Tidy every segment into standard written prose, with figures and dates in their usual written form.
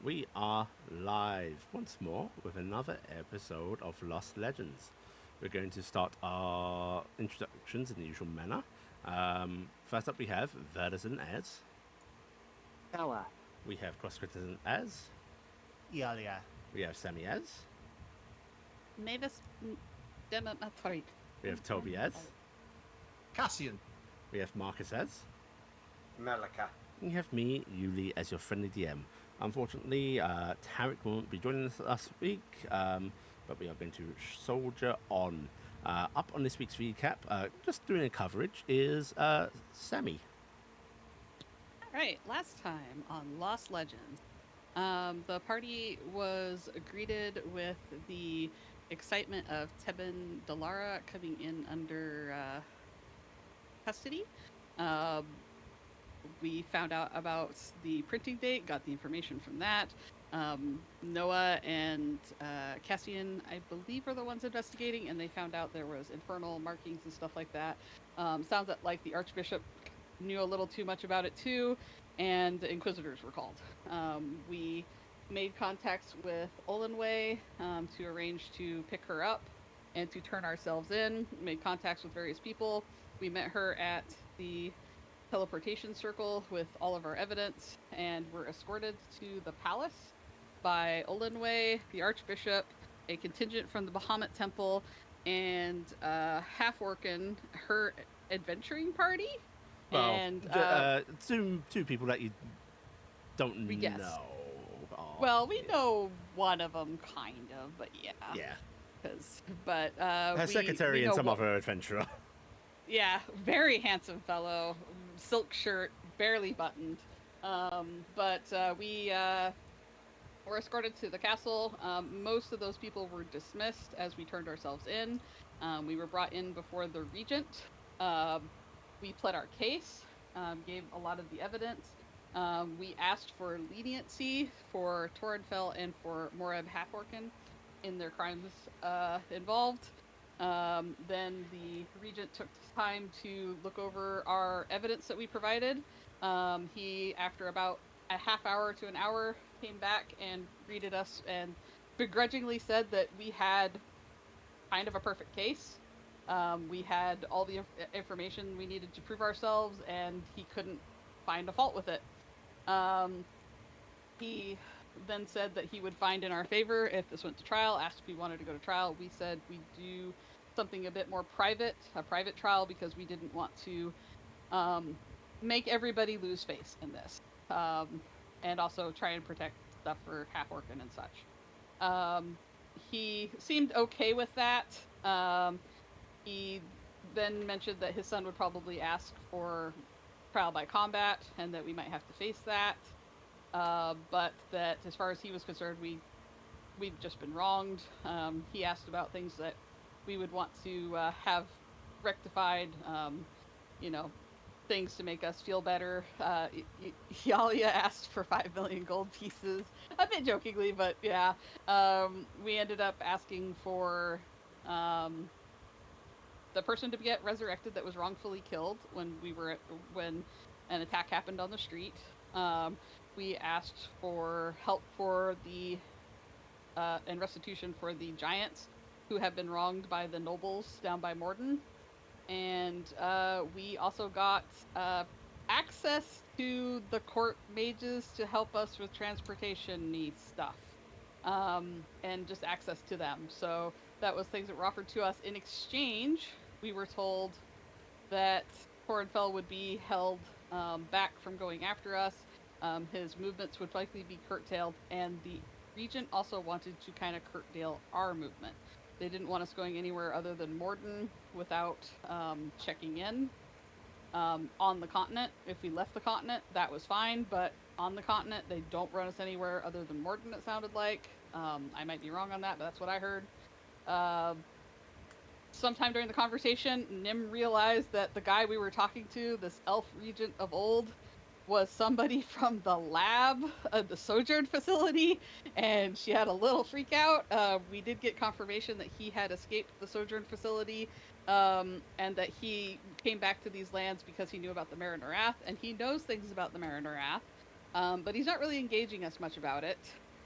We are live once more with another episode of Lost Legends. We're going to start our introductions in the usual manner. First up, we have Verdazin as. Iala. We have Cross-Criticism as. Iala. We have Sammi as. Mavis, Jemma, Maltori. We have Tobias. Cassian. We have Markus as. Melaka. And you have me, Yuli, as your friendly DM. Unfortunately, Taryc won't be joining us last week, but we are going to soldier on. Up on this week's recap, just doing a coverage, is Sammi. All right, last time on Lost Legends, the party was greeted with the excitement of Tebin Dalara coming in under custody. We found out about the printing date, got the information from that. Noah and Cassian, I believe, are the ones investigating, and they found out there was infernal markings and stuff like that. Sounds like the Archbishop knew a little too much about it too, and the Inquisitors were called. We made contacts with Olenway to arrange to pick her up and to turn ourselves in. Made contacts with various people. We met her at the teleportation circle with all of our evidence, and were escorted to the palace by Olenway, the Archbishop, a contingent from the Bahamut Temple, and Half-Orcan, her adventuring party. Well, and two people that you don't Yes. know. Oh, well, we know one of them, kind of, but yeah. Yeah. Her secretary and some other adventurer. Yeah, very handsome fellow, silk shirt, barely buttoned. We were escorted to the castle. Most of those people were dismissed as we turned ourselves in. We were brought in before the regent. We pled our case, gave a lot of the evidence. We asked for leniency for Torrenfell and for Moreb Half-Orcan in their crimes involved. Then the regent took time to look over our evidence that we provided. He, after about a half hour to an hour, came back and greeted us and begrudgingly said that we had kind of a perfect case. We had all the information we needed to prove ourselves, and he couldn't find a fault with it. He then said that he would find in our favor if this went to trial, asked if we wanted to go to trial. We said we'd do something a bit more private, a private trial, because we didn't want to make everybody lose face in this. And also try and protect stuff for Half-Orcan and such. He seemed okay with that. He then mentioned that his son would probably ask for trial by combat, and that we might have to face that. But that as far as he was concerned, we've just been wronged. He asked about things that we would want to have rectified, things to make us feel better. Iala asked for 5 million gold pieces, a bit jokingly, but yeah. We ended up asking for the person to get resurrected that was wrongfully killed when an attack happened on the street. We asked for help for and restitution for the giants who have been wronged by the nobles down by Morden. And we also got access to the court mages to help us with transportation stuff. And just access to them. So that was things that were offered to us. In exchange, we were told that Torrenfell would be held back from going after us. His movements would likely be curtailed, and the regent also wanted to kind of curtail our movement. They didn't want us going anywhere other than Morden without checking in on the continent. If we left the continent, that was fine, but on the continent, they don't run us anywhere other than Morden, it sounded like. I might be wrong on that, but that's what I heard. Sometime during the conversation, Nim realized that the guy we were talking to, this elf regent of old, was somebody from the lab of the Sojourn facility, and she had a little freak out. We did get confirmation that he had escaped the Sojourn facility, and that he came back to these lands because he knew about the Mariner Wrath, and he knows things about the Mariner Wrath. but he's not really engaging us much about it.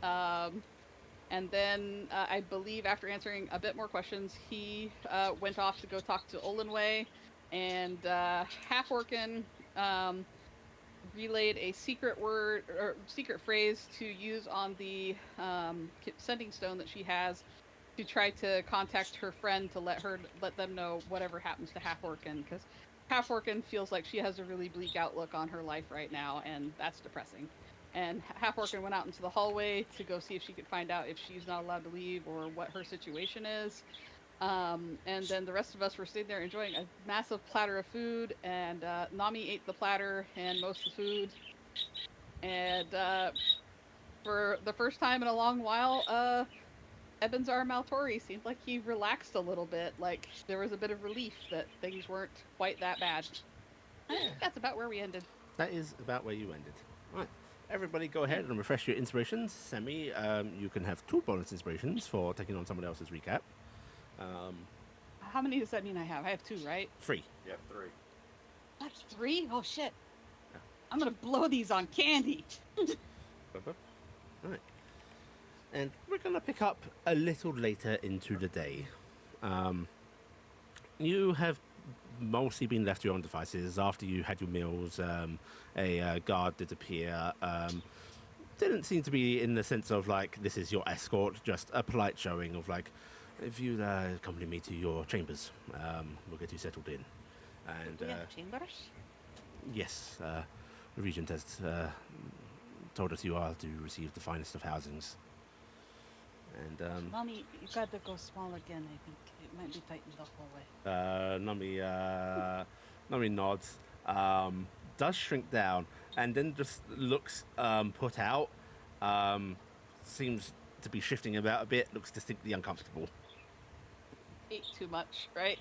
And then I believe after answering a bit more questions, he went off to go talk to Olenway, and Half-Orcan relayed a secret word or secret phrase to use on the sending stone that she has to try to contact her friend to let them know whatever happens to Half-Orcan, because Half-Orcan feels like she has a really bleak outlook on her life right now, and that's depressing. And Half-Orcan went out into the hallway to go see if she could find out if she's not allowed to leave or what her situation is. And then the rest of us were sitting there enjoying a massive platter of food, and Nami ate the platter and most of the food. And for the first time in a long while, Ebenzer Maltori seemed like he relaxed a little bit, like there was a bit of relief that things weren't quite that bad. I think that's about where we ended. That is about where you ended. Right. Everybody go ahead and refresh your inspirations. Sammi, you can have 2 bonus inspirations for taking on someone else's recap. How many does that mean I have? I have 2, right? 3. Yeah, 3. That's 3? Oh shit. I'm gonna blow these on candy. Alright. And we're going to pick up a little later into the day. You have mostly been left to your own devices after you had your meals. A guard did appear. Didn't seem to be in the sense of like this is your escort, just a polite showing of like, if you accompany me to your chambers, we'll get you settled in. And chambers? yes, the regent has told us you are to receive the finest of housings. And Mommy, you gotta go small again, I think. It might be tight in the hallway. Nami nods, does shrink down, and then just looks put out. Seems to be shifting about a bit. Looks distinctly uncomfortable. Ate too much, right?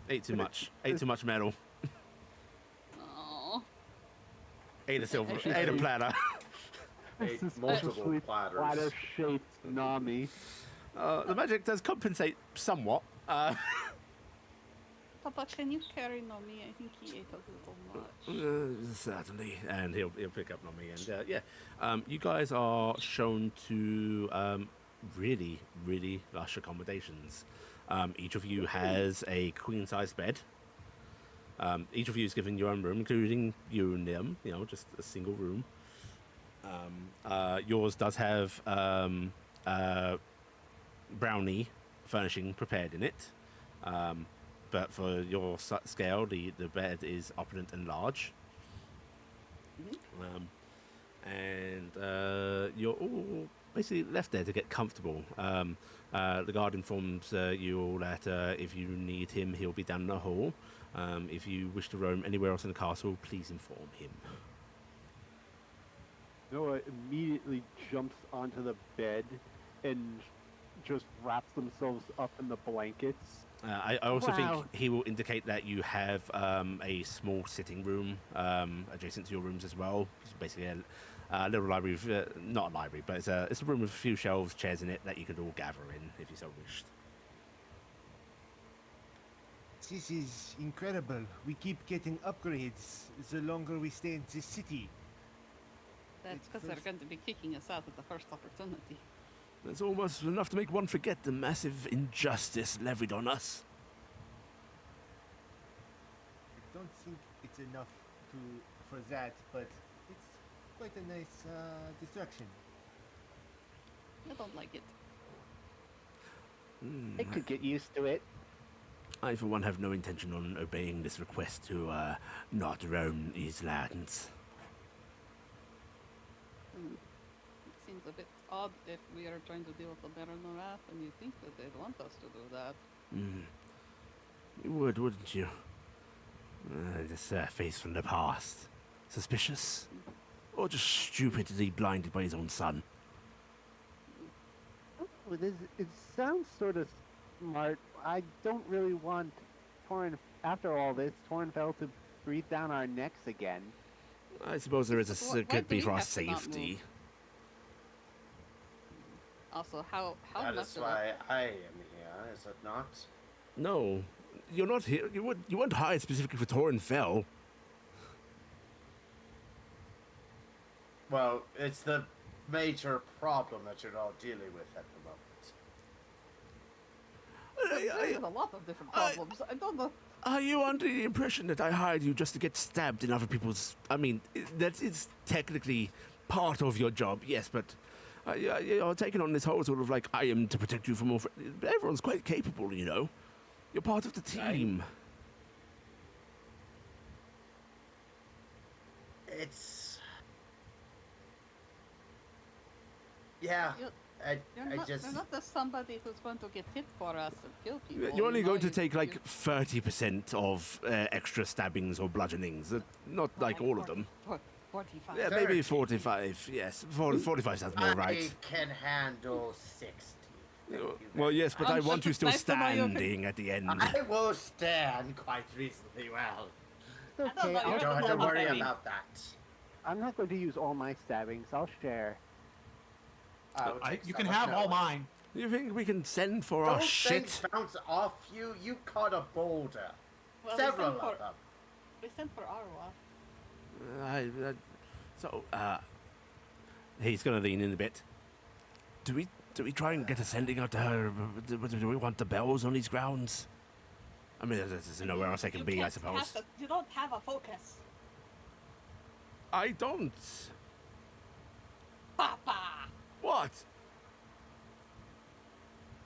Ate too much. Ate too much metal. Oh. Ate a platter. Ate multiple platters. Platter-shaped Nami. The magic does compensate somewhat. Papa, can you carry Nomi? I think he ate a little much. Certainly, and he'll pick up Nami, and you guys are shown to really, really lush accommodations. Each of you has a queen-sized bed. Each of you is given your own room, including you and them. Just a single room. Yours does have brownie furnishing prepared in it. But for your scale, the bed is opulent and large. And you're all basically left there to get comfortable. The guard informs you all that if you need him, he'll be down in the hall. If you wish to roam anywhere else in the castle, please inform him. Noah immediately jumps onto the bed and just wraps themselves up in the blankets. I also Wow. think he will indicate that you have a small sitting room adjacent to your rooms as well. It's basically a little library, not a library, but it's a room with a few shelves, chairs in it that you could all gather in if you so wished. This is incredible. We keep getting upgrades the longer we stay in this city. That's because they're going to be kicking us out at the first opportunity. It's almost enough to make one forget the massive injustice levied on us. I don't think it's enough for that, but it's quite a nice distraction. I don't like it. I could get used to it. I, for one, have no intention on obeying this request to not roam these lands. It seems a bit odd if we are trying to deal with the Baron Wrath and you think that they'd want us to do that. You would, wouldn't you? This face from the past. Suspicious? Or just stupidly blinded by his own son? Oh, it sounds sort of smart. I don't really want after all this, Tornfell to breathe down our necks again. I suppose there is Why could do be we for our have to not safety. move? Also, how That much is of why I am here, is it not? No, you're not here. You weren't hired specifically for Tornfell. Well, it's the major problem that you're all dealing with at the moment. There's a lot of different problems. I don't know. Are you under the impression that I hired you just to get stabbed in other people's... I mean, that is technically part of your job, yes, but you're taking on this whole sort of like, I am to protect you from all... Everyone's quite capable, you know. You're part of the team. It's... Yeah, You're not just somebody who's going to get hit for us and kill people. You're only going to take like 30% of extra stabbings or bludgeonings. Not like all of them. 45. Yeah, maybe 45, yes. 45 sounds more right. I can handle 60. Thank you Well, very yes, but much. I want you still nice to know you can- standing at the end. I will stand quite reasonably well. It's I don't okay. know, You you're don't have to the worry one about that. I'm not going to use all my stabbings. I'll share. I will take You so can much have all notice. mine. You think we can send for our Don't shit? things bounce off you? You caught a boulder. Well, Several of them. We sent for Arwa. He's going to lean in a bit. Do we try and get a sending out to her? Do we want the bells on these grounds? I mean, there's nowhere else I can be, I suppose. You don't have a focus. I don't. Papa! What?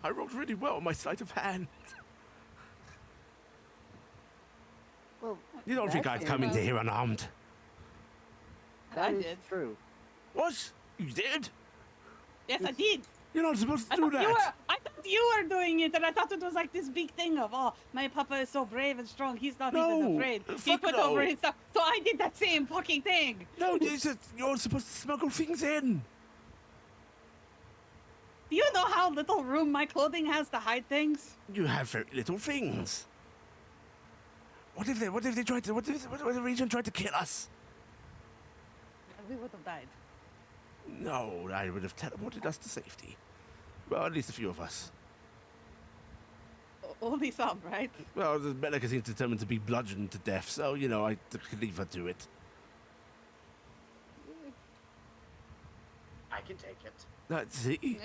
I rolled really well on my sleight of hand. Well, You don't think I'd come into here unarmed? that I is did. true. What? You did? Yes, I did. You're not supposed to I do thought, that. I thought you were doing it, and I thought it was like this big thing of, oh, my papa is so brave and strong, he's not even No, afraid. He fuck put no. over his stuff. So I did that same fucking thing. No, you're supposed to smuggle things in. Do you know how little room my clothing has to hide things? You have very little things. What if they tried to? What if the Regent tried to kill us? We would have died. No, I would have teleported us to safety. Well, at least a few of us. Only some, right? Well, the Melaka seems determined to be bludgeoned to death, so, you know, I could leave her to it. I can take it. See?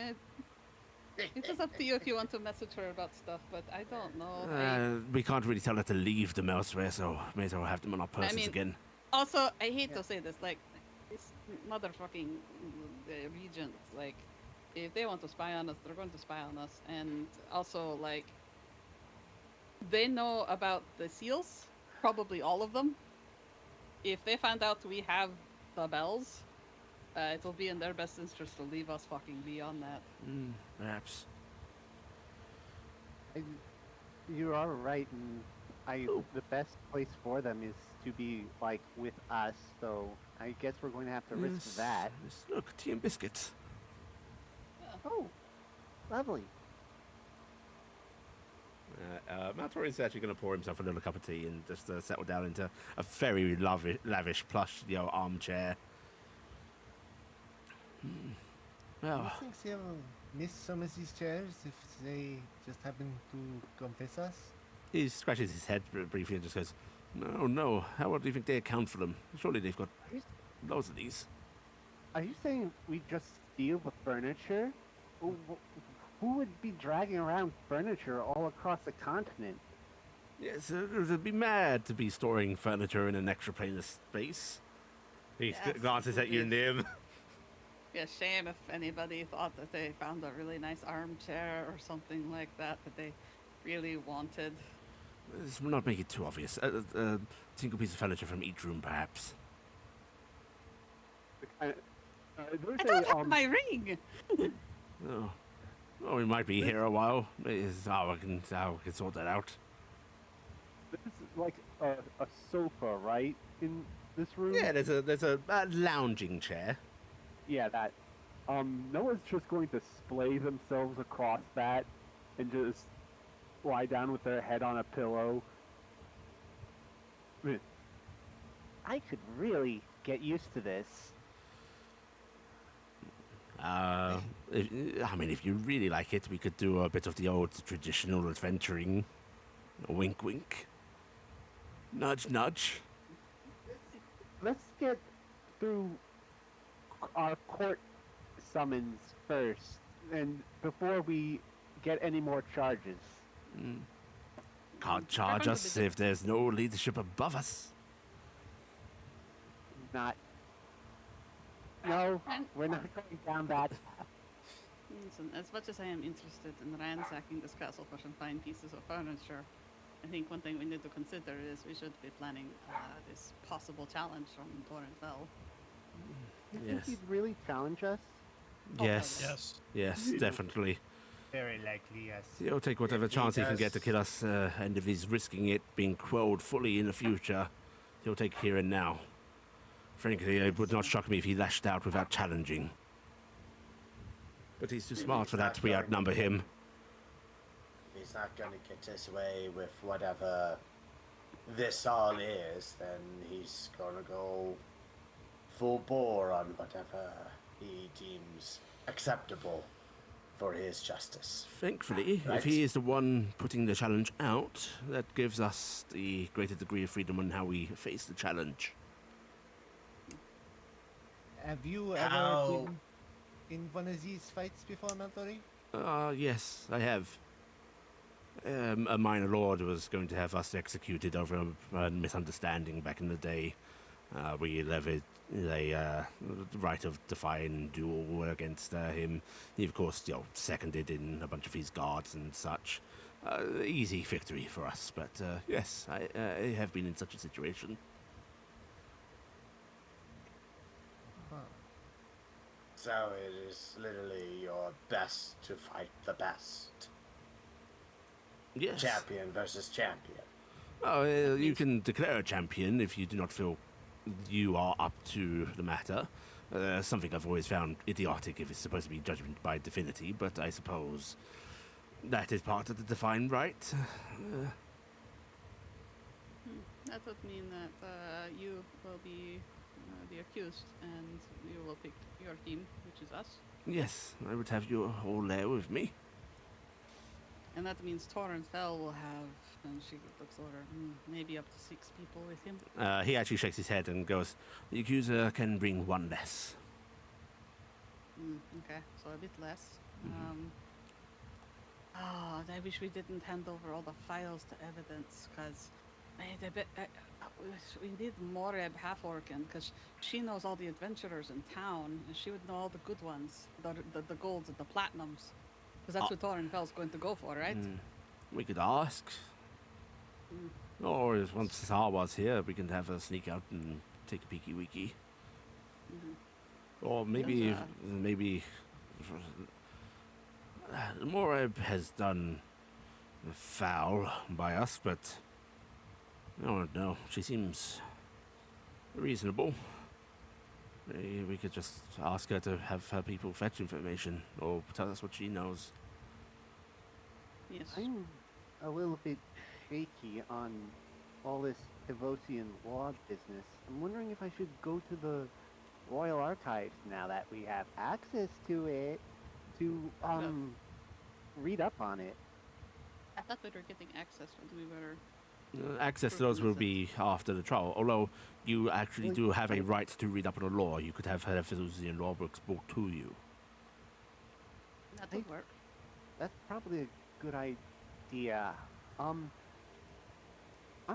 It's just up to you if you want to message her about stuff, but I don't know. We can't really tell her to leave them elsewhere, so may as well have them on our persons mean, again. Also, I hate to say this, like, this motherfucking regent, like, if they want to spy on us, they're going to spy on us. And also, like, they know about the seals, probably all of them. If they find out we have the bells, it'll be in their best interest to leave us fucking be on that. Perhaps. You are right, and the best place for them is to be like with us. So I guess we're going to have to risk that. Yes, look, tea and biscuits. Oh, lovely. Maltori is actually going to pour himself a little cup of tea and just settle down into a very lavish plush, armchair. Well, You think they'll miss some of these chairs if they just happen to confess us? he scratches his head briefly and just goes, No. How do you think they account for them? Surely they've got loads of these. Are you saying we just steal the furniture? Who would be dragging around furniture all across the continent? Yes, they'd be mad to be storing furniture in an extra plane of space. He Yes, glances at you, Nim. Yeah, shame if anybody thought that they found a really nice armchair or something like that they really wanted. This will not make it too obvious. A single piece of furniture from each room, perhaps. I I don't have my ring! Oh, well, we might be here a while. Is how we can sort that out. There's like a sofa, right, in this room? Yeah, there's a lounging chair. Yeah, that. No one's just going to splay themselves across that and just lie down with their head on a pillow. I could really get used to this. If you really like it, we could do a bit of the old traditional adventuring. Wink, wink. Nudge, nudge. Let's get through our court summons first, and before we get any more charges. Can't charge going to us be if there's no leadership above us. Not. No, And- we're not going down that path. Listen, as much as I am interested in ransacking this castle for some fine pieces of furniture, I think one thing we need to consider is we should be planning this possible challenge from Torrenfell. You think Yes. he'd really challenge us? Yes. Yes. Yes, definitely. Very likely, yes. He'll take whatever If he chance he can get to does- kill us, and if he's risking it being quelled fully in the future, he'll take here and now. Frankly, it would not shock me if he lashed out without challenging. But he's too smart for that. We outnumber him. He's not going to get his way with whatever this all is, then he's going to go full bore on whatever he deems acceptable for his justice. Thankfully, Right. if he is the one putting the challenge out, that gives us the greater degree of freedom on how we face the challenge. Have you ever How- been in one of these fights before, Maltori? Yes, I have. A minor lord was going to have us executed over a misunderstanding back in the day. We levied a right of defying duel against him. He, of course, seconded in a bunch of his guards and such. Easy victory for us, but yes, I have been in such a situation. So it is literally your best to fight the best. Yes. Champion versus champion. Oh, you can declare a champion if you do not feel you are up to the matter. Something I've always found idiotic if it's supposed to be judgment by divinity, but I suppose that is part of the divine right. That would mean that you will be the accused, and you will pick your team, which is us. Yes, I would have you all there with me. And that means Torrenfell will have, and she looks over, maybe up to 6 people with him. He actually shakes his head and goes, "The accuser can bring one less." Okay, so a bit less. I wish we didn't hand over all the files to evidence, because we need Moreb Half-Orcan, because she knows all the adventurers in town, and she would know all the good ones, the golds and the platinums. Because that's what Torrenfell's going to go for, right? We could ask. Or if once Sarwar's here, we can have her sneak out and take a peeky weeky. Or maybe, Moreb has done foul by us, but I don't know. She seems reasonable. We could just ask her to have her people fetch information or tell us what she knows. Yes. I'm a little bit shaky on all this Devosian law business. I'm wondering if I should go to the Royal Archives now that we have access to it to read up on it. I thought we were getting access when we were... Access to those will be after the trial, although you actually do have a right to read up on the law. You could have Verdazin law books brought to you. That would work. That's probably a good idea. I'm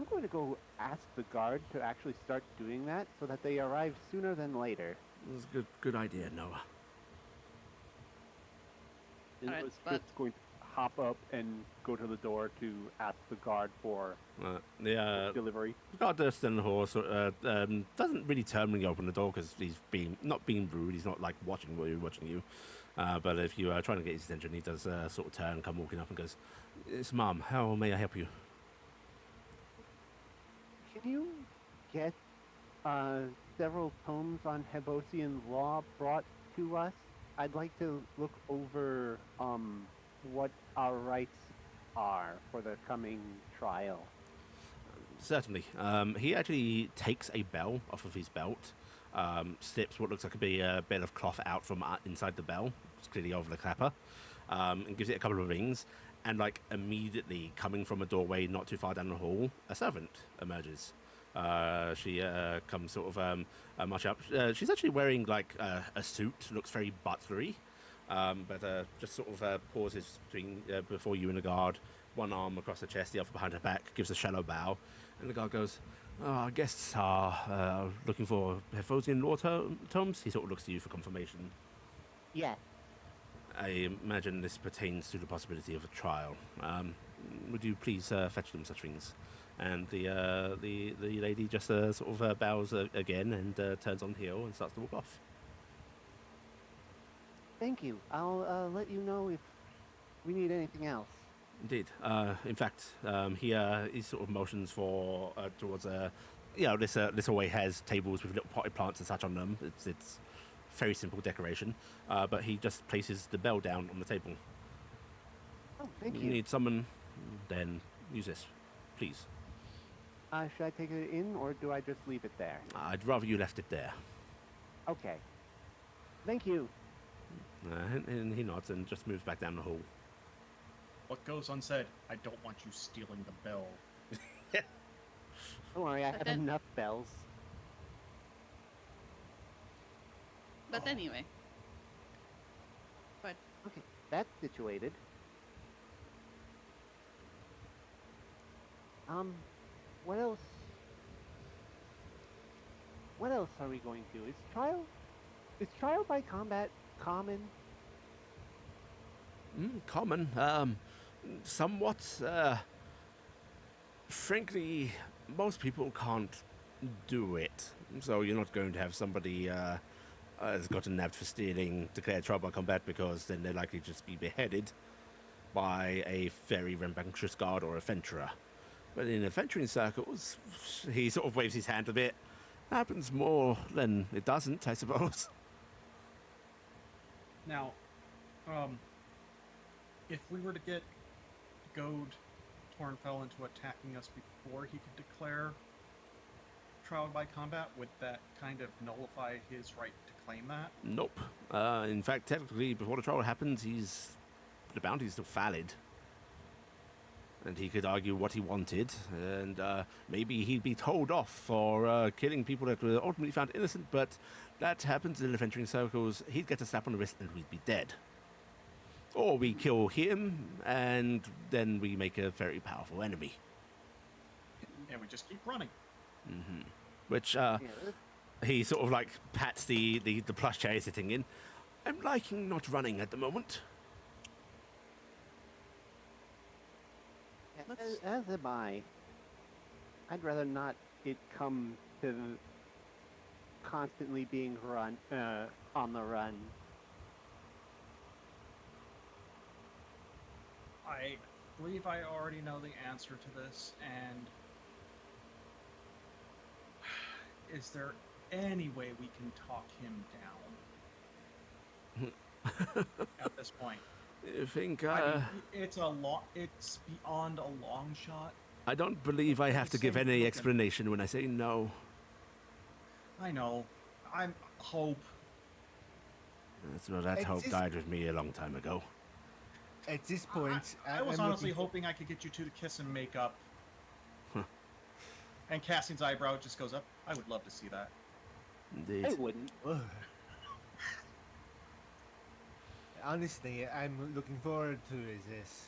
going to go ask the guard to actually start doing that so that they arrive sooner than later. That's a good idea, Noah. And Alright, was but- just going to hop up and go to the door to ask the guard for The delivery. guard does stand on the horse. Doesn't really turn when you open the door because he's not being rude. He's not like watching you. But if you are trying to get his attention, he does sort of turn, come walking up and goes, "It's Mum. How may I help you?" Can you get several tomes on Hebosian law brought to us? I'd like to look over what our rights are for the coming trial. Certainly. He actually takes a bell off of his belt, slips what looks like a bit of cloth out from inside the bell, it's clearly over the clapper, and gives it a couple of rings. And like immediately coming from a doorway not too far down the hall, a servant emerges. She comes sort of march up. She's actually wearing like a suit, looks very butlery, but just sort of pauses before you and the guard, one arm across her chest, the other behind her back, gives a shallow bow, and the guard goes, "Our guests are looking for Verdazin law tomes." He sort of looks to you for confirmation. Yeah. I imagine this pertains to the possibility of a trial. Would you please fetch them such things? And the lady just sort of bows again and turns on heel and starts to walk off. Thank you. I'll let you know if we need anything else. Indeed. In fact, he sort of motions towards this hallway has tables with little potted plants and such on them. It's very simple decoration, but he just places the bell down on the table. Oh, thank You you. need someone, then use this, please. Should I take it in, or do I just leave it there? I'd rather you left it there. Okay. Thank you. And he nods and just moves back down the hall. What goes unsaid? I don't want you stealing the bell. Don't worry, I But have then- enough bells. But anyway, Okay, that's situated. What else? What else are we going to do? Is trial by combat common? Common, somewhat. Frankly, most people can't do it. So you're not going to have somebody has gotten nabbed for stealing, declared trial by combat, because then they're likely to just be beheaded by a very rambunctious guard or adventurer. But in adventuring circles, he sort of waves his hand a bit. Happens more than it doesn't, I suppose. Now, if we were to get Goad Tornfell into attacking us before he could declare trial by combat, would that kind of nullify his right to claim that? Nope. In fact, technically, before the trial happens, the bounty's still valid. And he could argue what he wanted, and maybe he'd be told off for killing people that were ultimately found innocent, but that happens in adventuring circles. He'd get a slap on the wrist and we'd be dead. Or we kill him, and then we make a very powerful enemy. And we just keep running. Which Yeah, he sort of like pats the plush chair he's sitting in. I'm liking not running at the moment. as am I. I'd rather not it come to constantly being on the run. I believe I already know the answer to this, and is there any way we can talk him down at this point? I think I mean, it's beyond a long shot. I don't believe I have to give Same any token. explanation when I say no. I know. I'm hope. That's not that It's hope just- died with me a long time ago. At this point, I was I'm honestly looking- hoping I could get you two to kiss and make up. Huh. And Cassian's eyebrow just goes up. I would love to see that. Indeed. I wouldn't. Ugh. Honestly, I'm looking forward to this.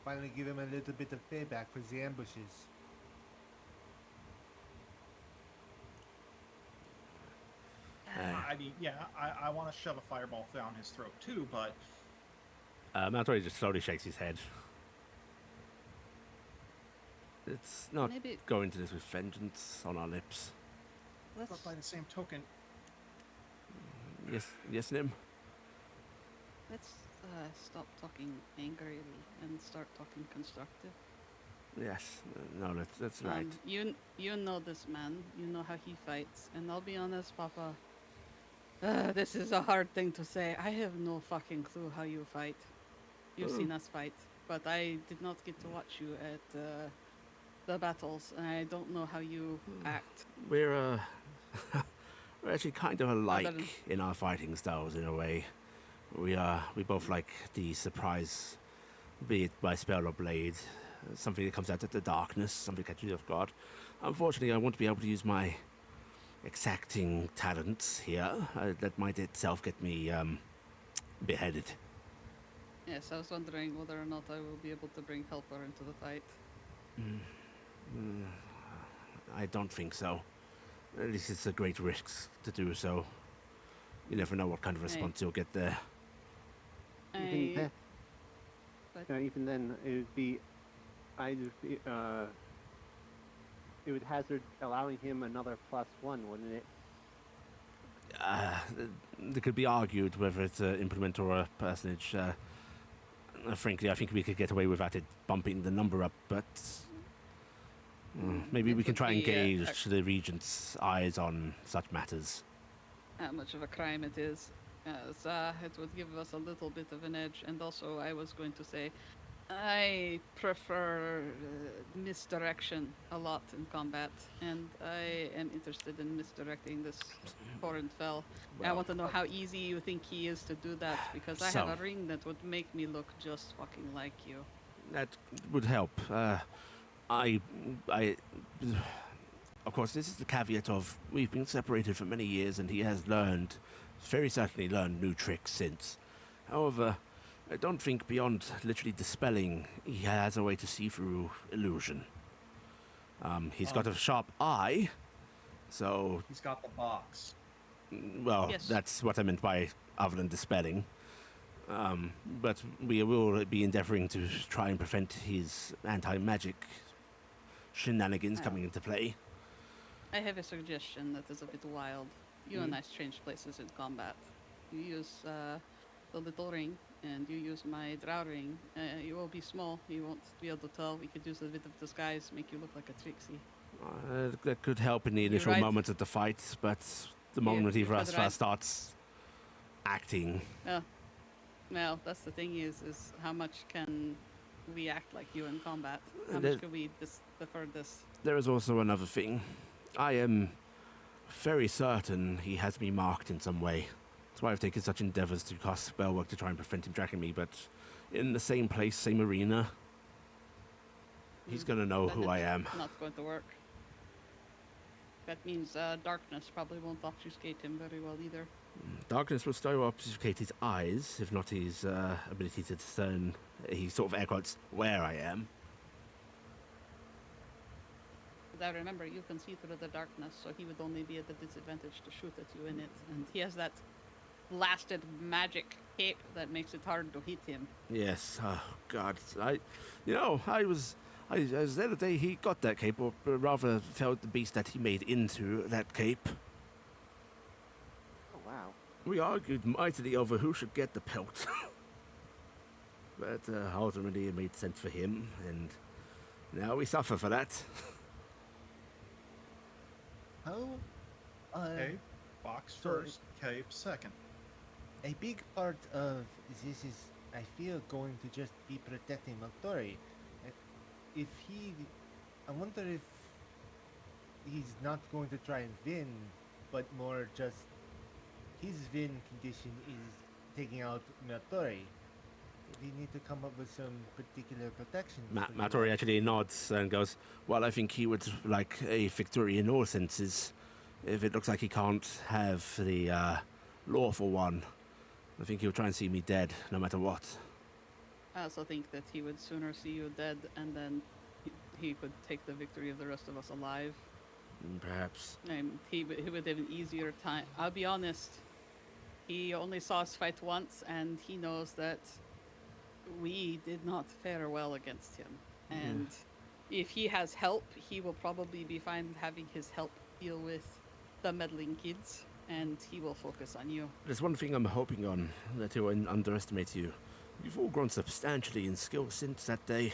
Finally give him a little bit of payback for the ambushes. I mean, yeah, I want to shove a fireball down his throat too, but Maltori just slowly shakes his head. It's not maybe going to this with vengeance on our lips. let's but by the same token, Yes, Nim? let's stop talking angrily and start talking constructive. Yes. No, that's right. You know this man. You know how he fights. And I'll be honest, Papa. This is a hard thing to say. I have no fucking clue how you fight. You've Oh. seen us fight, but I did not get to watch you at the battles, and I don't know how you act. We're we're actually kind of alike than- in our fighting styles in a way. We both like the surprise, be it by spell or blade, something that comes out of the darkness, something catches you off guard. Unfortunately, I won't be able to use my exacting talents here. That might itself get me beheaded. Yes, I was wondering whether or not I will be able to bring Helper into the fight. I don't think so. At least it's a great risk to do so. You never know what kind of response you'll get there. Even But- then, even then, it would be, it would hazard allowing him another +1, wouldn't it? It could be argued whether it's an implement or a personage. Frankly, I think we could get away without it bumping the number up, but maybe It we can would try and be, gauge the Regent's eyes on such matters. How much of a crime it is. As, it would give us a little bit of an edge. And also, I was going to say, I prefer misdirection a lot in combat, and I am interested in misdirecting this foreign fell. I want to know how easy you think he is to do that, because I have So- a ring that would make me look just fucking like you. That would help. Of course, this is the caveat of we've been separated for many years, and he has very certainly learned new tricks since. However, I don't think beyond literally dispelling, he has a way to see through illusion. He's got a sharp eye, so, He's got the box. well, Yes. that's what I meant by other than dispelling. But we will be endeavoring to try and prevent his anti-magic shenanigans Oh. coming into play. I have a suggestion that is a bit wild. You and I change places in combat. You use the little ring, and you use my drow ring. You will be small. You won't be able to tell. We could use a bit of disguise, make you look like a Trixie. That could help in the You're initial right. moments of the fight, but the moment you're either of us quite right. first starts acting, Well, that's the thing is how much can we act like you in combat? How There- much can we defer this? there is also another thing. I am very certain he has me marked in some way. That's why I've taken such endeavors to cast spell work to try and prevent him tracking me, but in the same place, same arena, he's gonna know Then who I it's am. Not going to work. That means darkness probably won't obfuscate him very well either. Darkness will still obfuscate his eyes, if not his ability to discern, he sort of air quotes, where I am. As I remember, you can see through the darkness, so he would only be at a disadvantage to shoot at you in it. And he has that blasted magic cape that makes it hard to hit him. Yes, oh God, I was there the day he got that cape, or rather felt the beast that he made into that cape. Oh, wow. We argued mightily over who should get the pelt. But ultimately it made sense for him, and now we suffer for that. How? Okay, box so first, cape second. A big part of this is, I feel, going to just be protecting Maltori. If I wonder if he's not going to try and win, but more just his win condition is taking out Maltori. We need to come up with some particular protections. for the Maltori rest. actually nods and goes, well, I think he would like a victory in all senses. If it looks like he can't have the lawful one, I think he'll try and see me dead, no matter what. I also think that he would sooner see you dead, and then he could take the victory of the rest of us alive. Perhaps. He would have an easier time. I'll be honest. He only saw us fight once, and he knows that we did not fare well against him. And if he has help, he will probably be fine having his help deal with the meddling kids, and he will focus on you. There's one thing I'm hoping on, that he'll underestimate you. You've all grown substantially in skill since that day.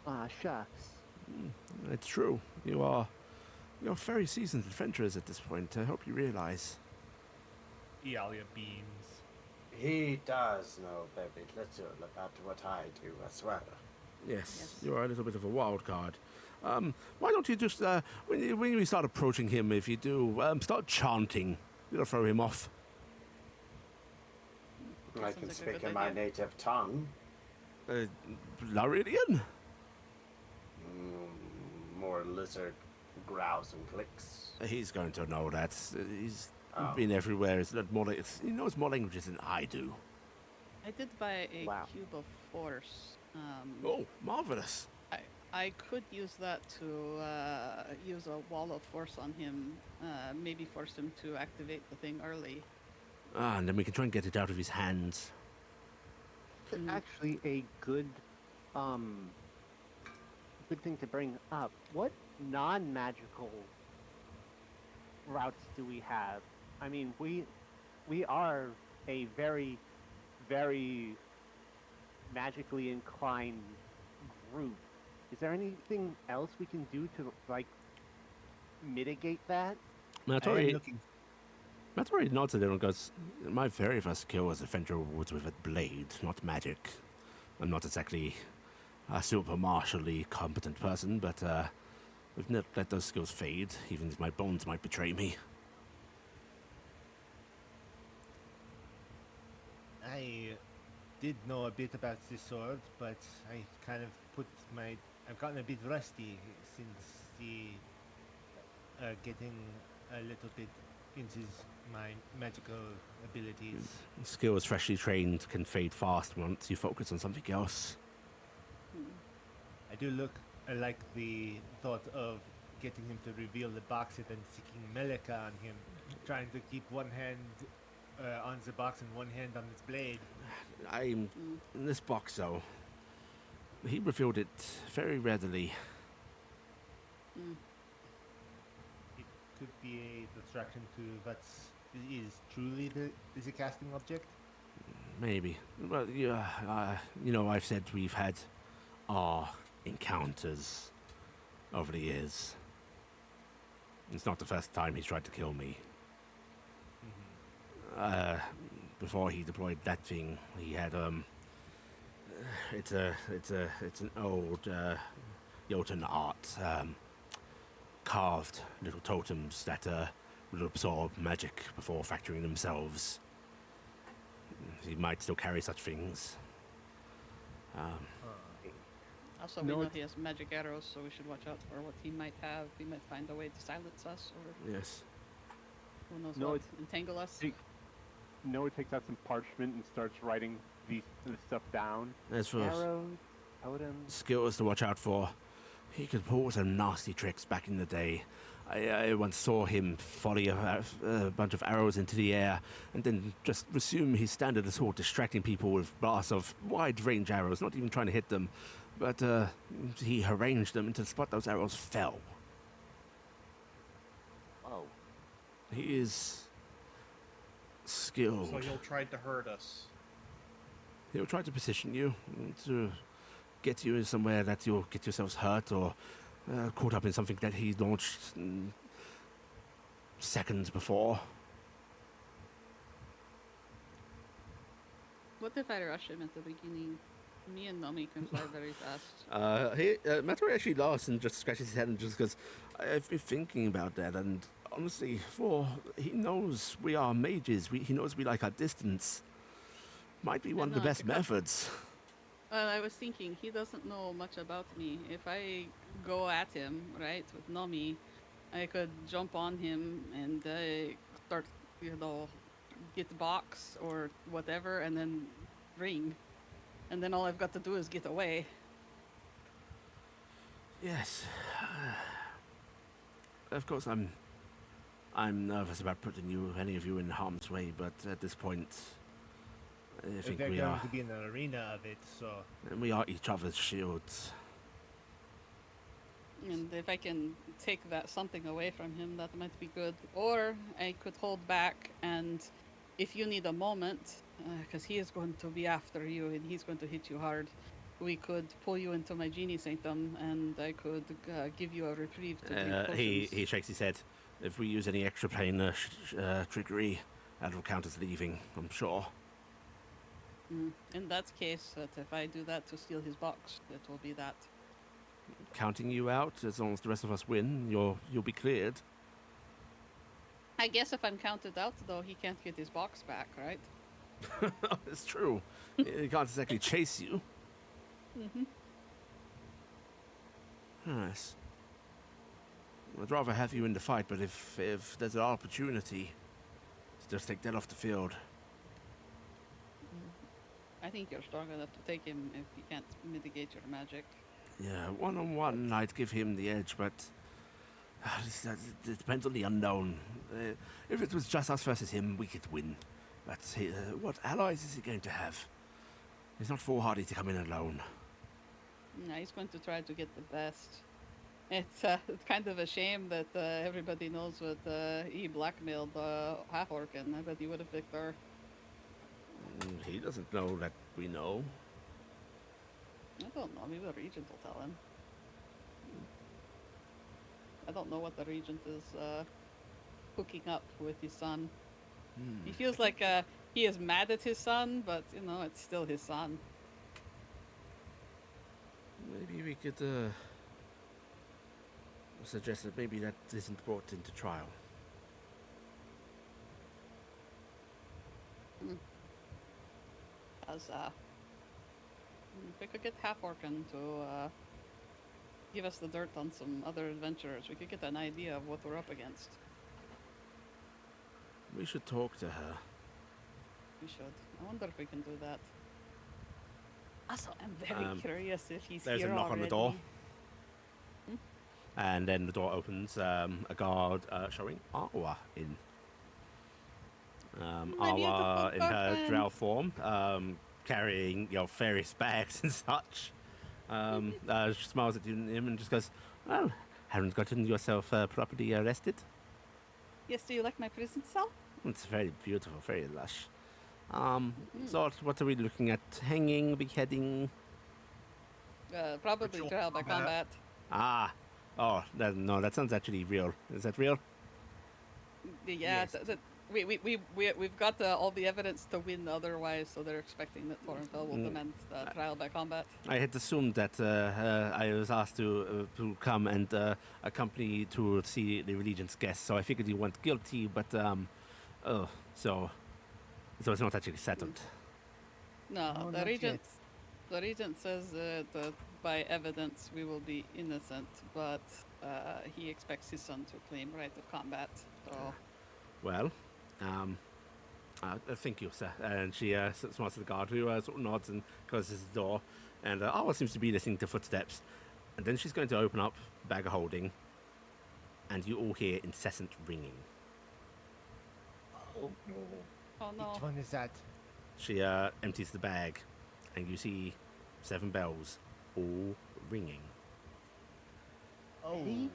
Ah, shucks. It's true. You're very seasoned adventurers at this point. I hope you realize. Iala beams. He does know very little about what I do as well. Yes, you're a little bit of a wild card. Why don't you just, when you start approaching him, if you do, start chanting. It'll throw him off. That I sounds can like a speak good in my idea. native tongue. Laridian? more lizard growls and clicks. He's going to know that. He's Oh. been everywhere. He knows more languages than I do. I did buy a Wow. cube of force. Oh, marvelous. I could use that to use a wall of force on him. Maybe force him to activate the thing early. And then we can try and get it out of his hands. It's actually a good thing to bring up. What non-magical routes do we have? I mean, we are a very, very magically inclined group. Is there anything else we can do to like mitigate that? I am Maltori nods at it and goes, my very first kill was a Fenrir Woods with a blade, not magic. I'm not exactly a super martially competent person, but we've not let those skills fade, even if my bones might betray me. I did know a bit about this sword, but I kind of I've gotten a bit rusty since the getting a little bit into my magical abilities. Skills freshly trained can fade fast once you focus on something else. I like the thought of getting him to reveal the box and then sticking Melaka on him, trying to keep one hand on the box and one hand on his blade. I'm in this box, though. He revealed it very readily. It could be a distraction to what is truly the casting object. Maybe. Well, yeah, I've said we've had our encounters over the years. It's not the first time he's tried to kill me. Before he deployed that thing, he had it's an old Jotun art, carved little totems that will absorb magic before factoring themselves. He might still carry such things. Also, No, we know it's- he has magic arrows, so we should watch out for what he might have. He might find a way to silence us, or Yes. who knows No, what, it's- entangle us. Noah takes out some parchment and starts writing this stuff down. As for Arrows, totems. skills to watch out for, he could pull some nasty tricks back in the day. I once saw him volley a bunch of arrows into the air and then just resume his standard assault, distracting people with blasts of wide-range arrows, not even trying to hit them. But he arranged them into the spot those arrows fell. Oh, He is skilled. So he'll try to hurt us. He'll try to position you to get you somewhere that you'll get yourselves hurt or caught up in something that he launched seconds before. What if I rush him at the beginning? Me and Nami can fly very fast. Maltori actually laughs and just scratches his head and just goes, I've been thinking about that, and honestly, he knows we are mages. He knows we like our distance. Might be one of the know, best because- methods. Well, I was thinking, he doesn't know much about me. If I go at him, right, with Nami, I could jump on him and start, get the box or whatever, and then ring. And then all I've got to do is get away. Yes. Of course, I'm nervous about putting any of you in harm's way, but at this point, I think They're we going are. to be in an arena of it, so And we are each other's shields. And if I can take that something away from him, that might be good. Or I could hold back, and if you need a moment, because he is going to be after you and he's going to hit you hard, we could pull you into my genie sanctum, and I could give you a reprieve to drink He potions. shakes his head. If we use any extra planar trickery, that will count as leaving, I'm sure. In that case, that if I do that to steal his box, it will be that. Counting you out, as long as the rest of us win, you'll be cleared. I guess if I'm counted out, though, he can't get his box back, right? It's true. He can't exactly chase you. Mm-hmm. Yes. I'd rather have you in the fight, but if there's an opportunity to just take that off the field. I think you're strong enough to take him if you can't mitigate your magic. Yeah, one-on-one, I'd give him the edge, but it depends on the unknown. If it was just us versus him, we could win. But what allies is he going to have? He's not foolhardy to come in alone. No, he's going to try to get the best. It's kind of a shame that everybody knows what he blackmailed half-orc, and I bet he would have picked her. He doesn't know that we know. I don't know. Maybe the regent will tell him. I don't know what the regent is hooking up with his son. He feels like he is mad at his son, but you know it's still his son. Maybe we could suggest that maybe that isn't brought into trial. As if we could get Half-Orcan to give us the dirt on some other adventurers, we could get an idea of what we're up against. We should talk to her. We should. I wonder if we can do that. Also, I'm very curious if he's There's here a knock already. on the door. And then the door opens, a guard showing Awa in. My Awa beautiful in her girlfriend. drow form, carrying various bags and such. She smiles at him and just goes, "Well, haven't gotten yourself properly arrested? Yes, do you like my prison cell? It's very beautiful, very lush. So what are we looking at? Hanging, beheading? Probably Ritual trial by combat. combat. Oh, no, that sounds actually real. Is that real? Yeah, Yes. we've got all the evidence to win otherwise, so they're expecting that Thornfell will demand trial by combat. I had assumed that I was asked to come and accompany to see the Regent's guests, so I figured you weren't guilty, but so it's not actually settled. No, No, the not regent. yet. The regent says that by evidence we will be innocent, but he expects his son to claim right of combat. So Well, thank you, sir. And she smiles to the guard, who sort of nods and closes the door. And Awa seems to be listening to footsteps. And then she's going to open up bag of holding, and you all hear incessant ringing. oh no, Which one is that? She empties the bag, and you see 7 bells, all ringing. Oh, Eddie?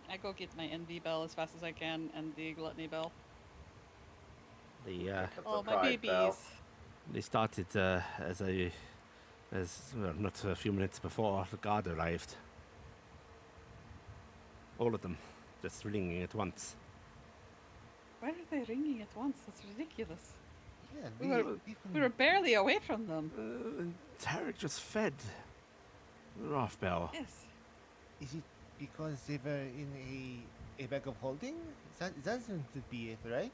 I go get my envy bell as fast as I can and the gluttony bell. The Pick up Oh, the my pride babies. bell. they started not a few minutes before the guard arrived. All of them, just ringing at once. Why are they ringing at once? That's ridiculous. yeah. We were barely away from them. Taryc just fed Rothbell. Yes. Is it because they were in a bag of holding? That seems to be it, right?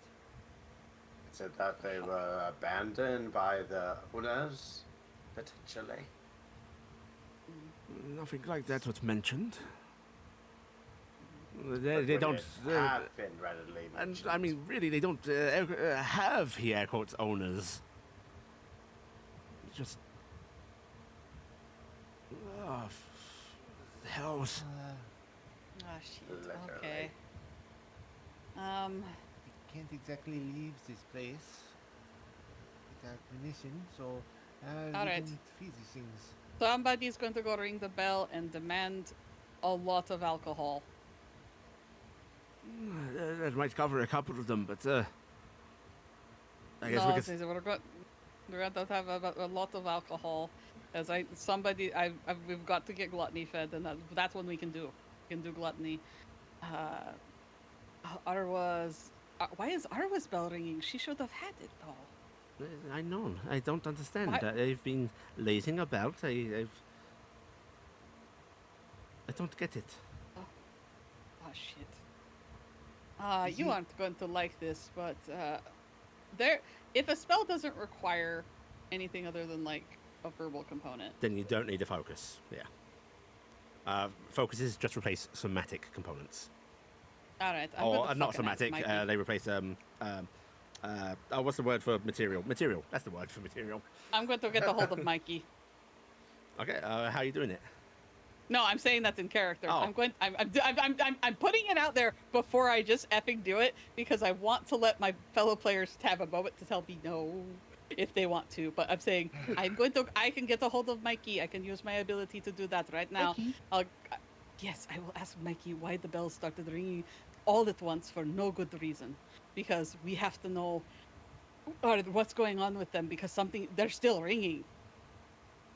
Is it that they were abandoned by the owners, potentially? Nothing like that was mentioned. But They would don't. it have been readily And mentioned? I mean, really, they don't have he air quotes owners. Just. Oh, hells. Ah, shit. Literally. Okay. We can't exactly leave this place without permission, so we Alright. can freeze these things. Somebody's going to go ring the bell and demand a lot of alcohol. That might cover a couple of them, but I guess No, we could. since we're going to have a lot of alcohol. As we've got to get gluttony fed, and that's when we can do. We can do gluttony. Why is Arwa's bell ringing? She should have had it though. I know. I don't understand. Why- I've been lazing about. I don't get it. Oh shit. Is You it- aren't going to like this, but if a spell doesn't require anything other than like a verbal component, Then you don't need a focus. Yeah. Focuses just replace somatic components. All right. I'm Or going to not fucking ask somatic, Mikey. they replace, what's the word for material? Material, that's the word for material. I'm going to get a hold of Mikey. Okay, how are you doing it? No, I'm saying that's in character. Oh. I'm putting it out there before I just effing do it because I want to let my fellow players have a moment to tell me no if they want to. But I'm saying I can get a hold of Mikey. I can use my ability to do that right now. Mikey? Yes, I will ask Mikey why the bells started ringing all at once for no good reason. Because we have to know what's going on with them because they're still ringing.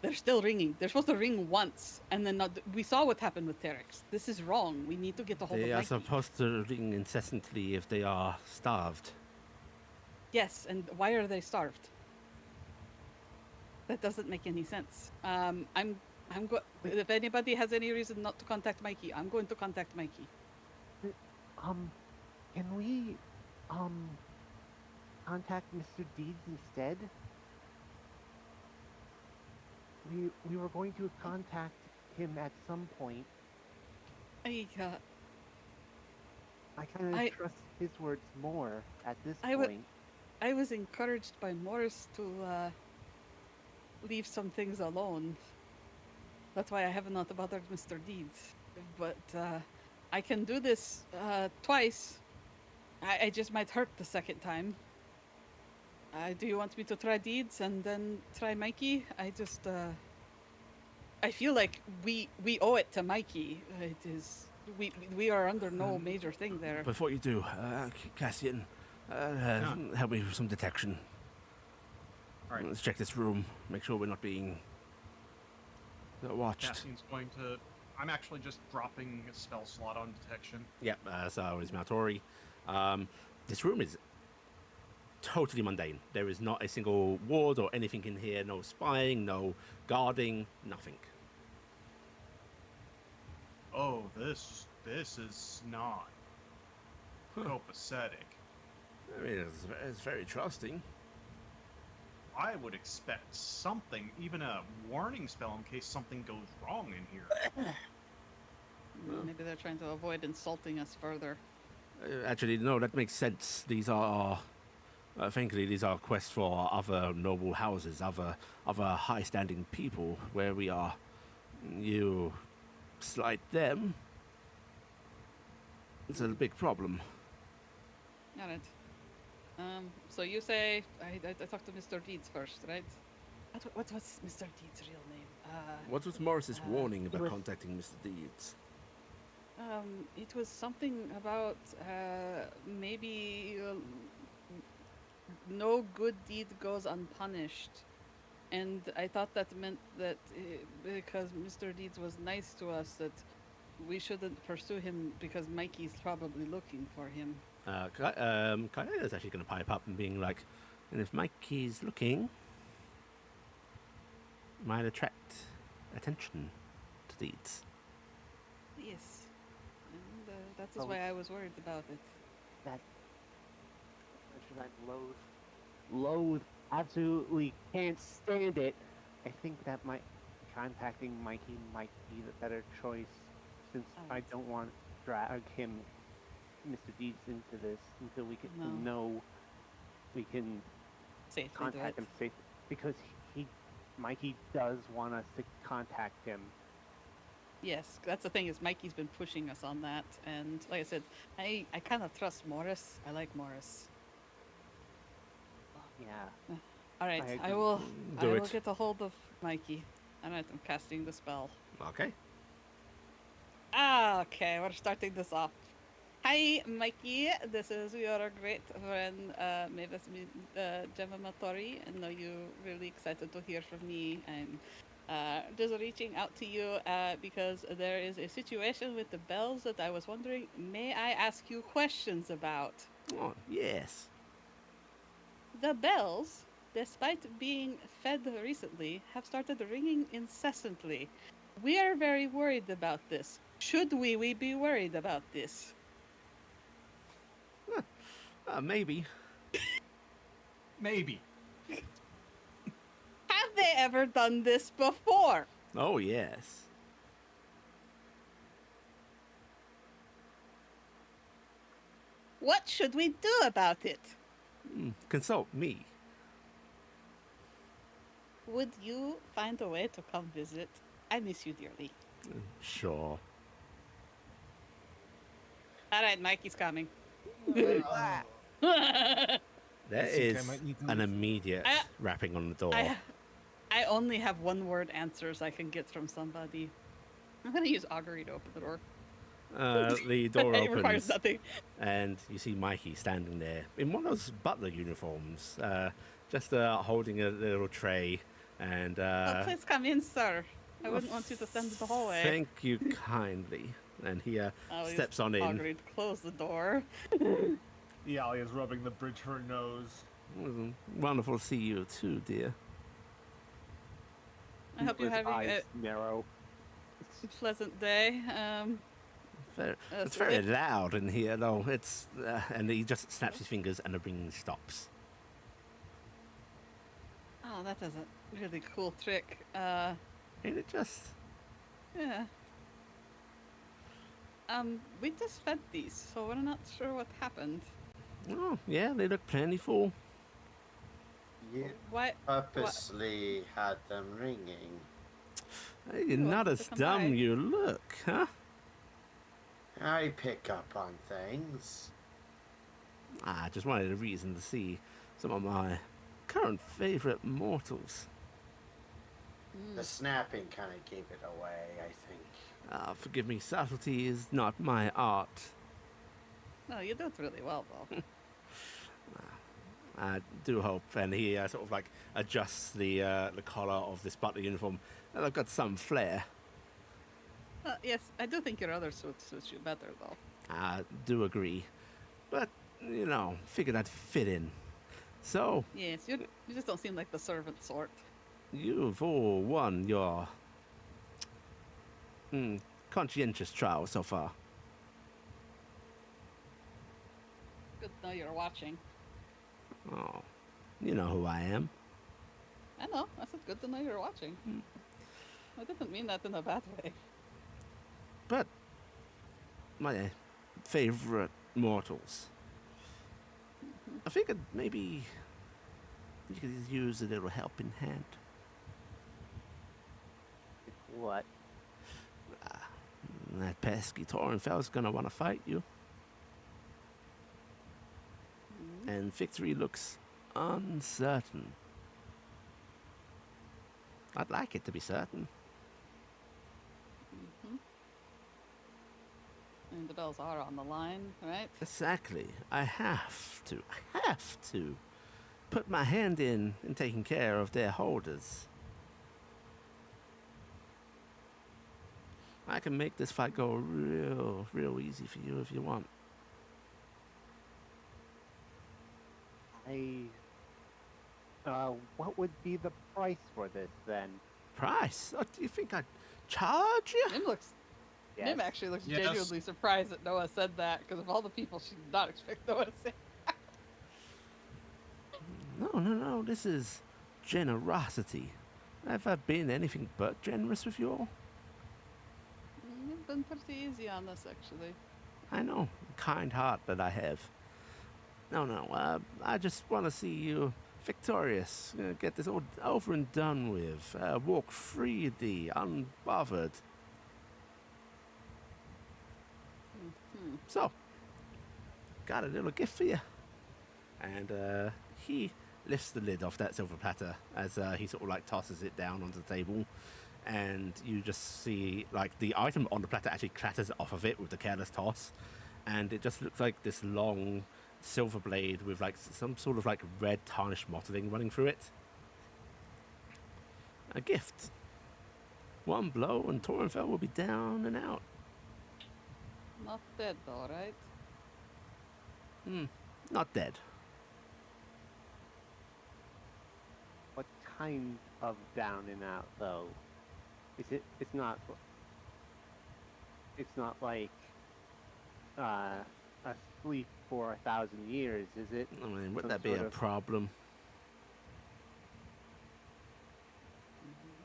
They're still ringing. They're supposed to ring once, and then we saw what happened with Taryc. This is wrong. We need to get a hold of They are Mikey. supposed to ring incessantly if they are starved. Yes, and why are they starved? That doesn't make any sense. If anybody has any reason not to contact Mikey, I'm going to contact Mikey. Can we, contact Mr. Deeds instead? We were going to contact him at some point. I kind of trust his words more at this I point. I was encouraged by Morris to leave some things alone. That's why I have not bothered Mr. Deeds. But I can do this twice. I just might hurt the second time. Do you want me to try Deeds and then try Mikey? I feel like we owe it to Mikey. It is we are under no major thing there. Before you do, Cassian, help me with some detection. All right. Let's check this room. Make sure we're not being watched. Cassian's going to. I'm actually just dropping a spell slot on detection. Yep, so is Maltori. This room is totally mundane. There is not a single ward or anything in here. No spying, no guarding, nothing. Oh, this is not copacetic. I mean, it's very trusting. I would expect something, even a warning spell in case something goes wrong in here. Maybe they're trying to avoid insulting us further. Actually, no, that makes sense. These are, thankfully, these are quests for other noble houses, other high-standing people. Where we are, you slight them, it's a big problem. All right. So you say I talked to Mr. Deeds first, right? What's Mr. Deeds' real name? What was Morris's warning about was- contacting Mr. Deeds? It was something about maybe no good deed goes unpunished, and I thought that meant that because Mr. Deeds was nice to us, that we shouldn't pursue him because Mikey's probably looking for him. Kaya's actually going to pipe up and being like, and if Mikey's looking, might attract attention to Deeds. Yes, and that is why I was worried about it. That should I loathe, absolutely can't stand it. I think that contacting Mikey might be the better choice, since I don't want to drag him, Mr. Deeds, into this until we can know we can Safely do contact it. him safely, because Mikey does want us to contact him. Yes, that's the thing is Mikey's been pushing us on that, and like I said, I kind of trust Morris. I like Morris. Yeah. All right, I I agree. will Do I will it. get a hold of Mikey. All right, I'm casting the spell. Okay. Okay, we're starting this off. Hi, Mikey. This is your great friend, Mavis, Jemma Maltori. I know you're really excited to hear from me. I'm just reaching out to you because there is a situation with the bells that I was wondering, may I ask you questions about? Oh, yes. The bells, despite being fed recently, have started ringing incessantly. We are very worried about this. Should we be worried about this? Maybe. Maybe. Have they ever done this before? Oh, yes. What should we do about it? Consult me. Would you find a way to come visit? I miss you dearly. Sure. All right, Mikey's coming. There I think I is might need to an leave. immediate rapping on the door. I only have one-word answers I can get from somebody. I'm gonna use augury to open the door. The door It requires opens, nothing. and you see Mikey standing there in one of those butler uniforms, just holding a little tray. And Oh, please come in, sir. I wouldn't want you to stand in the hallway. Thank you kindly. And he I'll steps use on in. augury to close the door. Iala is rubbing the bridge of her nose. It was wonderful to see you too, dear. I hope you're His having eyes a narrow. pleasant day. It's so very it- loud in here, though. It's and he just snaps his fingers, and the ring stops. Oh, that is a really cool trick. Ain't it just? Yeah. We just fed these, so we're not sure what happened. Oh, yeah, they look plentiful. You Why? purposely had them ringing. Hey, you're Well, not to as come dumb by. you look, huh? I pick up on things. I just wanted a reason to see some of my current favorite mortals. The snapping kind of gave it away, I think. Forgive me, subtlety is not my art. No, you do it really well, though. I do hope, and he sort of like adjusts the collar of this butler uniform. And I've got some flair. Yes, I do think your other suit suits you better, though. I do agree, but you know, figured I'd fit in. So Yes, you just don't seem like the servant sort. you've all won your conscientious trial so far. Good to know you're watching. Oh, you know who I am. I know. I said good to know you're watching. I didn't mean that in a bad way. But my favorite mortals. I figured maybe you could use a little helping hand. What? That pesky Torenfel's gonna want to fight you. And victory looks uncertain. I'd like it to be certain. And the bells are on the line, right? Exactly. I have to put my hand in taking care of their holders. I can make this fight go real easy for you if you want. What would be the price for this then? Price? Oh, do you think I'd charge you? Nim actually looks Yes. genuinely surprised that Noah said that, because of all the people she did not expect Noah to say. No. This is generosity. Have I been anything but generous with you all? You've been pretty easy on this, actually. I know. Kind heart that I have. No. I just want to see you victorious. Get this all over and done with. Walk freely, unbothered. So, got a little gift for you. And he lifts the lid off that silver platter as he sort of like tosses it down onto the table. And you just see like the item on the platter actually clatters off of it with the careless toss. And it just looks like this long silver blade with like some sort of like red tarnished mottling running through it. A gift. One blow and Torenfell will be down and out. Not dead, though, right? Not dead. What kind of down and out though? It's not like asleep for 1,000 years, is it? I mean, would Some that be a sort of- problem?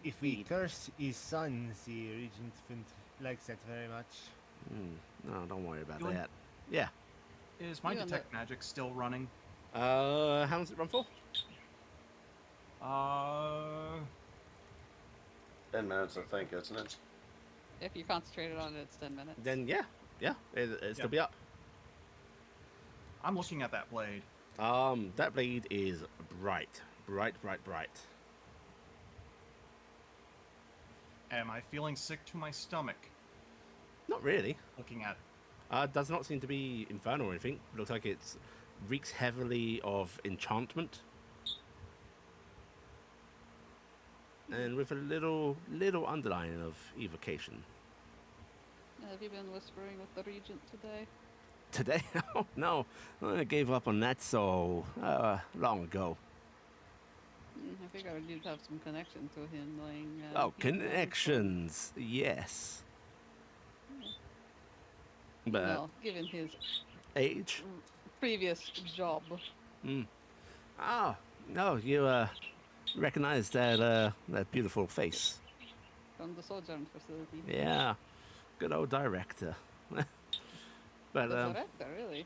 If we curse his sons, the regent wouldn't like that very much. No, don't worry about You want- that. Yeah. Is my You and detect magic still running? How long does it run for? 10 minutes, I think, isn't it? If you concentrated on it, it's 10 minutes. Then yeah, it'll still Yeah. be up. I'm looking at that blade. That blade is bright. Am I feeling sick to my stomach Not really. looking at Does not seem to be infernal or anything. Looks like it's reeks heavily of enchantment. And with a little underline of evocation. Have you been whispering with the regent today? Today? Oh, no. I gave up on that so long ago. I figured you'd have some connection to him, knowing. Oh, he knows connections. Yes. some- But Well, given his age? previous job. Oh, no, you recognize that beautiful face. From the Sojourn facility. Yeah. Good old director. But The director, really?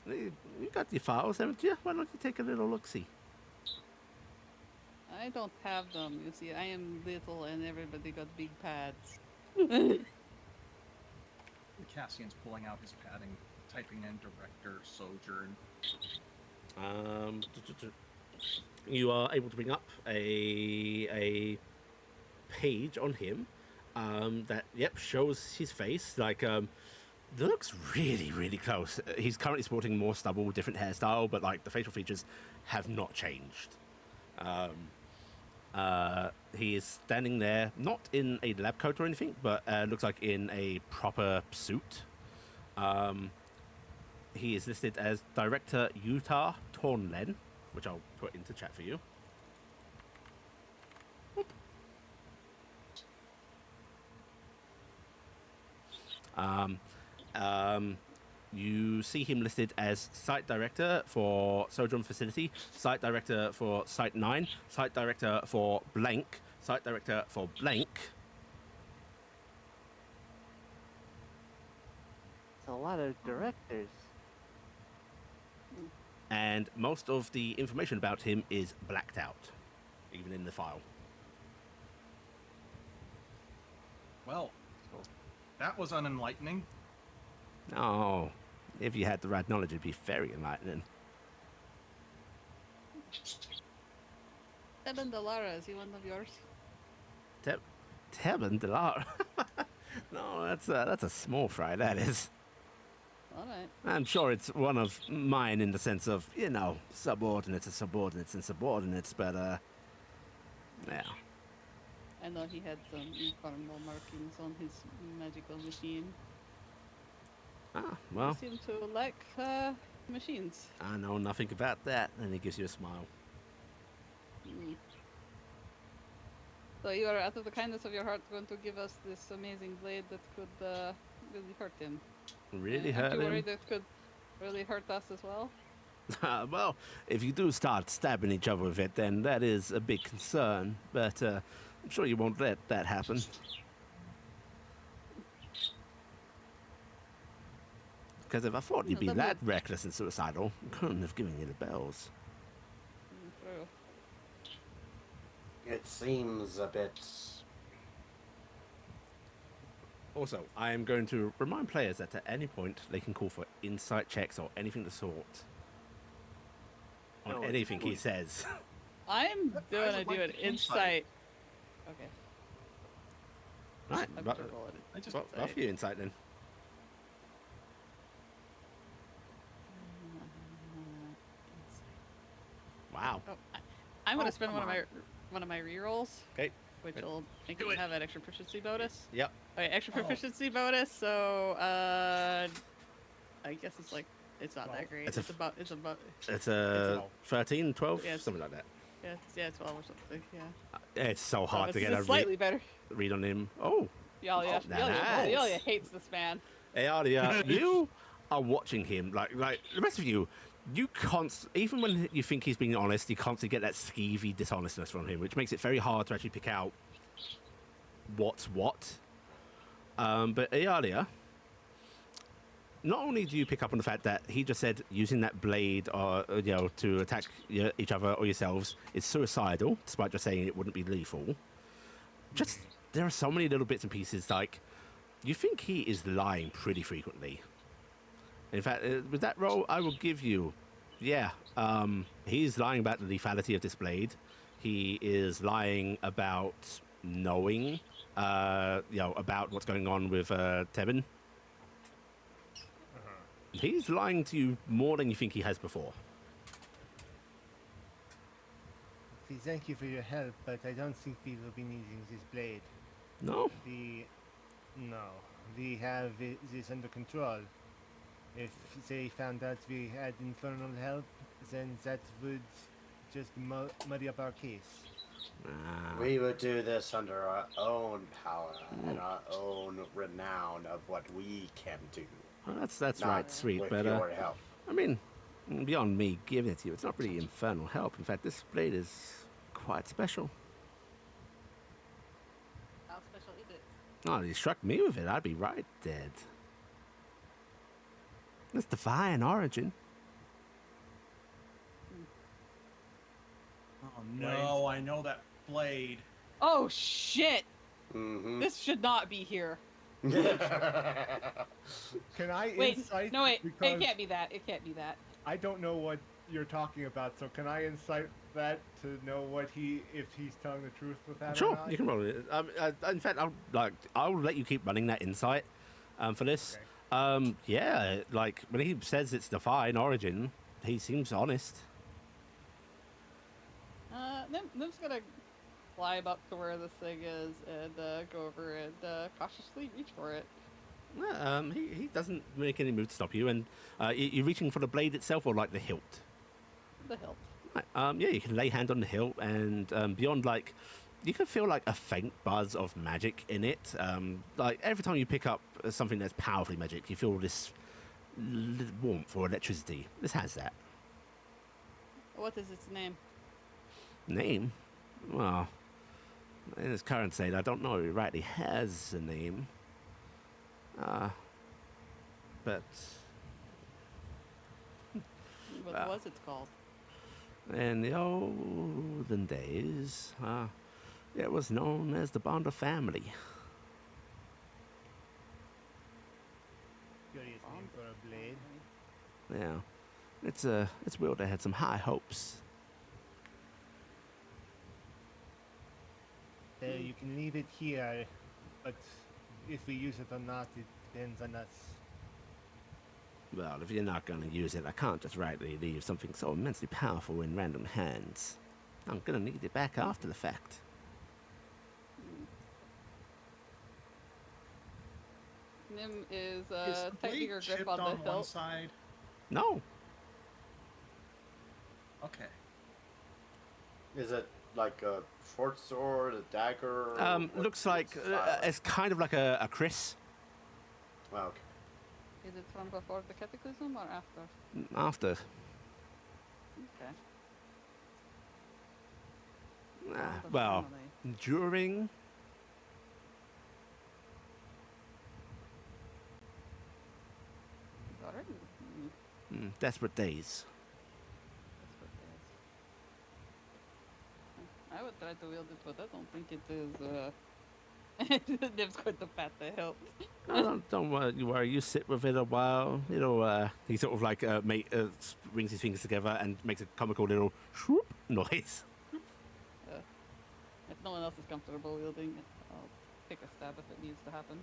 you got the files, haven't you? Why don't you take a little look-see? I don't have them. You see, I am little and everybody got big pads. Cassian's pulling out his pad and typing in director sojourn. You are able to bring up a page on him that shows his face. Like looks really close. He's currently sporting more stubble, different hairstyle, but like the facial features have not changed. He is standing there, not in a lab coat or anything, but looks like in a proper suit. He is listed as Director Utah Tornlen, which I'll put into chat for you. You see him listed as Site Director for Sojourn Facility, Site Director for Site 9, Site Director for blank, Site Director for blank. It's a lot of directors. And most of the information about him is blacked out, even in the file. Well, that was unenlightening. Oh, if you had the right knowledge, it'd be very enlightening. Eben Delara, is he one of yours? Tebben Delar. No, that's a small fry, that is. Alright. I'm sure it's one of mine in the sense of, subordinates and subordinates and subordinates, but, yeah. I know he had some infernal markings on his magical machine. Ah, well, He seemed to like machines. I know nothing about that. And he gives you a smile. Mm. So you are, out of the kindness of your heart, going to give us this amazing blade that could really hurt him. Really Aren't hurt you him? worried it could really hurt us as well? Well, if you do start stabbing each other with it, then that is a big concern. But I'm sure you won't let that happen. Because if I thought you'd be Let me- that reckless and suicidal, I couldn't have given you the bells. True. It seems a bit. Also, I am going to remind players that at any point they can call for insight checks or anything of the sort on No, anything he wait. says. I'm would doing like an to insight. Okay. Right, I'm but, terrible at it. I just well, for your insight then. Wow. Oh, I'm gonna Oh, spend come one of my rerolls, Okay. which Good. will make Do it it. have an extra proficiency bonus. Yep. Okay, extra Oh. proficiency bonus. So I guess it's like it's not that great. It's a It's about It's It's a all- 13, 12, Yes. something like that. yeah 12 or something. Yeah. It's so hard So to it's get just a slightly better. read on him. Oh, Yalia, nice. Yalia hates this man. Ealia, you are watching him like the rest of you. You even when you think he's being honest, you constantly get that skeevy dishonestness from him, which makes it very hard to actually pick out what's what. But Ealia, not only do you pick up on the fact that he just said using that blade or to attack each other or yourselves is suicidal, despite just saying it wouldn't be lethal. Just there are so many little bits and pieces. Like you think he is lying pretty frequently. In fact, with that roll, I will give you, he's lying about the lethality of this blade. He is lying about knowing, about what's going on with Tebin. He's lying to you more than you think he has before. Thank you for your help, but I don't think we will be needing this blade. No? We have this under control. If they found out we had infernal help, then that would just muddy up our case. We would do this under our own power and our own renown of what we can do. Well, that's Not right, sweet. with But your help. I mean, beyond me giving it to you, it's not really infernal help. In fact, this blade is quite special. How special is it? Oh, he struck me with it, I'd be right dead. It's divine origin. Oh no, I know that blade. Oh shit! Mm-hmm. This should not be here. Can I Wait, insight? no wait, Because it can't be that. It can't be that. I don't know what you're talking about, so can I insight that to know what if he's telling the truth with that or Sure, not? you can roll it. In fact, I'll let you keep running that insight for this. Okay. Yeah, like when he says it's divine origin, he seems honest. Nim's gonna climb up to where this thing is and go over and cautiously reach for it. He doesn't make any move to stop you, and you're reaching for the blade itself or like the hilt. The hilt. Right, you can lay hand on the hilt, and beyond, like, you can feel like a faint buzz of magic in it. Like every time you pick up something that's powerfully magic, you feel this warmth or electricity. This has that. What is its name? Name? Well, in its current state, I don't know if it rightly has a name. But What was it called? in the olden days, it was known as the Bond of Family. Curious name for a blade. Yeah, it's weird. I had some high hopes. You can leave it here, but if we use it or not, it depends on us. Well, if you're not going to use it, I can't just rightly leave something so immensely powerful in random hands. I'm going to need it back after the fact. Nim is Is the tightening her blade grip chipped on the on one hilt. side? No, Okay. Is it like a short sword, a dagger? looks like it's kind of like a kriss. Well, okay. Is it from before the cataclysm or after? After. Okay. The Well, family. during. Got it? Desperate days. That's what it is. I would try to wield it, but I don't think it is. Nim's going to pat the hilt. Don't worry. You sit with it a while. It'll. He sort of like rings his fingers together and makes a comical little swoop noise. If no one else is comfortable wielding it, I'll take a stab if it needs to happen.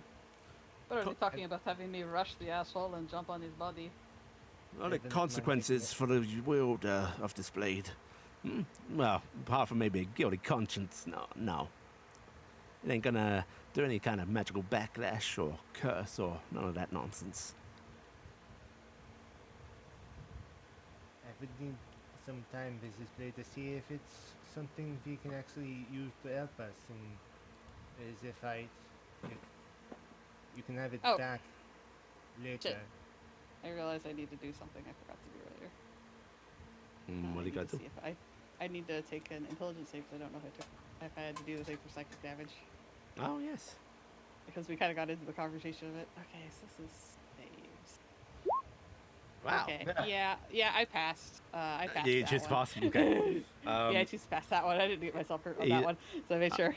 But are you talking about having me rush the asshole and jump on his body? Well, the Heavens, consequences for the wielder of this blade. Well, apart from maybe a guilty conscience, no. It ain't gonna do any kind of magical backlash or curse or none of that nonsense. I would need some time with this blade to see if it's something we can actually use to help us in the fight. You can have it Oh. back later. I realize I need to do something I forgot to do earlier. What do you I got need to to do? see if I need to take an intelligence save because I don't know if I had to do the thing for psychic damage. Oh, yes. Because we kind of got into the conversation of it. Okay, so this is saves. Wow. Okay. Yeah, I passed. I passed You that just one. passed. Okay. Yeah, I just passed that one. I didn't get myself hurt on Yeah. that one, so I made sure.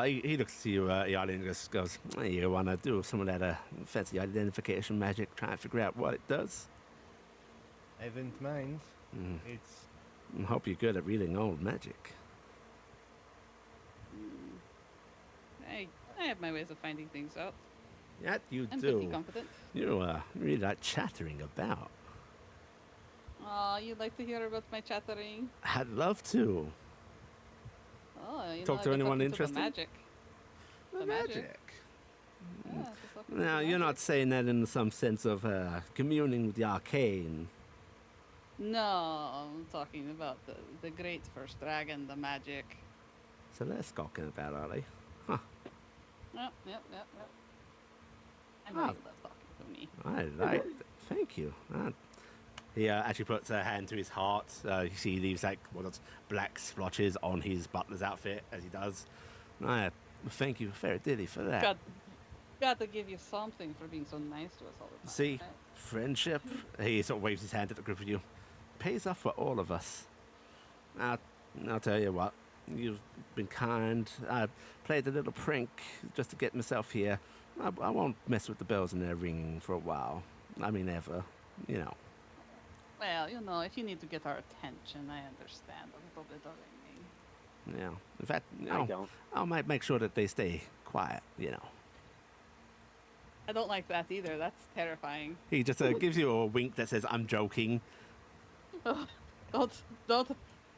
He looks to you, Iala, and just goes, "Hey, you want to do some of that fancy identification magic, try and figure out what it does? I wouldn't mind. Mm. It's I hope you're good at reading old magic." I have my ways of finding things out. Yeah, you I'm pretty do. competent. You really like chattering about. Oh, you'd like to hear about my chattering? I'd love to. Oh, you Talk know, to I can anyone you interested? The magic. The magic. Yeah, just talk to Now, the you're not magic. saying that in some sense of communing with the arcane. No, I'm talking about the great first dragon, the magic. So they're skulking about, are they? Yep. I know Ah. you love talking to me. I like it. Thank you. He actually puts a hand to his heart. You see, he leaves like those black splotches on his butler's outfit as he does. Thank you very dearly for that. Got to give you something for being so nice to us all the time. See, right? friendship. He sort of waves his hand at the group of you. Pays off for all of us. I'll tell you what. You've been kind. I played a little prank just to get myself here. I won't mess with the bells in there ringing for a while. I mean, ever. You know. Well, you know, if you need to get our attention, I understand a little bit of ringing. Yeah. In fact, I don't. I might make sure that they stay quiet. You know. I don't like that either. That's terrifying. He just gives you a wink that says, "I'm joking." Don't.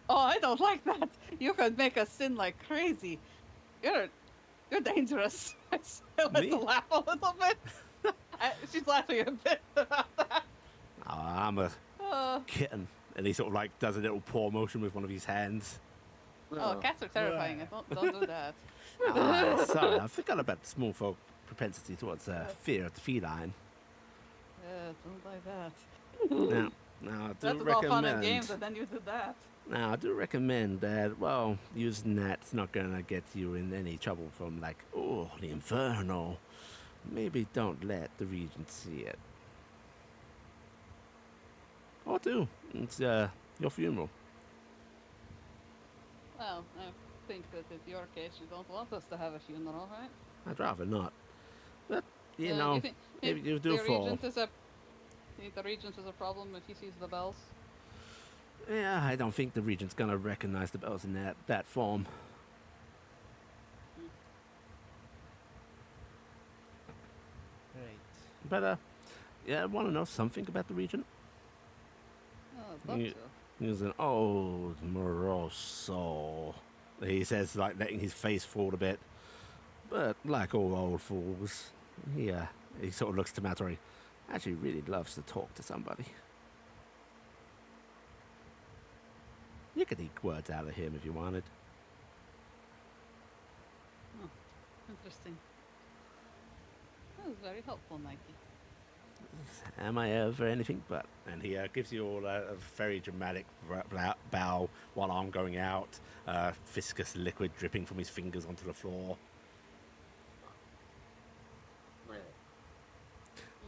Oh, I don't like that. You could make us sin like crazy. You're dangerous. I still had Me? to laugh a little bit. She's laughing a bit about that. I'm a kitten, and he sort of like does a little paw motion with one of his hands. Oh, cats are terrifying. Don't do that. Sorry, I forgot about the small folk propensity towards fear of the feline. Yeah, don't like that. Now I do That was all fun and recommend. games, and then you did that. Now I do recommend that. Well, using that's not gonna get you in any trouble from like, oh, the inferno. Maybe don't let the regent see it. Or do. It's your funeral. Well, I think that in your case, you don't want us to have a funeral, right? I'd rather not. But you Yeah, know, think maybe you do the fall. Regent is a, think the regent is a problem if he sees the bells? Yeah, I don't think the regent's gonna recognize the bells in that form. right. But yeah, want to know something about the regent? Oh, I'd love Yeah. to. He's an old morose soul. He says, like letting his face fall a bit. But like all old fools, he sort of looks to Maltori. Actually, really loves to talk to somebody. You could eke words out of him if you wanted. Oh, interesting. That was very helpful, Mikey. Am I ever anything but? And he gives you all a very dramatic bow, one arm going out, viscous liquid dripping from his fingers onto the floor.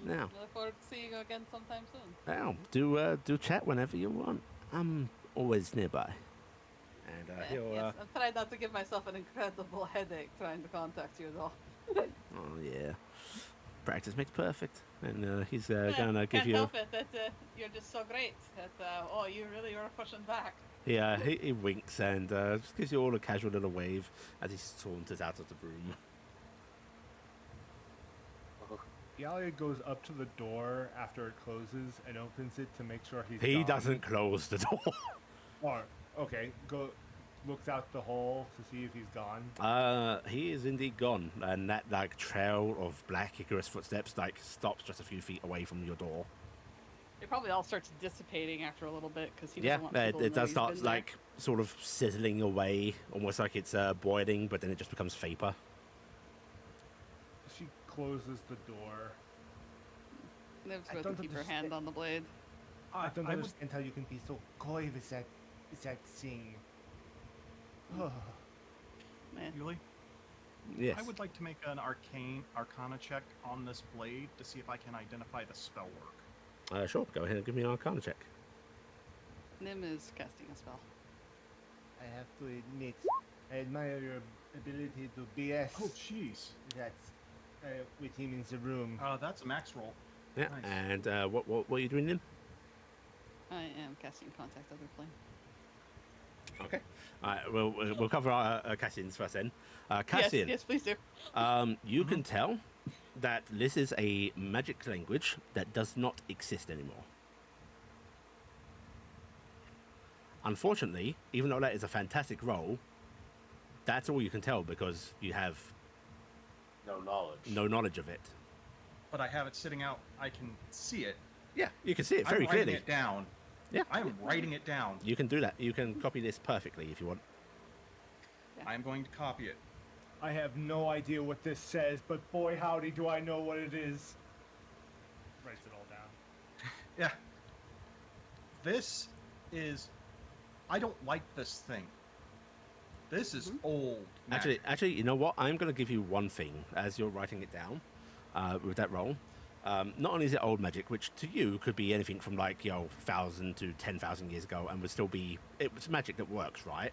Now, I look forward to seeing you again sometime soon. now do chat whenever you want. I'm always nearby. And he'll. Yes, I've tried not to give myself an incredible headache trying to contact you, though. Oh yeah, practice makes perfect. And he's gonna give Can't you. help it that you're just so great. That you really are pushing back. He winks and just gives you all a casual little wave as he saunters out of the room. Iala goes up to the door after it closes and opens it to make sure he's He gone. doesn't close the door. Or, okay, looks out the hole to see if he's gone. He is indeed gone, and that like trail of black Icarus footsteps like stops just a few feet away from your door. It probably all starts dissipating after a little bit because he Yeah, doesn't want people to it know does he's start been there. like sort of sizzling away, almost like it's boiling, but then it just becomes vapor. She closes the door. Liv's I going to don't keep her understand. hand on the blade. I don't would- understand how you can be so coy with that thing. Oh, Man. Yuli, Yes. I would like to make an arcana check on this blade to see if I can identify the spell work. Sure, go ahead and give me an Arcana check. Nim is casting a spell. I have to admit, I admire your ability to BS Oh, jeez. that with him in the room. That's a max roll. Yeah, Nice. and what are you doing then? I am casting contact other plane. Okay. All right, we'll cover our Cassian's first then. Cassian, Yes, please do. you can tell that this is a magic language that does not exist anymore. Unfortunately, even though that is a fantastic roll, that's all you can tell because you have No knowledge. no knowledge of it. But I have it sitting out. I can see it. Yeah, you can see it I'm very writing clearly. it down. Yeah, I am writing it down. you can do that. You can copy this perfectly if you want. I am going to copy it. I have no idea what this says, but boy howdy do I know what it is. Writes it all down. Yeah. This is... I don't like this thing. This is old. magic. Actually, you know what? I'm going to give you one thing as you're writing it down with that roll. Not only is it old magic, which to you could be anything from 1,000 to 10,000 years ago, and would still be it's magic that works, right?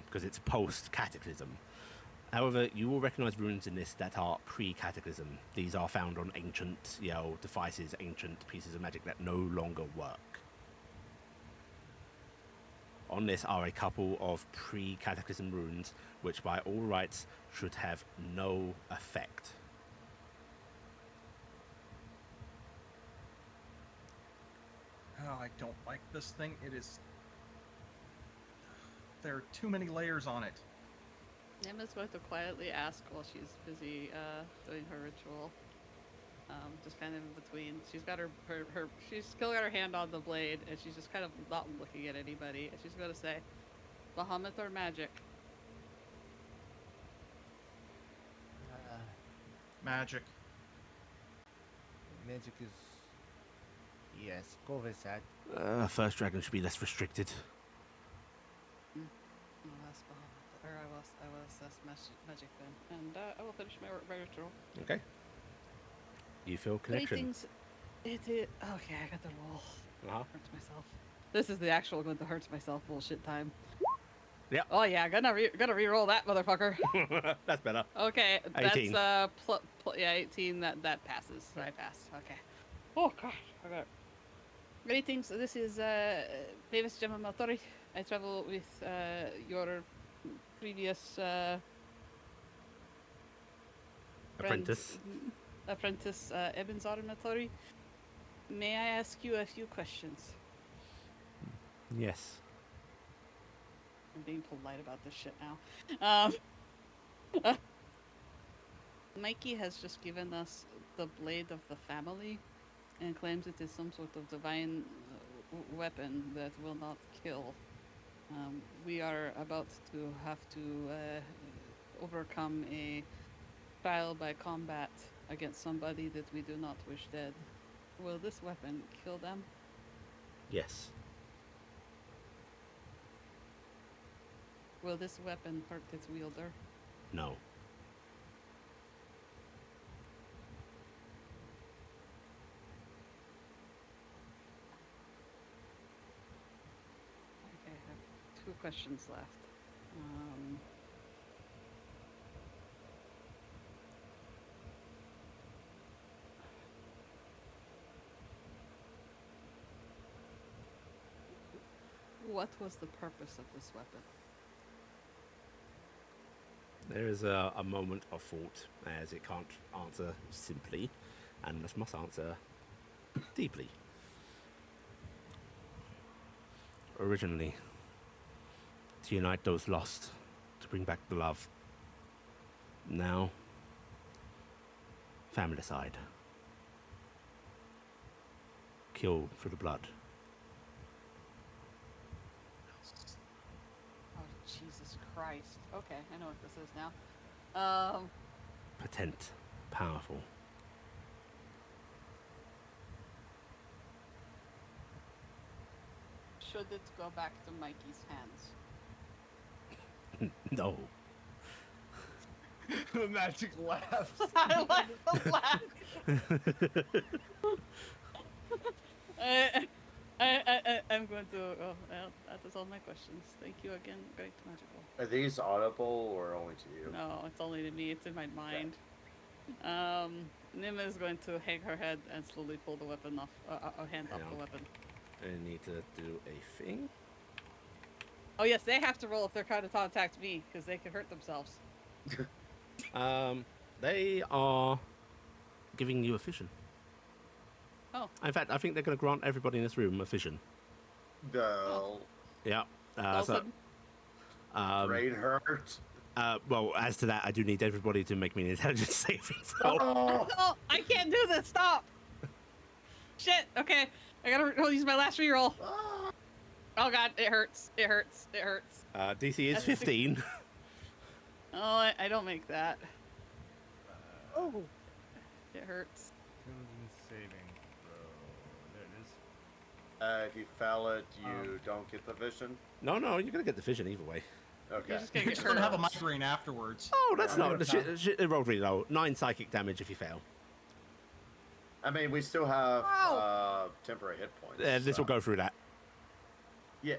Because it's post cataclysm. However, you will recognize runes in this that are pre-cataclysm. These are found on ancient, devices, ancient pieces of magic that no longer work. On this are a couple of pre-cataclysm runes, which by all rights should have no effect. Oh, I don't like this thing. It is... There are too many layers on it. Nim is going to quietly ask while she's busy doing her ritual. Just kind of in between. She's got her she's still got her hand on the blade, and she's just kind of not looking at anybody. And she's going to say, Bahamut or magic? Magic. Magic is... Yes, go with that. First dragon should be less restricted. Oh, that's Bahamut. Or I will assess magic then. And I will finish my ritual. Okay. You feel connection. Greetings. Okay, I got the roll. Uh-huh. Hurts myself. This is the actual going to hurts myself bullshit time. Yeah. Oh yeah, gonna re-roll that motherfucker. That's better. Okay, 18. that's 18. That passes. I passed. Okay. Oh god. Okay. Greetings. This is Mavis, Jemma, Maltori. I travel with your previous Apprentice. Apprentice Ebenzar Maltori. May I ask you a few questions? Yes. I'm being polite about this shit now. Mikey has just given us the blade of the family and claims it is some sort of divine weapon that will not kill. We are about to have to overcome a trial by combat against somebody that we do not wish dead. Will this weapon kill them? Yes. Will this weapon hurt its wielder? No. Okay, I have 2 questions left. What was the purpose of this weapon? There is a moment of thought, as it can't answer simply, and must answer deeply. Originally, to unite those lost, to bring back the love. Now, familicide. Kill for the blood. Oh, Jesus Christ. Okay, I know what this is now. Potent. Powerful. Should it go back to Mikey's hands? No. The magic laughs. I like the laugh. I'm going to. Oh, well, that is all my questions. Thank you again, Great Magical. Are these audible or only to you? No, it's only to me. It's in my mind. Nim is going to hang her head and slowly pull the weapon off, hand off the weapon. I need to do a thing. Oh yes, they have to roll if they're trying to attack me because they can hurt themselves. They are giving you a fission. Oh. In fact, I think they're going to grant everybody in this room a fission. No. Yeah. All So, Brain hurt. well, as to that, I do need everybody to make me an intelligence saving throw. Oh, I can't do this. Stop. Shit. Okay, I gotta use my last reroll. Oh god, it hurts. It hurts. It hurts. DC is 15. Oh, I don't make that. Oh, It hurts. Intelligence saving throw. There it is. If you fail it, you don't get the vision. No, you're going to get the fission either way. Okay. You're just gonna You're get just gonna hurt. have a migraine afterwards. Oh, that's Yeah, not. The shit, it rolled really low. 9 psychic damage if you fail. I mean, we still have temporary hit points. This will go through that. Yeah.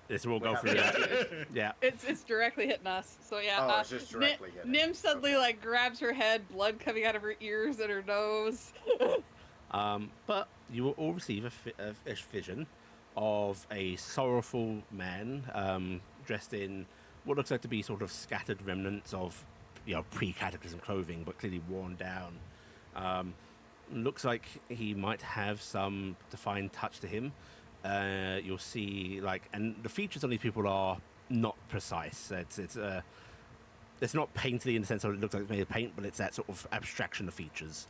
This will We go have through that. Yeah. It's directly hitting us. So yeah. Oh, it's just directly hitting. Nim suddenly Okay. like grabs her head, blood coming out of her ears and her nose. But you will all receive a vision of a sorrowful man dressed in what looks like to be sort of scattered remnants of, pre-cataclysm clothing, but clearly worn down. Looks like he might have some defined touch to him. You'll see, and the features on these people are not precise. It's not painterly in the sense of it looks like it's made of paint, but it's that sort of abstraction of features.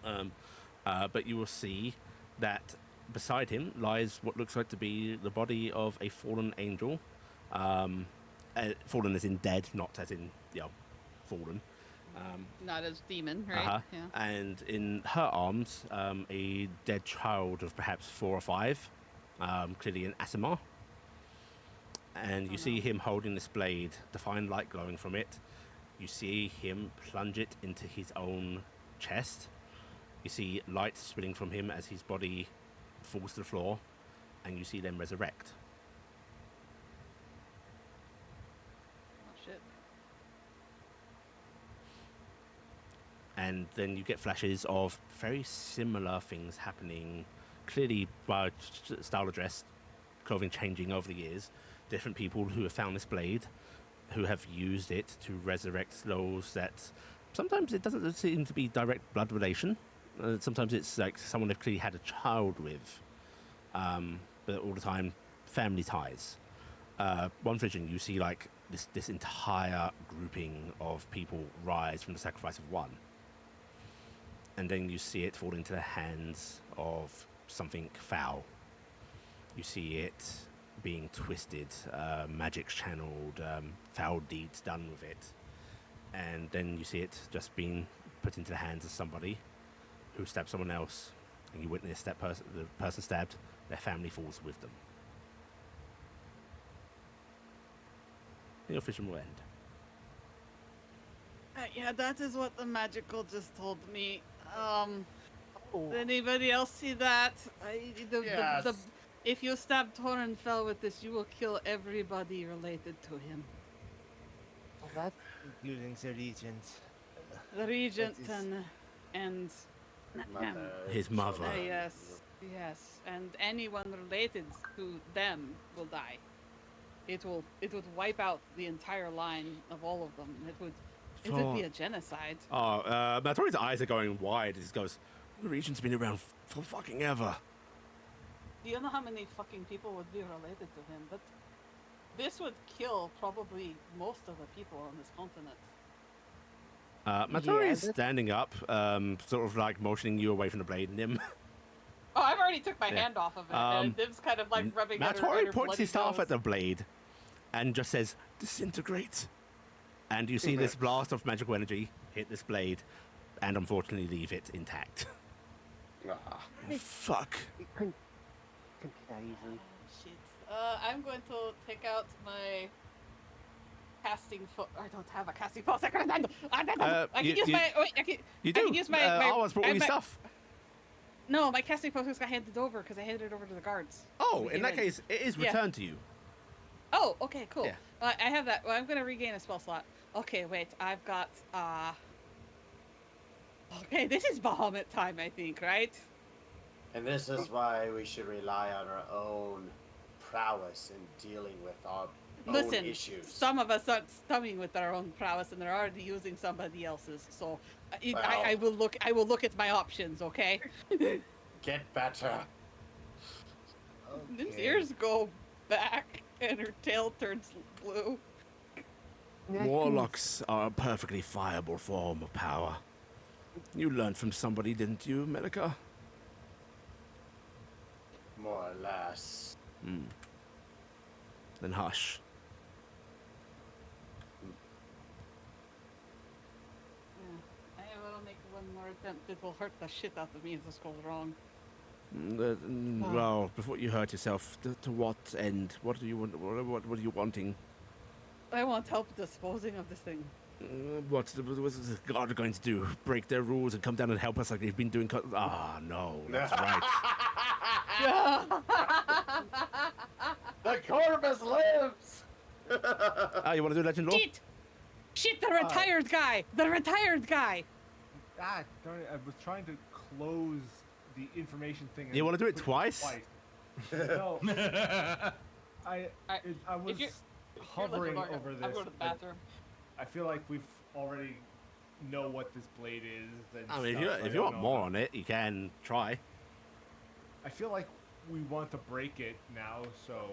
But you will see that beside him lies what looks like to be the body of a fallen angel. Fallen as in dead, not as in, fallen. Not as demon, right? Uh-huh. Yeah. And in her arms, a dead child of perhaps 4 or 5, clearly an Asimar. And you see him holding this blade, divine light glowing from it. You see him plunge it into his own chest. You see light spilling from him as his body falls to the floor, and you see them resurrect. Oh shit. And then you get flashes of very similar things happening, clearly by style of dress, clothing changing over the years. Different people who have found this blade, who have used it to resurrect those that sometimes it doesn't seem to be direct blood relation. Sometimes it's like someone they've clearly had a child with, but all the time family ties. One vision, you see this entire grouping of people rise from the sacrifice of one. And then you see it fall into the hands of something foul. You see it being twisted, magic channeled, foul deeds done with it. And then you see it just being put into the hands of somebody who stabbed someone else, and you witness the person stabbed, their family falls with them. And your vision will end. Yeah, that is what the magical just told me. oh. Did anybody else see that? Yes. If you stab Torrenfell with this, you will kill everybody related to him. Well, that's Including the regent. The regent is- and Mother. His mother. yes, and anyone related to them will die. It would wipe out the entire line of all of them. It would be a genocide. Oh, Maltori's eyes are going wide. He goes, the region's been around for fucking ever. Do you know how many fucking people would be related to him? But this would kill probably most of the people on this continent. Maltori is that's- standing up, sort of motioning you away from the blade, Nim. Oh, I've already took my Yeah. hand off of it, Um, and Nim's kind of rubbing at her Maltori points bloody his staff nose. at the blade and just says, disintegrate. And you see this blast of magical energy hit this blade and unfortunately leave it intact. Ah. Fuck. it couldn't be that easily. Shit. I'm going to take out my casting foot. I don't have a casting foot. I can use my. Wait, I can You do. use my. Always brought all your stuff. No, my casting focus got handed over because I handed it over to the guards. Oh, We in that came case, it is Yeah. returned to you. Oh, okay, cool. Yeah. I have that. Well, I'm gonna regain a spell slot. Okay, wait. I've got. Okay, this is Bahamut time, I think, right? And this is why we should rely on our own prowess in dealing with our own Listen, issues. some of us aren't stumming with our own prowess, and they're already using somebody else's. So, I will look. I will look at my options. Okay. Get better. Nim's Okay. ears go back, and her tail turns blue. Warlocks are a perfectly viable form of power. You learned from somebody, didn't you, Melaka? More or less. Then hush. I will make one more attempt. It will hurt the shit out of me if this goes wrong. Well, before you hurt yourself, to what end? What do you want? What are you wanting? I want help disposing of this thing. What's the God going to do? Break their rules and come down and help us like they've been doing? Ah, no, that's right. The Corvus lives! Ah, you want to do legend lore? Shit, the retired guy! The retired guy! Ah, darn it! I was trying to close the information thing. You want to do it twice? No. I was if you're hovering looking over I'll this. go to the but bathroom. I feel like we've already know what this blade is. And I mean, stuff. if I you don't want know. more on it, you can try. I feel like we want to break it now, so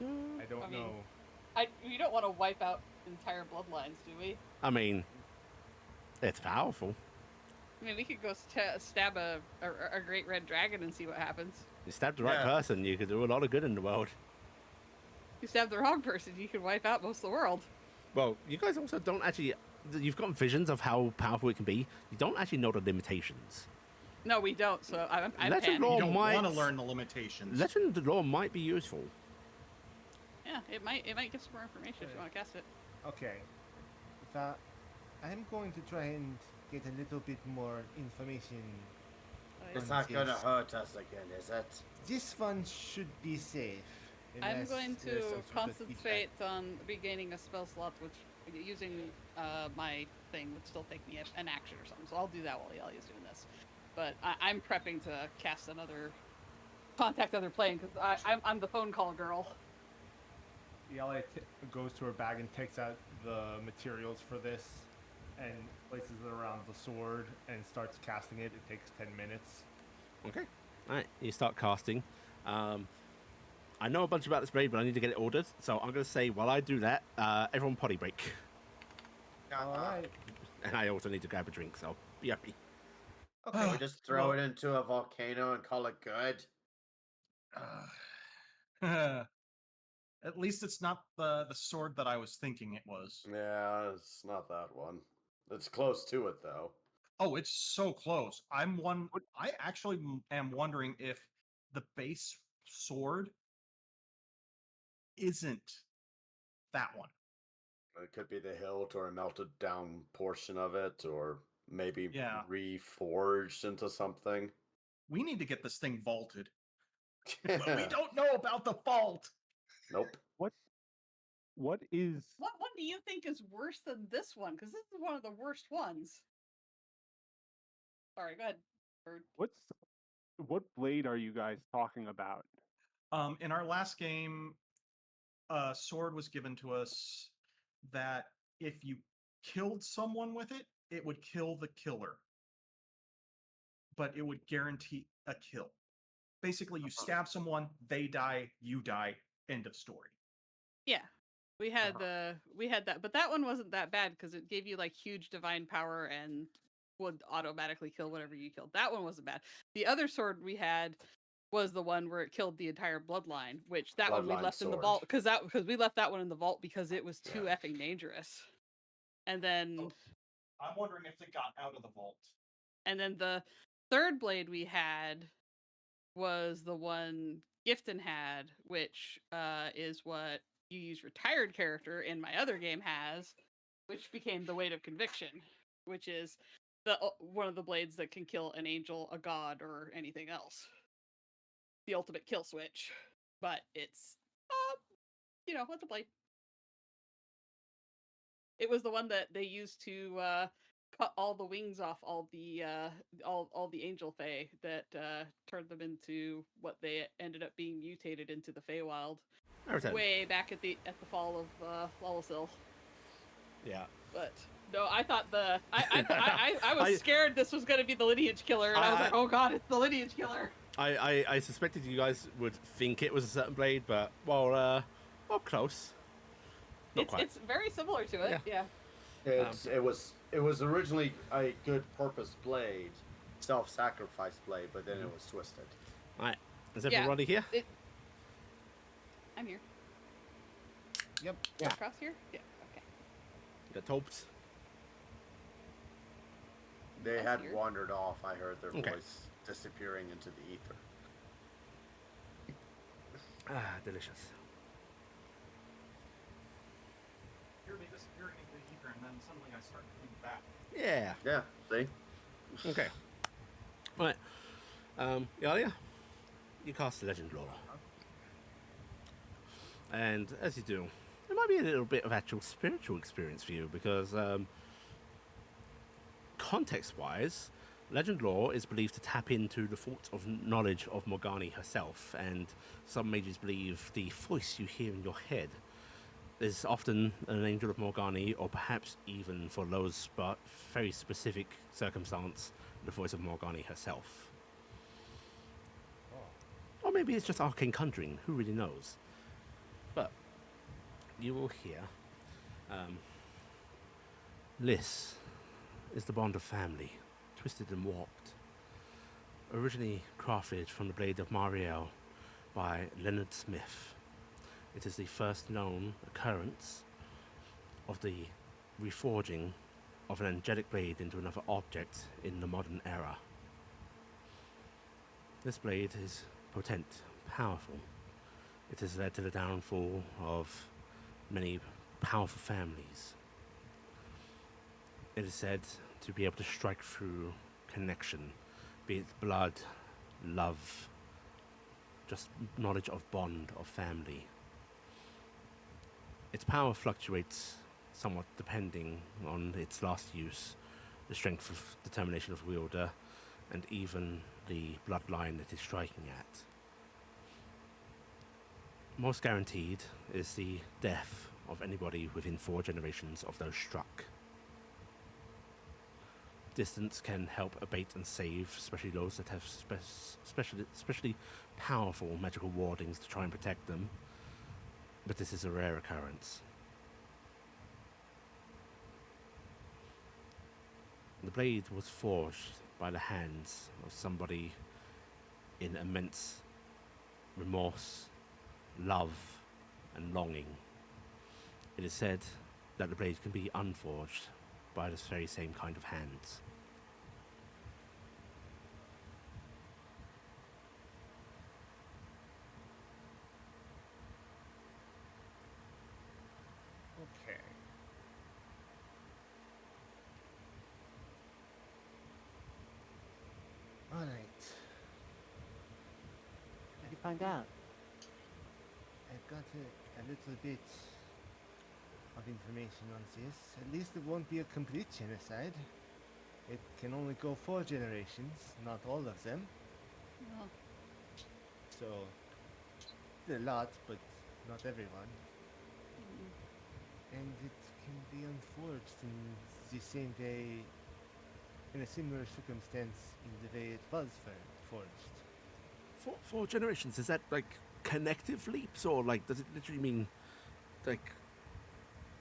I don't mean, know. We don't want to wipe out entire bloodlines, do we? I mean, it's powerful. I mean, we could go stab a great red dragon and see what happens. You stab the right Yeah. person, you could do a lot of good in the world. You stab the wrong person, you could wipe out most of the world. Well, you guys also don't actually. You've got visions of how powerful it can be. You don't actually know the limitations. No, we don't. So I'm Legend panicking. lore You don't might- want to learn the limitations. Legend lore might be useful. Yeah, it might give some more information if you want to cast it. Okay. I'm going to try and get a little bit more information. It's not gonna hurt us again, is it? This one should be safe. I'm unless going there's some to sort of concentrate on regaining a spell slot, which using my thing would still take me an action or something. So I'll do that while Iala's doing this. But I'm prepping to cast contact other plane because I'm the phone call girl. Iala goes to her bag and takes out the materials for this and places it around the sword and starts casting it. It takes 10 minutes. Okay. All right. You start casting. I know a bunch about this blade, but I need to get it ordered. So I'm going to say while I do that, everyone potty break. All right. And I also need to grab a drink, so be happy. Okay, we just throw it into a volcano and call it good. At least it's not the sword that I was thinking it was. Yeah, it's not that one. It's close to it though. Oh, it's so close. I actually am wondering if the base sword isn't that one. It could be the hilt or a melted down portion of it, or maybe Yeah. reforged into something. We need to get this thing vaulted. But we don't know about the vault. Nope. What is? What one do you think is worse than this one? Because this is one of the worst ones. Sorry, go ahead, Bird. What blade are you guys talking about? In our last game, a sword was given to us that if you killed someone with it, it would kill the killer. But it would guarantee a kill. Basically, you stab someone, they die, you die, end of story. Yeah, we had that, but that one wasn't that bad because it gave you like huge divine power and would automatically kill whatever you killed. That one wasn't bad. The other sword we had was the one where it killed the entire bloodline, which that one we Bloodline left in the sword. vault because we left that one in the vault because it was too effing dangerous. And then I'm wondering if it got out of the vault. And then the third blade we had was the one Gifton had, which is what you use retired character in my other game has, which became the Weight of Conviction, which is one of the blades that can kill an angel, a god, or anything else. The ultimate kill switch, but it's with a blade. It was the one that they used to cut all the wings off all the angel fae that turned them into what they ended up being mutated into the Feywild way back at the fall of Lawlessil. Yeah. But no, I thought I was scared this was going to be the lineage killer, and I was like, oh god, it's the lineage killer. I suspected you guys would think it was a certain blade, but well, close. It's very similar to it. Yeah. It was originally a good purpose blade, self-sacrifice blade, but then it was twisted. All right, is everybody here? I'm here. Yep. Yeah. Across here? Yeah. Okay. You got Topes. They had here. wandered off. I heard their Okay. voice disappearing into the ether. Ah, delicious. Hear me disappearing into the ether, and then suddenly I start coming back. Yeah. Yeah, see? Okay. All right. Iala, you cast Legend Lore. And as you do, it might be a little bit of actual spiritual experience for you because, context-wise, Legend Lore is believed to tap into the thoughts of knowledge of Morgani herself, and some mages believe the voice you hear in your head is often an angel of Morgani, or perhaps even for those very specific circumstance, the voice of Morgani herself. Or maybe it's just arcane conjuring, who really knows? But you will hear, this is the bond of family, twisted and warped. Originally crafted from the blade of Mariel by Leonard Smith. It is the first known occurrence of the reforging of an angelic blade into another object in the modern era. This blade is potent, powerful. It has led to the downfall of many powerful families. It is said to be able to strike through connection, be it blood, love, just knowledge of bond, of family. Its power fluctuates somewhat depending on its last use, the strength of determination of wielder, and even the bloodline it is striking at. Most guaranteed is the death of anybody within 4 generations of those struck. Distance can help abate and save, especially those that have especially powerful magical wardings to try and protect them. But this is a rare occurrence. The blade was forged by the hands of somebody in immense remorse, love, and longing. It is said that the blade can be unforged by this very same kind of hands. Okay. All right. What did you find out? I've got a little bit of information on this. At least it won't be a complete genocide. It can only go 4 generations, not all of them. No. So, it's a lot, but not everyone. And it can be unforged in the same way, in a similar circumstance in the way it was forged. 4 generations, is that like connective leaps, or like does it literally mean like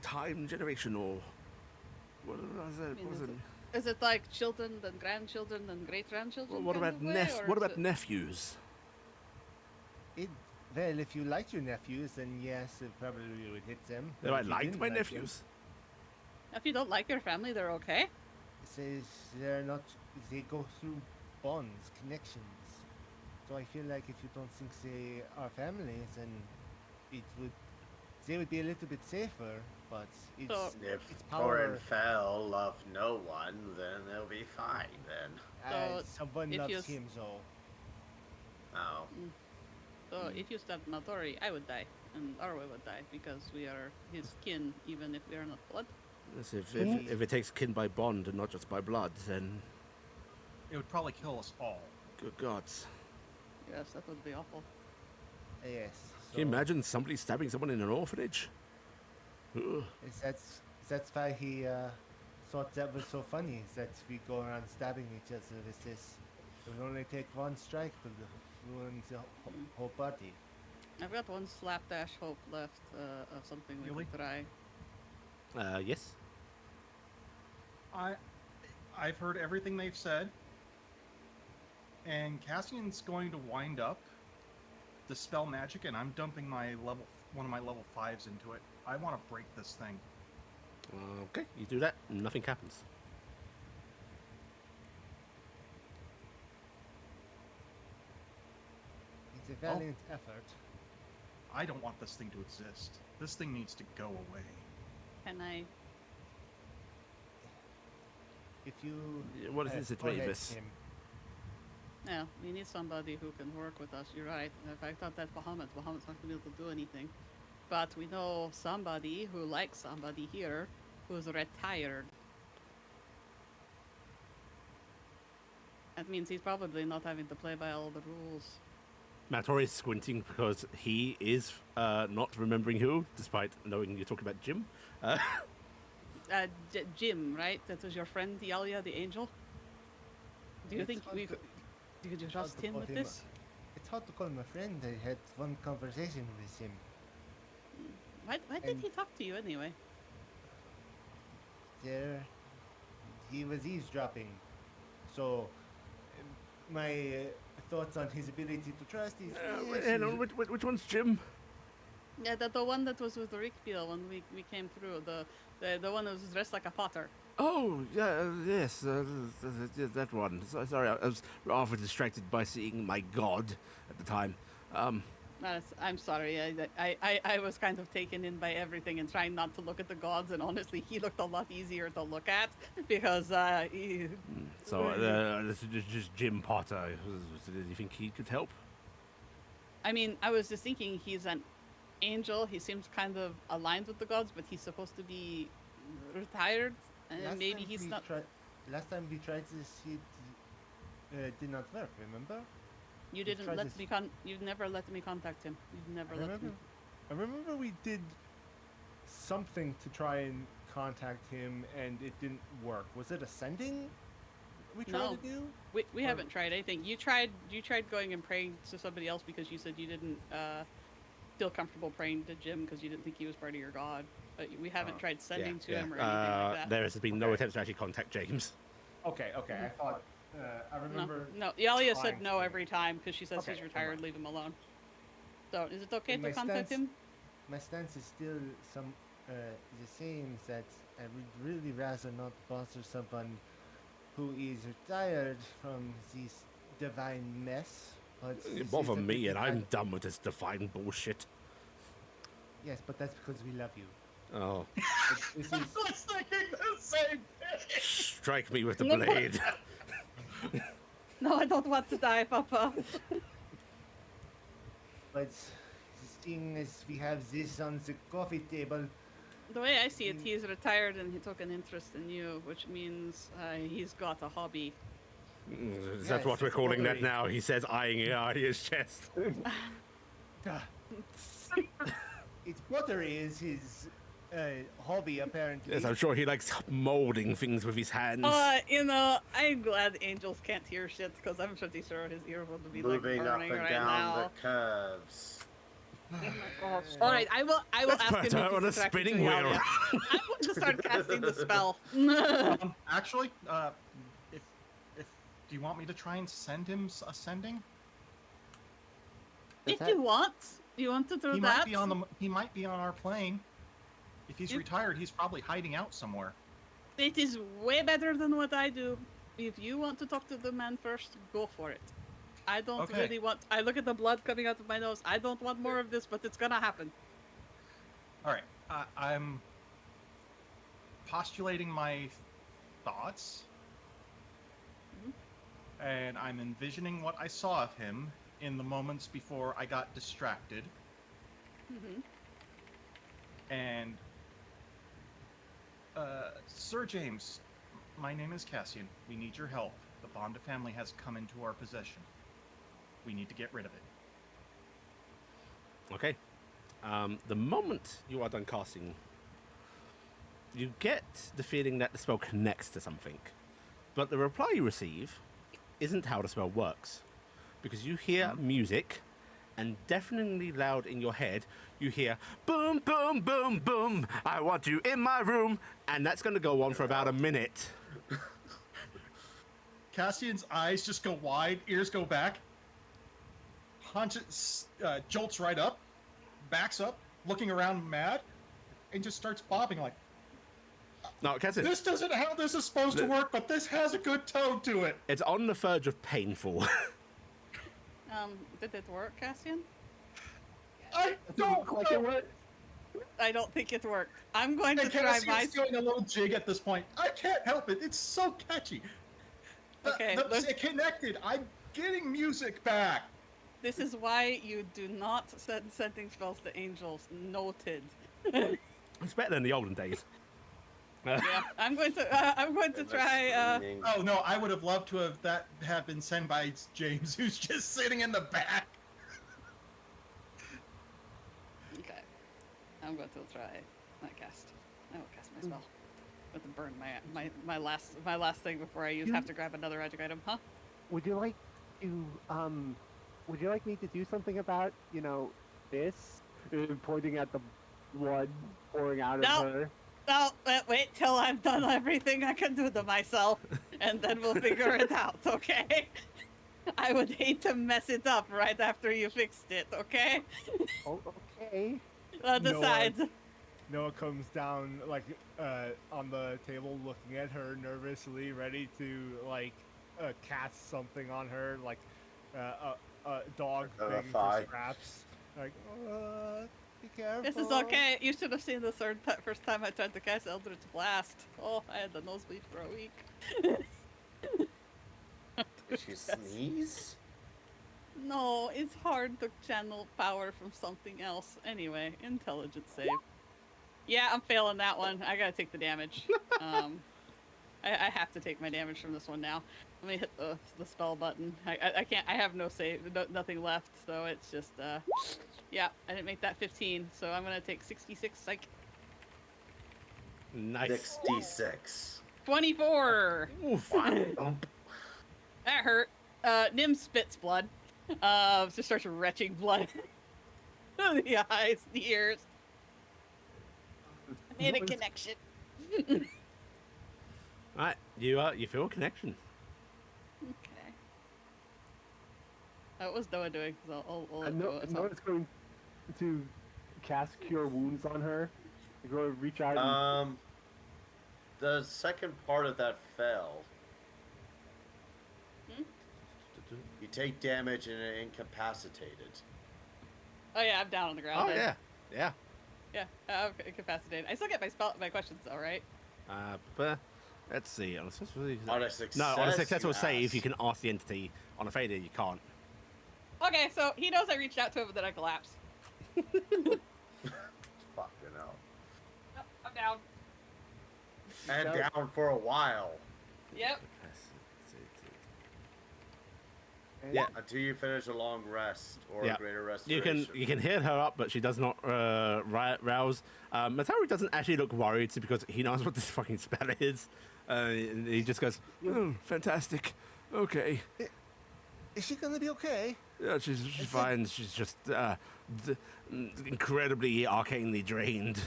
time generation, or what was it? I mean, is it like children, then grandchildren, then great grandchildren? What about nephews? Well, if you liked your nephews, then yes, it probably would hit them. If But I if you liked didn't my like nephews? If you don't like your family, they're okay. them, it says they're not. They go through bonds, connections. So I feel like if you don't think they are families, then it would they would be a little bit safer, but it's So- If it's power. Torenfell love no one, then they'll be fine then. And So, someone if loves you him, so Oh. So if you stabbed Maltori, I would die, and Arwe would die because we are his kin, even if we are not blood. Yes, if it takes kin by bond and not just by blood, then It would probably kill us all. good gods. Yes, that would be awful. yes. Can you so imagine somebody stabbing someone in an orphanage? Ugh. That's why he thought that was so funny. Is that we go around stabbing each other. It would only take one strike to ruin the whole party. I've got one slapdash hope left of something we Really? could try. Yes. I've heard everything they've said, and Cassian's going to wind up dispel magic, and I'm dumping one of my level 5s into it. I want to break this thing. Okay, you do that, nothing happens. It's a valiant effort. I don't want this thing to exist. This thing needs to go away. Can I? If you What is it, cornet Mavis? him, Yeah, we need somebody who can work with us. You're right. If I thought that Bahamut's not going to be able to do anything. But we know somebody who likes somebody here who's retired. That means he's probably not having to play by all the rules. Maltori is squinting because he is not remembering who, despite knowing you're talking about Jim. Jim, right? That was your friend Iala, the angel. Do you It's think hard we to- could? Do you it's hard trust to him call with him this? It's hard to call him a friend. I had one conversation with him. Why did and- he talk to you anyway? There, he was eavesdropping. So, my thoughts on his ability to trust is. yes, Hang on, he's- which one's Jim? Yeah, the one that was with Rick Peel when we came through. The one that was dressed like a potter. Oh, yeah, yes, that one. Sorry, I was rather distracted by seeing my god at the time. I'm sorry. I was kind of taken in by everything and trying not to look at the gods. And honestly, he looked a lot easier to look at because he, So, this is just Jim Potter. Do you think he could help? I mean, I was just thinking he's an angel. He seems kind of aligned with the gods, but he's supposed to be retired. And last maybe time he's we not. Last time we tried this, it did not work. Remember? You we didn't tried let this- me You never let me contact him. You never I let remember, me. I remember we did something to try and contact him, and it didn't work. Was it ascending? We tried No. to do. We haven't tried anything. You tried going and praying to somebody else because you said you didn't feel comfortable praying to Jim because you didn't think he was part of your god. But we haven't tried sending to him or anything like that. There has been no Okay. attempts to actually contact James. Okay, okay. I thought. I remember. No, Yalia said trying no to. every time because she says Okay, he's never retired. mind. Leave him alone. So is it okay And to my contact stance- him? My stance is still the same. That I would really rather not bother someone who is retired from this divine mess. But You this bother is a me, pretty and I'm bad- done with this divine bullshit. Yes, but that's because we love you. Oh, This is I was thinking the same thing. strike me with the No, but- blade. No, I don't want to die, Papa. but seeing as we have this on the coffee table, The way I see it, he's retired and he took an interest in you, which means he's got a hobby. Is Yes, that what we're it's calling that pottery. now? He says, eyeing his chest. it's pottery is his hobby apparently. Yes, I'm sure he likes molding things with his hands. You know, I'm glad angels can't hear shit because I'm pretty sure his ear would be like Moving up burning and right down now. the curves. All right, I will Let's ask put him her if on he's a attracted to spinning wheel. Yalia. I'm going to start casting the spell. Actually, if do you want me to try and send him ascending? If that- you want to do He that. might be on He might be on our plane. If he's You- retired, he's probably hiding out somewhere. It is way better than what I do. If you want to talk to the man first, go for it. I don't Okay. really want. I look at the blood coming out of my nose. I don't want more of this, but it's gonna happen. All right. I'm postulating my thoughts, and I'm envisioning what I saw of him in the moments before I got distracted. And Sir James, my name is Cassian. We need your help. The Bond of Family has come into our possession. We need to get rid of it. Okay. The moment you are done casting, you get the feeling that the spell connects to something. But the reply you receive isn't how the spell works. Because you hear music, and deafeningly loud in your head, you hear, boom, boom, boom, boom, I want you in my room. And that's going to go on for about a minute. Cassian's eyes just go wide, ears go back, jolts right up, backs up, looking around mad, and just starts bobbing like, No, Cassian, this doesn't how this is supposed to work, but this has a good tone to it. it's on the verge of painful. Did it work, Cassian? I don't Look like it know. worked. I don't think it worked. I'm going to And try Cassian's doing a little jig at this point. I can't help it. It's so catchy. Okay, It connected. I'm getting music back. This is why you do not send sending spells to angels. Noted. It's better than the olden days. Yeah, I'm going to try. Oh no, I would have loved to have been sent by James, who's just sitting in the back. Okay, I'm going to try my cast. I will cast my spell. But to burn my last thing before I have to grab another magic item, huh? Would you like to would you like me to do something about, this? Pointing at the blood pouring out No. of her. No, wait till I've done everything I can do to myself, and then we'll figure it out, okay? I would hate to mess it up right after you fixed it, okay? Oh, okay. Decides. Noah comes down on the table, looking at her nervously, ready to cast something on her, like a dog thing for Verify. scraps. Like, be careful. This is okay. You should have seen the first time I tried to cast Eldritch Blast. Oh, I had the nosebleed for a week. Did she sneeze? No, it's hard to channel power from something else. Anyway, intelligence save. Yeah, I'm failing that one. I gotta take the damage. I have to take my damage from this one now. Let me hit the spell button. I can't. I have no save, nothing left. So it's just yeah. I didn't make that 15, so I'm gonna take 66 psych. Nice. 66. 24. Oof. That hurt. Nim spits blood. Just starts retching blood. The eyes, the ears. I made a connection. Alright, you feel a connection. Okay. What was Noah doing? 'Cause I'll let Noah talk. Noah's going to cast Cure Wounds on her. Go reach out and... The second part of that fell. You take damage and are incapacitated. Oh yeah, I'm down on the ground. Oh then. yeah. Yeah, I'm incapacitated. I still get my questions though, right? But let's see. On a successful save, you can ask the entity. On a failure, you can't. Okay, so he knows I reached out to him, but then I collapsed. Fucking hell. Oh, I'm down. And down for a while. Yep. Yeah. Until you finish a long rest or Yeah. a greater restoration. You can hear her up, but she does not rouse. Maltori doesn't actually look worried because he knows what this fucking spell is. He just goes, "Oh, fantastic. Okay. Is she gonna be okay? Yeah, she's fine. She's just incredibly arcanely drained."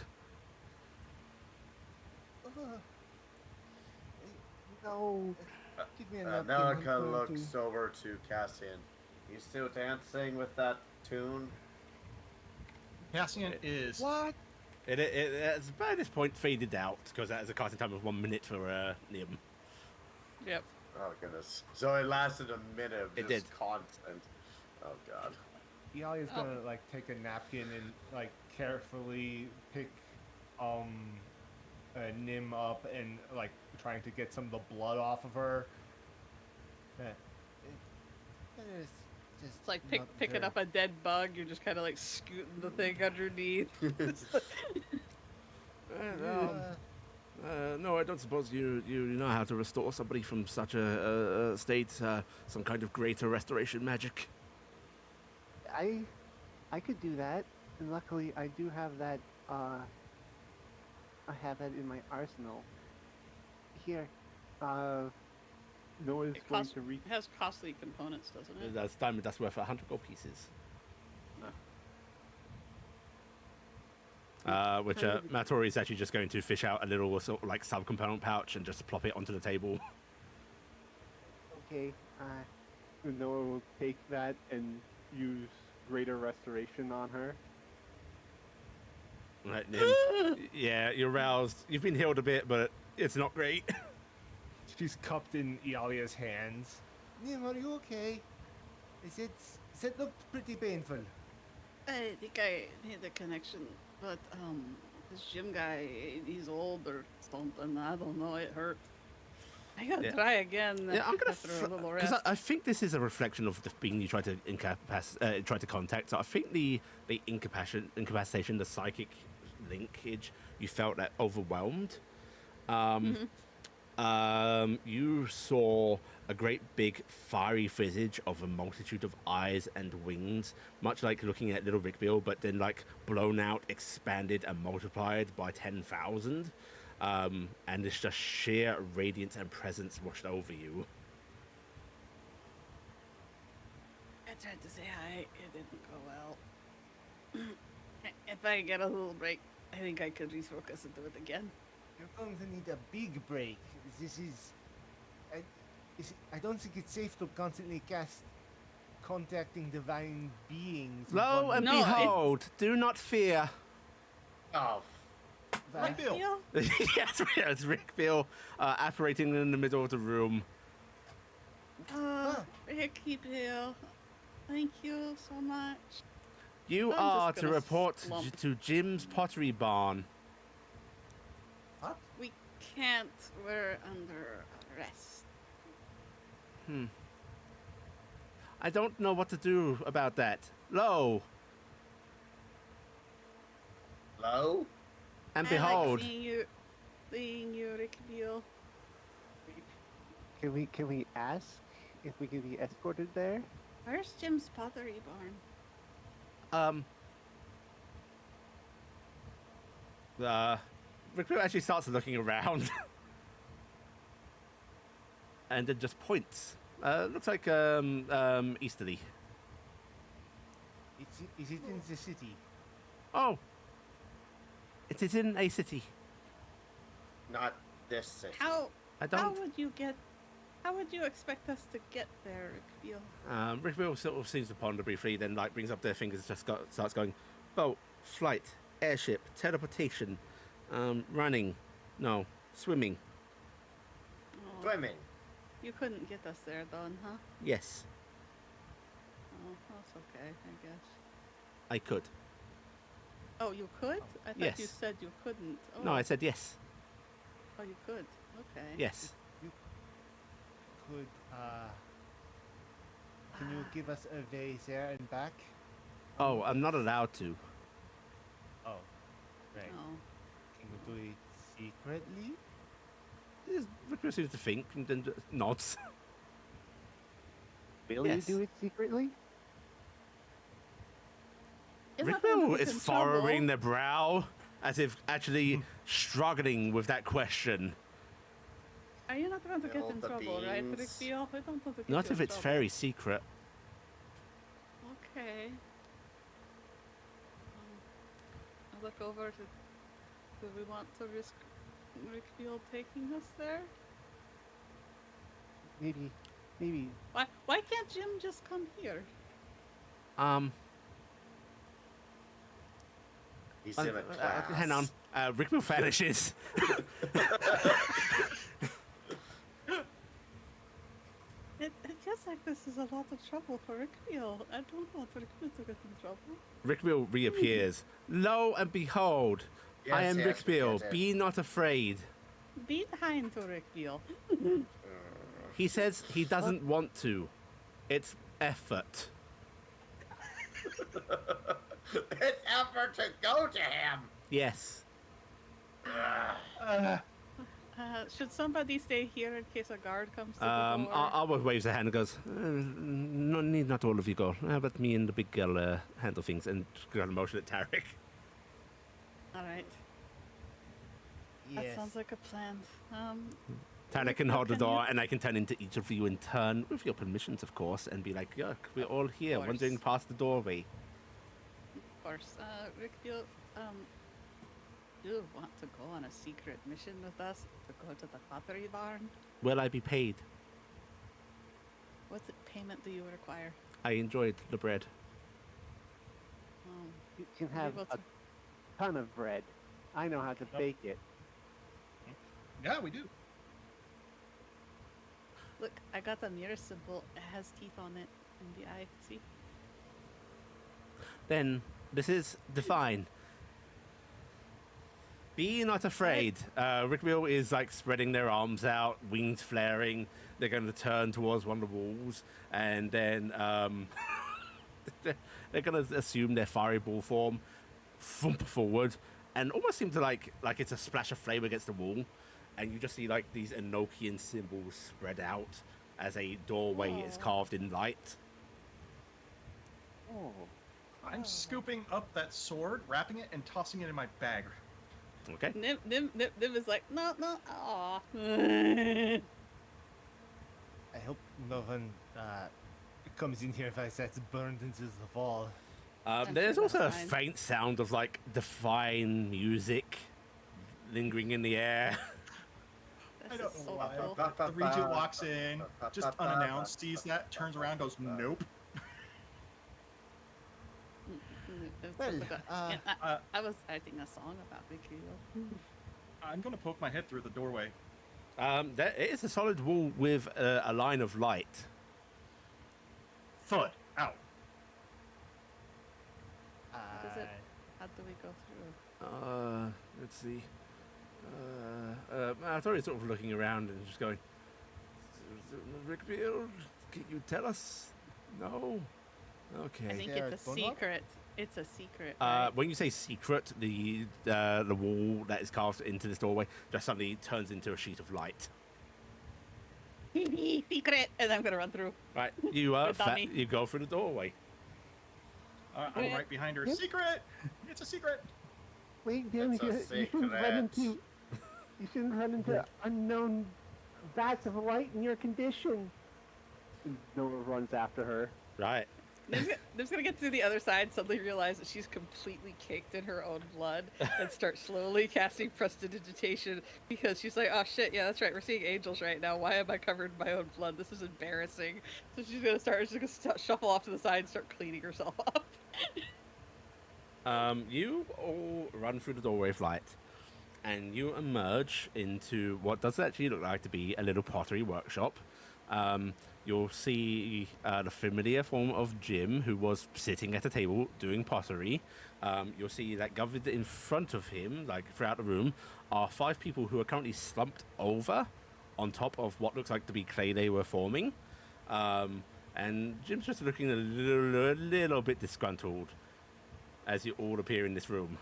No. Give me a napkin. Melaka looks over to Cassian. You still dancing with that tune? Cassian is. What? It's by this point faded out because that is a casting time of 1 minute for Nim. Yep. Oh goodness. So it lasted a minute of It just did. constant. Oh god. Iala's Oh. gonna like take a napkin and like carefully pick Nim up and like trying to get some of the blood off of her. That is just It's like not picking very- up a dead bug. You're just kind of like scooting the thing underneath. No, I don't suppose you know how to restore somebody from such a state. Some kind of greater restoration magic. I could do that, and luckily I do have that. I have that in my arsenal. Here, Noah's It going costs- to reach. It has costly components, doesn't it? That's diamond dust worth 100 gold pieces. Which Maltori is actually just going to fish out a little sort of like sub-component pouch and just plop it onto the table. Okay, Noah will take that and use greater restoration on her. Right, Nim. Yeah, you're roused. You've been healed a bit, but it's not great. She's cupped in Ialia's hands. Nim, are you okay? It looked pretty painful. I think I made the connection, but this gym guy, he's old or something. I don't know. It hurt. I gotta Yeah. try again Yeah, I'm gonna after a little because rest. I think this is a reflection of the being you tried to try to contact. So I think the incapacitation, the psychic linkage, you felt that overwhelmed. You saw a great big fiery visage of a multitude of eyes and wings, much like looking at little Rickbill, but then like blown out, expanded, and multiplied by 10,000. And it's just sheer radiance and presence washed over you. I tried to say hi. It didn't go well. If I get a little break, I think I could refocus and do it again. You're going to need a big break. I don't think it's safe to constantly cast contacting divine beings. Lo and No, behold, do not fear. Oh, Right. Bill. Yes, it's Rickbill apparating in the middle of the room. Ricky Bill, thank you so much. You I'm are just to gonna report slump. to Jim's Pottery Barn. What? We can't. We're under arrest. I don't know what to do about that. Lo hello? and I behold. like seeing you, Ricky Bill. Can we ask if we can be escorted there? Where's Jim's Pottery Barn? Rickbill actually starts looking around. And then just points. Looks like easterly. Is it in the city? Oh, it is in a city. Not this city. How I don't. How would you expect us to get there, Ricky Bill? Rickbill sort of seems to ponder briefly, then like brings up their fingers, starts going, boat, flight, airship, teleportation, running, no, swimming. Oh, Swimming. you couldn't get us there, Don, huh? Yes, Oh, that's okay, I guess. I could. Oh, you could? I thought you Yes. said you couldn't. Oh, No, I said yes. Oh, you could. Okay. Yes. Could can you give us a way there and back? Oh, I'm not allowed to. Oh, right. Oh. Can we do it secretly? Rickbill seems to think and then just nods. Will Yes. you do it secretly? It's not gonna Rickbill get is in furrowing trouble. their brow as if actually struggling with that question. Are you not going to get Spill in the trouble, right, beans. Ricky? I don't want to get Not you if in it's trouble. very secret. Okay. I'll look over to. Do we want to risk Ricky taking us there? Maybe. Why can't Jim just come here? He's in a class. Hang on. Rickbill vanishes. It just feels like this is a lot of trouble for Rickville. I don't want Rickville to get in trouble. Rickbill reappears. Lo and behold, I am Yes, Rickbill. yes. Be not afraid. Be kind to Rickville. He says he doesn't want to. It's effort. It's effort to go to him. Yes. Should somebody stay here in case a guard comes to the door? Alba waves a hand and goes, no, need not all of you go. How about me and the big girl handle things? And got a motion at Taryc. All right. That sounds like a plan. Taryc can hold the door, and I can turn into each of you in turn, with your permissions, of course, and be like, yuck, we're all here, course. wandering past the doorway. Of course. Rickville, do you want to go on a secret mission with us to go to the pottery barn? Will I be paid? What payment do you require? I enjoyed the bread. You can are you have able a to- ton of bread. I know how to bake it. Yeah, we do. Look, I got a mirror symbol. It has teeth on it in the eye. See? Then, this is divine. Be not afraid. Rickbill is like spreading their arms out, wings flaring. They're going to turn towards one of the walls, and then they're going to assume their fiery ball form, thump forward, and almost seem to like it's a splash of flame against the wall, and you just see like these Enochian symbols spread out as a doorway is carved in light. Oh, I'm scooping up that sword, wrapping it, and tossing it in my bag. Okay. Nim is like, no, aw. I hope no one comes in here if I say it's burned into the wall. There's sure also a that's fine. faint sound of like divine music lingering in the air. I This don't is know so why. cool. The Regent walks in, just unannounced, sees that, turns around, goes, nope. Well, I was writing a song about Rickville. I'm going to poke my head through the doorway. There is a solid wall with a line of light. Foot. Out. Does it? How do we go through? Let's see. Maltori sort of looking around and just going, Rickfield, can you tell us? No? I Okay. think there it's a a doorknob? secret. It's a secret. Right? When you say secret, the wall that is carved into this doorway just suddenly turns into a sheet of light. Secret, and I'm gonna run through. Right, you Good dummy. you go through the doorway. I'm right behind her. Secret! It's a secret! wait, Jim, It's a you shouldn't run into secret. you shouldn't run into unknown vats of light in your condition. And Noah runs after her. Right. Nim's gonna get to the other side, suddenly realize that she's completely caked in her own blood, and start slowly casting prestidigitation because she's like, oh shit, yeah, that's right, we're seeing angels right now. Why am I covered in my own blood? This is embarrassing. So she's gonna shuffle off to the side and start cleaning herself up. You all run through the doorway of light, and you emerge into what does actually look like to be a little pottery workshop. You'll see the familiar form of Jim, who was sitting at a table doing pottery. You'll see that gathered in front of him, like throughout the room, are 5 people who are currently slumped over on top of what looks like to be clay they were forming. And Jim's just looking a little bit disgruntled as you all appear in this room.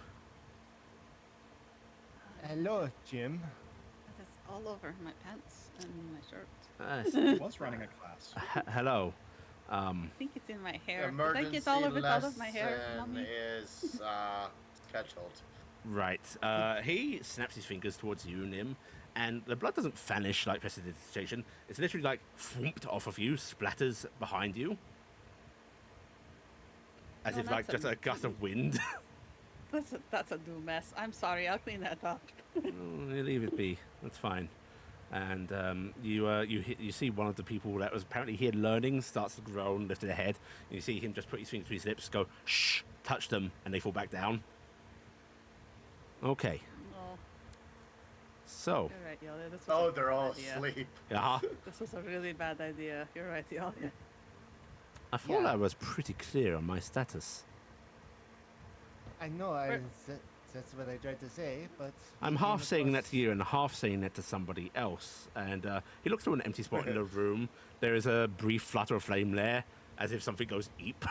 hello, Jim. It's all over my pants and my shirt. I was running a class. Hello. I think it's in my hair. Did I Emergency get all of it out of my hair, lesson mommy? is scheduled. Right. He snaps his fingers towards you, Nim, and the blood doesn't vanish like prestidigitation. It's literally like thumped off of you, splatters behind you. As No, if like that's just a gust of wind. That's a new mess. I'm sorry. I'll clean that up. Oh, you leave it be. That's fine. And you see one of the people that was apparently here learning starts to groan, lift their head. And you see him just put his finger to his lips, go shh, touch them, and they fall back down. Okay. Oh, So, You're right, Iala. This was Oh, a they're bad all idea. asleep. yeah, This was a really bad idea. You're right, Iala. I thought Yeah. I was pretty clear on my status. I know. Where- That's what I tried to say, but I'm we half came saying that across- to you and half saying that to somebody else. And he looks through an empty spot in the room. There is a brief flutter of flame there, as if something goes eep.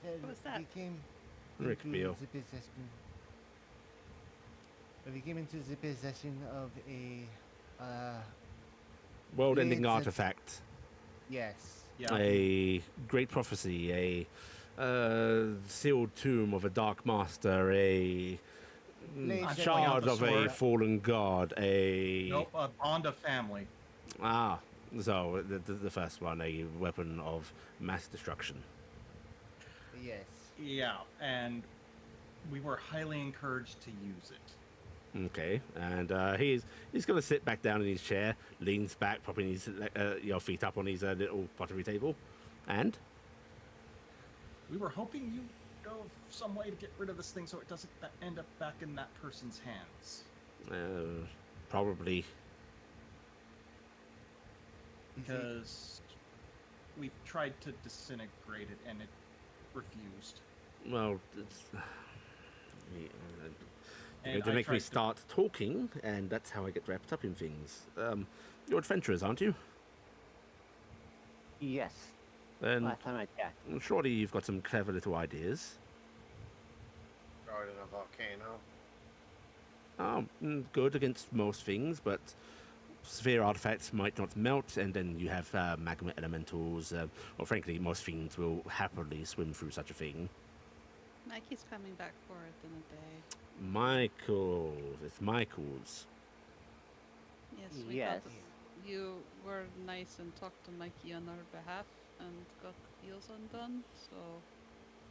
Well, What was that? We came Rick into Beale. the possession. We came into the possession of a. World-ending It's a- artifact. Yes. Yeah. A great prophecy, a sealed tomb of a dark master, a Blade I'm shard pulling out the of a sword. fallen god, a Nope, a bond of family. so the first one, a weapon of mass destruction. Yes. Yeah, and we were highly encouraged to use it. Okay, and he's going to sit back down in his chair, leans back, propping his feet up on his little pottery table, and We were hoping you know of some way to get rid of this thing so it doesn't end up back in that person's hands. probably Is it- Because we tried to disintegrate it and it refused. well. You're And going to I make me tried to- start talking, and that's how I get wrapped up in things. You're adventurers, aren't you? Yes. Then Last time I checked. surely you've got some clever little ideas. Guarding a volcano. Good against most things, but sphere artifacts might not melt, and then you have magma elementals. Or frankly, most fiends will happily swim through such a thing. Mikey's coming back for it in a day. It's Michael's. Yes, we Yes. got you were nice and talked to Mikey on our behalf and got deals undone. So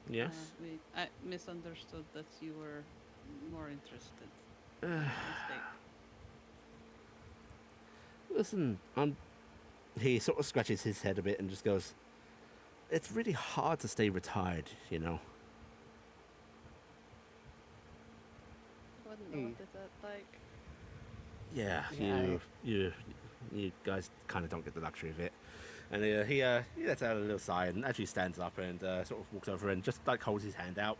Yes. I misunderstood that you were more interested. Mistake. Listen, he sort of scratches his head a bit and just goes, "It's really hard to stay retired, you know." Wouldn't know what it's like. Yeah, Yeah, you guys kind of don't get the luxury of it. And he lets out a little sigh and actually stands up and sort of walks over and just like holds his hand out.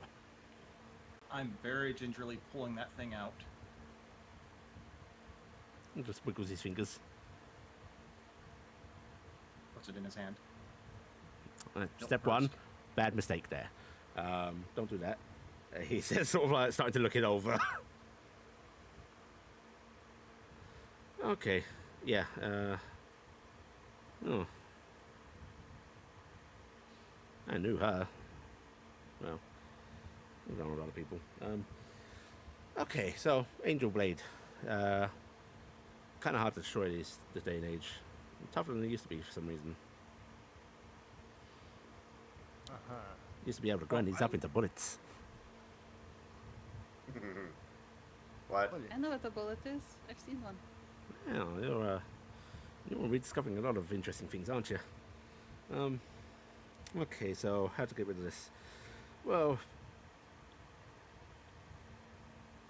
I'm very gingerly pulling that thing out. And just wiggles his fingers. Puts it in his hand. Step one, bad mistake there. Don't do that. He says, sort of like starting to look it over. Okay, yeah. Oh, I knew her. Well, I've known a lot of people. Okay, so Angel Blade. Kind of hard to destroy this day and age. Tougher than it used to be for some reason. Uh-huh. Used to be able to grind these up into bullets. What? Bullet. I know what a bullet is. I've seen one. Yeah, you're rediscovering a lot of interesting things, aren't you? Okay, so how to get rid of this? Well,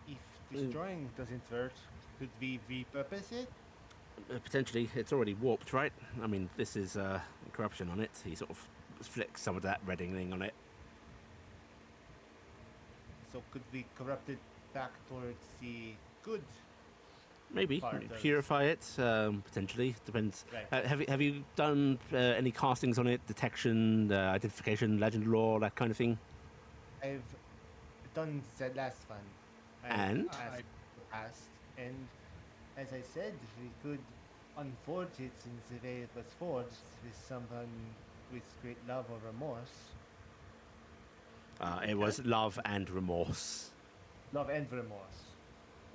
If destroying doesn't work, could we repurpose it? potentially it's already warped, right? I mean, this is corruption on it. He sort of flicks some of that redding on it. So could we corrupt it back towards the good? Maybe Part of- purify it. Potentially depends. Right. Have you done any castings on it? Detection, identification, legend lore, that kind of thing. I've done the last one. And? I've asked, and as I said, we could unforge it in the way it was forged with someone with great love or remorse. It was love and remorse. Love and remorse.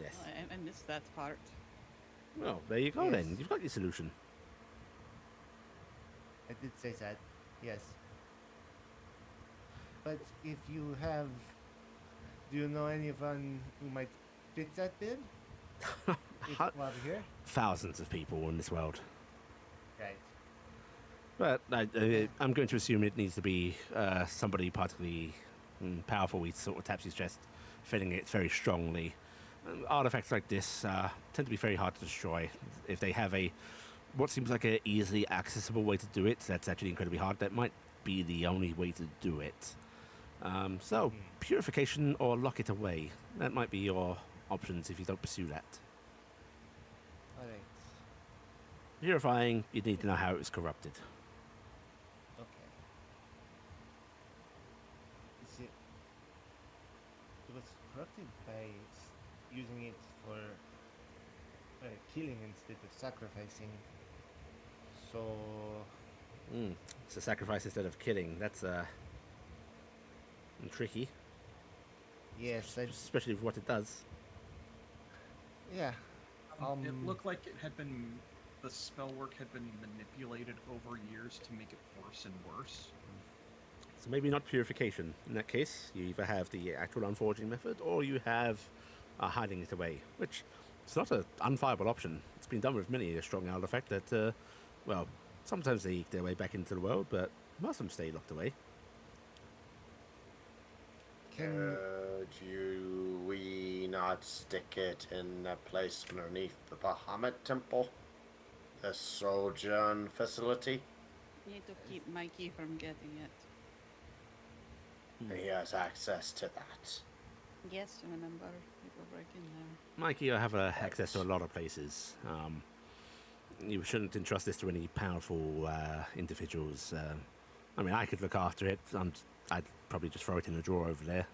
Yes. Oh, I missed that part. Well, there you go Yes. then. You've got your solution. I did say that, yes. But if you have, do you know anyone who might fit that bill? If Hu- while we're here? Thousands of people in this world. Right. But I'm going to assume it needs to be somebody particularly powerful. He sort of taps his chest. feeling it very strongly. Artifacts like this tend to be very hard to destroy. If they have what seems like a easily accessible way to do it, that's actually incredibly hard. That might be the only way to do it. So, purification or lock it away. That might be your options if you don't pursue that. Alright. Purifying, you need to know how it was corrupted. Okay. It was corrupted by using it for killing instead of sacrificing. So It's a sacrifice instead of killing. That's tricky, yes, especially with what it does. yeah. It looked like the spell work had been manipulated over years to make it worse and worse. So maybe not purification. In that case, you either have the actual unforging method or you have hiding it away, which it's not an unviable option. It's been done with many a strong artifact that, well, sometimes they eke their way back into the world, but most of them stay locked away. We not stick it in a place underneath the Bahamut Temple? The Sojourn facility? Need to keep Mikey from getting it. He has access to that. Yes, remember, we were working there. Mikey, I have access to a lot of places. You shouldn't entrust this to any powerful individuals. I mean, I could look after it. I'd probably just throw it in a drawer over there.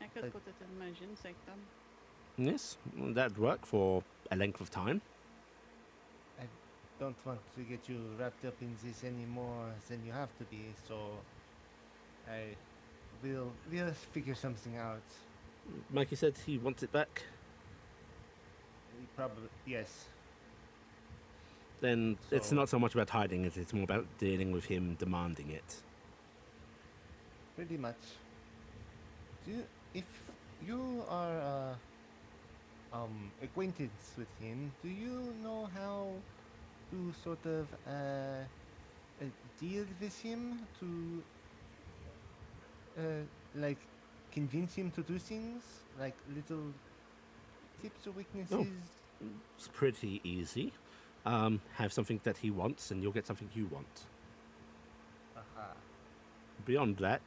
I could put it in my gin sectum. Yes, that'd work for a length of time. I don't want to get you wrapped up in this any more than you have to be, so we'll figure something out. Mikey said he wants it back. Probably, yes. Then it's So- not so much about hiding it, it's more about dealing with him demanding it. Pretty much. If you are acquainted with him, do you know how to sort of deal with him to like convince him to do things, like little tips or weaknesses? It's pretty easy. Have something that he wants and you'll get something you want. Aha. Beyond that,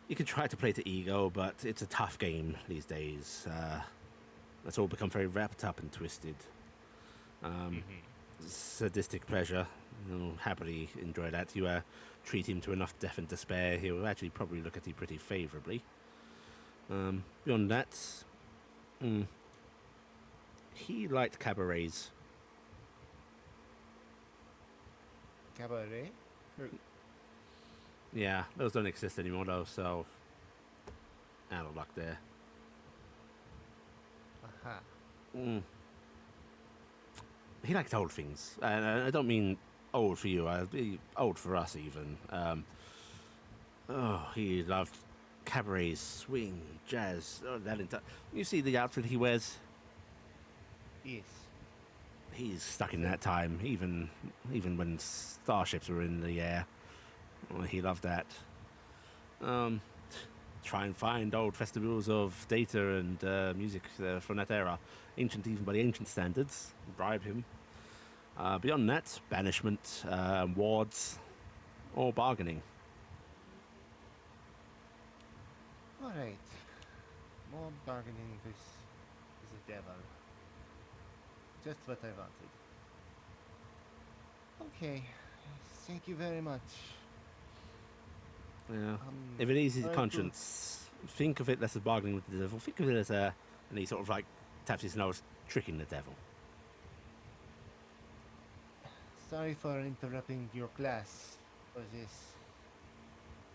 you can try to play to ego, but it's a tough game these days. That's all become very wrapped up and twisted. Sadistic pleasure. You'll happily enjoy that. You treat him to enough death and despair, he'll actually probably look at you pretty favourably. Beyond that, he liked cabarets. Cabaret? Yeah, those don't exist anymore though, so out of luck there. Aha. He liked old things, and I don't mean old for you. I'd be old for us even. He loved cabarets, swing, jazz. You see the outfit he wears? Yes. He's stuck in that time, even when starships were in the air. He loved that. Try and find old festivals of data and music from that era, ancient even by the ancient standards. Bribe him. Beyond that, banishment, wards, or bargaining. All right. More bargaining with the devil. Just what I wanted. Okay. Thank you very much. Yeah. If it eases your alright, conscience, think of it less as bargaining with the devil. Think of it as and he sort of like taps his nose, tricking the devil. Sorry for interrupting your class for this.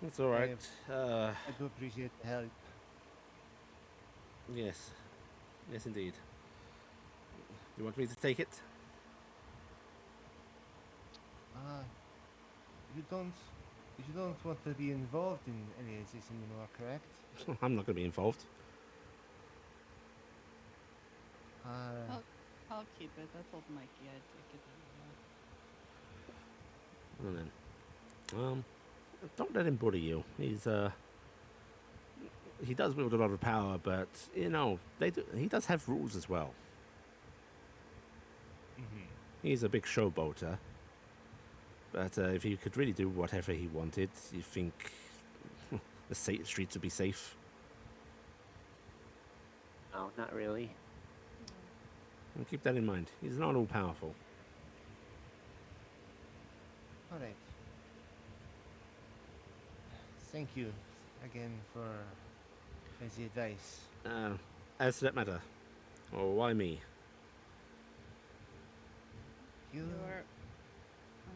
It's all right. I do appreciate the help. Yes. Yes, indeed. You want me to take it? You don't want to be involved in any of this anymore, correct? I'm not going to be involved. I'll keep it. I told Mikey I'd take it anyway. And then, don't let him bully you. He's he does wield a lot of power, but he does have rules as well. Mm-hmm. He's a big showboater, but if he could really do whatever he wanted, you think the streets would be safe? No, not really. And keep that in mind. He's not all powerful. All right. Thank you again for the advice. As to that matter, or why me? You You're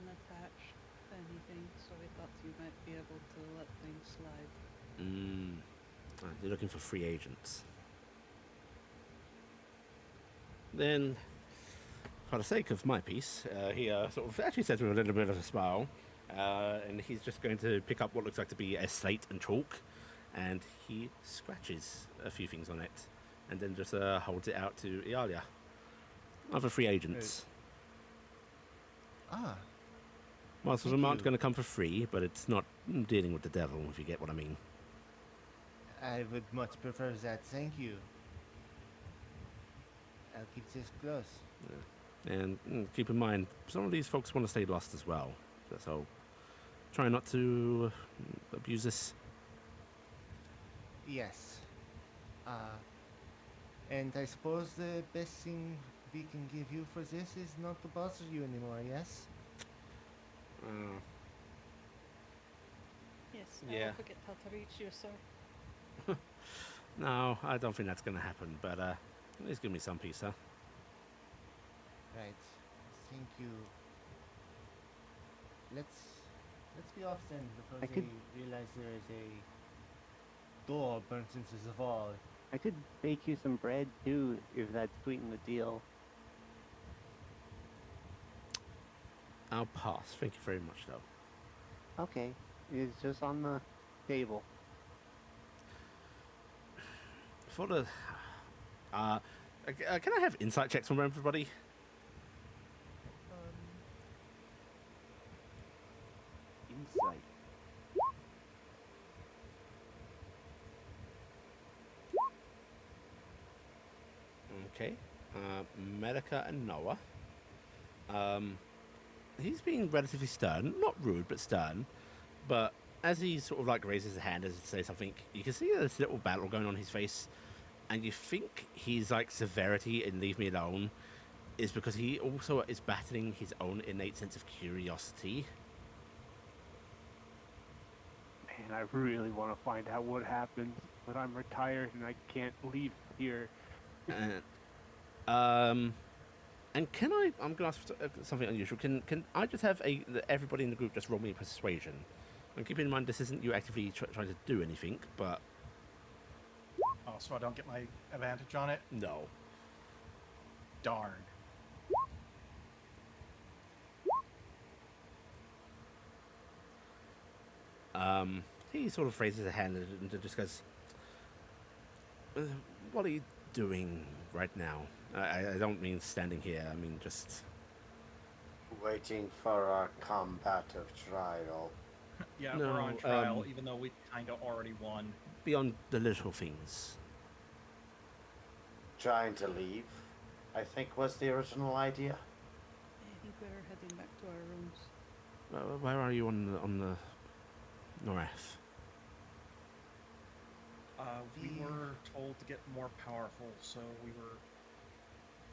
unattached to anything, so we thought you might be able to let things slide. You're looking for free agents. Then, for the sake of my piece, he sort of actually says with a little bit of a smile, and he's just going to pick up what looks like to be a slate and chalk, and he scratches a few things on it, and then just holds it out to Iala. Other free agents. Well, so Thank the aren't you. going to come for free, but it's not dealing with the devil, if you get what I mean. I would much prefer that. Thank you. I'll keep this close. And keep in mind, some of these folks want to stay lost as well. So try not to abuse this. Yes. And I suppose the best thing we can give you for this is not to bother you anymore, yes? Yes, Yeah. I will forget how to reach you, sir. No, I don't think that's going to happen, but at least give me some peace, huh? Right. Thank you. Let's be off then before I they could- realize there is a door burnt into the wall. I could bake you some bread too, if that'd sweeten the deal. I'll pass. Thank you very much, though. Okay, it's just on the table. For the... can I have insight checks from everybody? Insight. Okay. Melaka and Noah. He's being relatively stern. Not rude, but stern. But as he sort of like raises his hand as he says something, you can see this little battle going on his face. And you think his like severity in leave me alone is because he also is battling his own innate sense of curiosity. Man, I really want to find out what happens, but I'm retired and I can't leave here. And can I'm going to ask for something unusual. Can I just have everybody in the group just roll me a persuasion? And keep in mind, this isn't you actively trying to do anything, but... Oh, so I don't get my advantage on it? No. Darn. He sort of raises a hand and just goes, what are you doing right now? I don't mean standing here, I mean just... Waiting for our combative trial. Yeah, No, we're on trial, even though we kind of already won. beyond the little things. Trying to leave, I think was the original idea. I think we're heading back to our rooms. Where are you on the Norath? We were told to get more powerful, so we were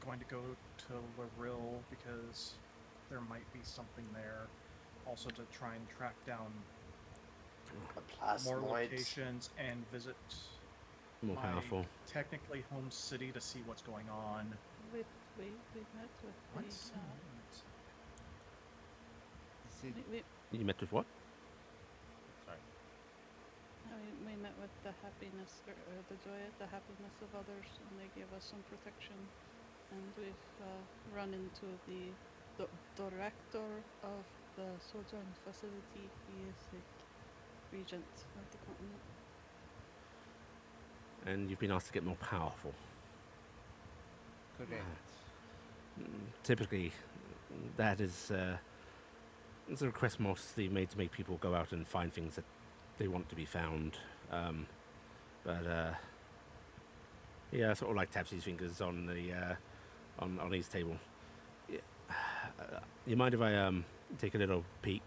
going to go to Loril because there might be something there. Also to try and track down A more plasmoid. locations and visit More my powerful. technically home city to see what's going on. We met with What's the, Is it- You met with what? we met with the happiness, or the joy at the happiness of others, and they gave us some protection. And we've run into the director of the Sojourn facility. He is the regent of the continent. And you've been asked to get more powerful. Correct. Typically, that is it's a request mostly made to make people go out and find things that they want to be found. But yeah, sort of like taps his fingers on the on his table. Yeah. You mind if I take a little peek?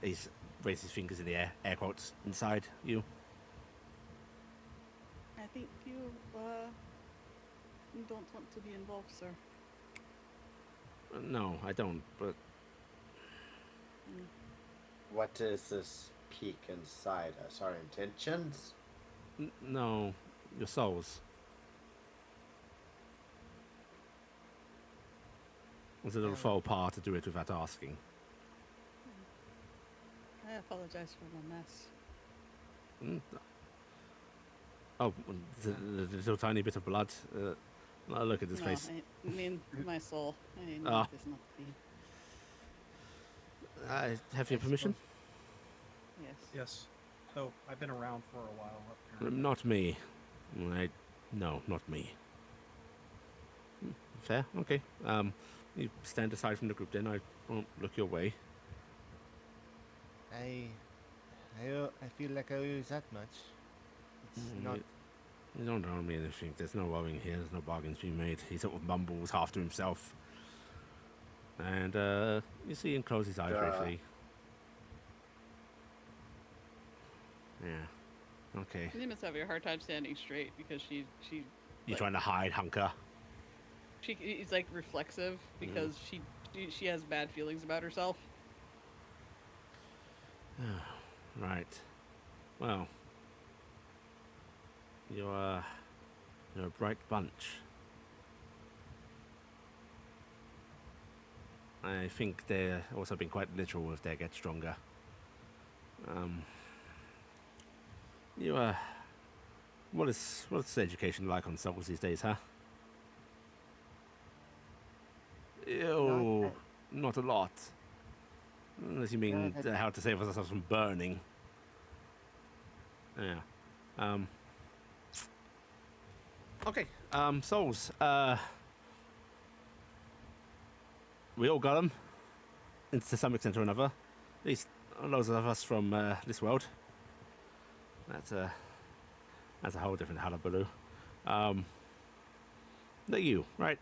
He's raised his fingers in the air quotes, inside you. I think you don't want to be involved, sir. No, I don't, but What is this peek inside us? Our intentions? no, your souls. It's a little faux pas to do it without asking. I apologize for the mess. Mm. Oh, the little tiny bit of blood. Look at this No, place. I mean my soul. I mean, Ah. it is not clean. I have your permission? Yes. Yes. Though I've been around for a while, apparently. Not me. No, not me. Fair, okay. You stand aside from the group then. I won't look your way. I feel like I owe you that much. It's not. You don't owe me anything. There's no owing here. There's no bargains being made. He sort of mumbles half to himself. And you see him close his eyes briefly. Yeah. Okay. You must have a hard time standing straight because she You're like, trying to hide, hunker. it's like reflexive because she has bad feelings about herself. Right. Well, you're a bright bunch. I think they're also been quite literal with their get stronger. What's the education like on souls these days, huh? Not a lot. Unless you mean how to save ourselves from burning. Yeah. Okay. Souls. We all got them, to some extent or another. At least loads of us from this world. That's a whole different hullabaloo. They're you, right?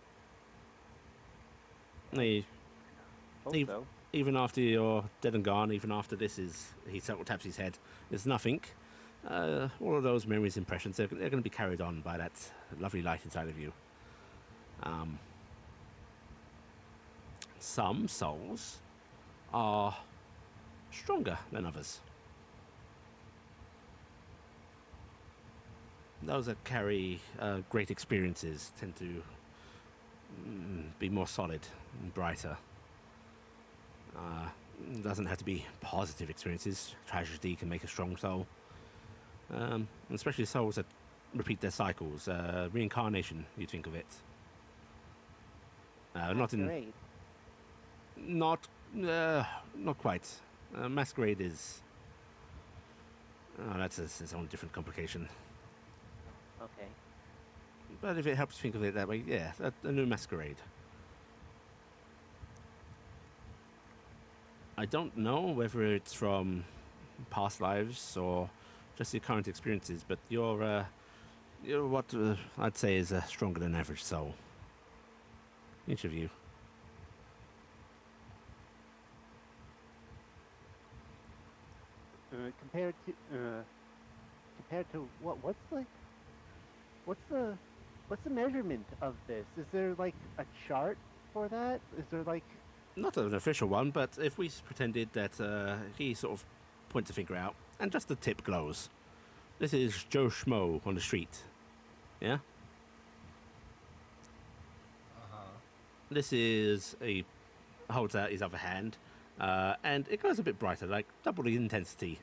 Hope so. Even after you're dead and gone, even after this is, he sort of taps his head, there's nothing. All of those memories, impressions, they're going to be carried on by that lovely light inside of you. Some souls are stronger than others. Those that carry great experiences tend to be more solid and brighter. Doesn't have to be positive experiences. Tragedy can make a strong soul. Especially souls that repeat their cycles. Reincarnation, you'd think of it. Masquerade. Not quite. Masquerade is... that's its own different complication. Okay. But if it helps you think of it that way, yeah, a new masquerade. I don't know whether it's from past lives or just your current experiences, but you're what I'd say is a stronger than average soul. Each of you. Compared to what's the measurement of this? Is there like a chart for that? Is there like Not an official one, but if we pretended that he sort of points a finger out and just the tip glows. This is Joe Schmo on the street. Yeah? This is holds out his other hand, and it goes a bit brighter, like double the intensity.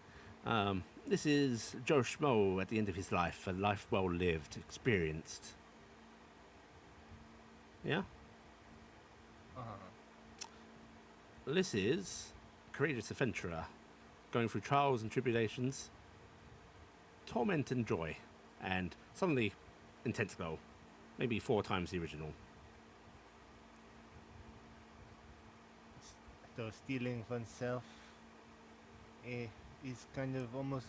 This is Joe Schmo at the end of his life, a life well lived, experienced. Yeah? This is a courageous adventurer, going through trials and tribulations, torment and joy, and suddenly intense glow, maybe 4 times the original. So stealing oneself. is kind of almost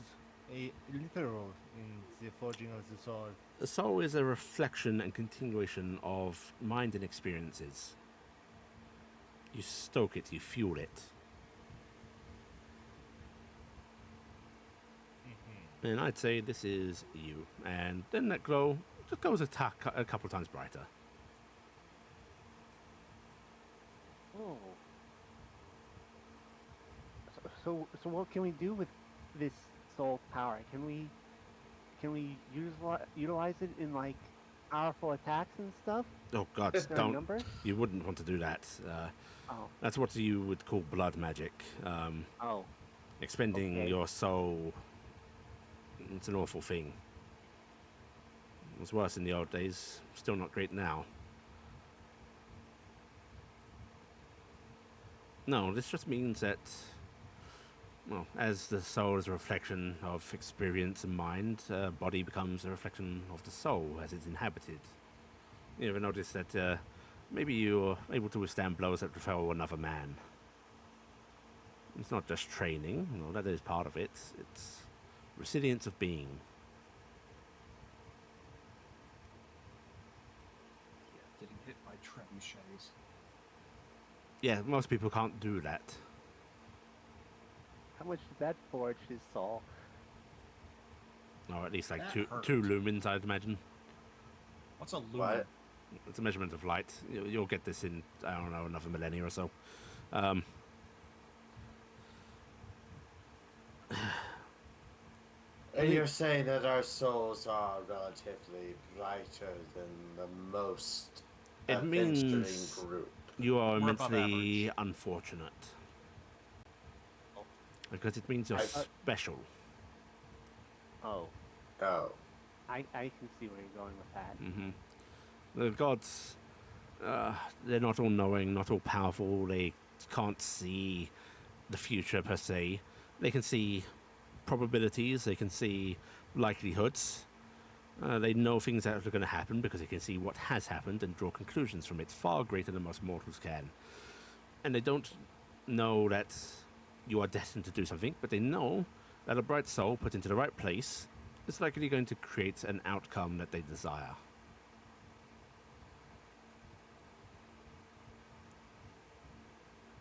a literal in the forging of the sword. The soul is a reflection and continuation of mind and experiences. You stoke it, you fuel it. And I'd say this is you. And then that glow just goes a couple times brighter. Oh. So what can we do with this soul power? Can we utilize it in like powerful attacks and stuff? Oh God, Is there a don't. number? You wouldn't want to do that. Oh. That's what you would call blood magic. Oh. Expending Okay. your soul. It's an awful thing. It was worse in the old days. Still not great now. No, this just means that, well, as the soul is a reflection of experience and mind, body becomes a reflection of the soul as it's inhabited. You ever notice that maybe you're able to withstand blows that befell another man? It's not just training, that is part of it. It's resilience of being. Yeah, getting hit by trebuchets. Yeah, most people can't do that. How much did that forge his soul? Or at least like That two hurt. lumens, I'd imagine. What's a lumen? What? It's a measurement of light. You'll get this in, I don't know, another millennia or so. And you're saying that our souls are relatively brighter than the most It adventuring means group. you are We're above immensely average. unfortunate. Because it means you're special. Oh. Oh. I can see where you're going with that. Hmm. The gods, they're not all knowing, not all powerful. They can't see the future per se. They can see probabilities, they can see likelihoods. They know things that are going to happen because they can see what has happened and draw conclusions from it far greater than most mortals can. And they don't know that you are destined to do something, but they know that a bright soul put into the right place is likely going to create an outcome that they desire.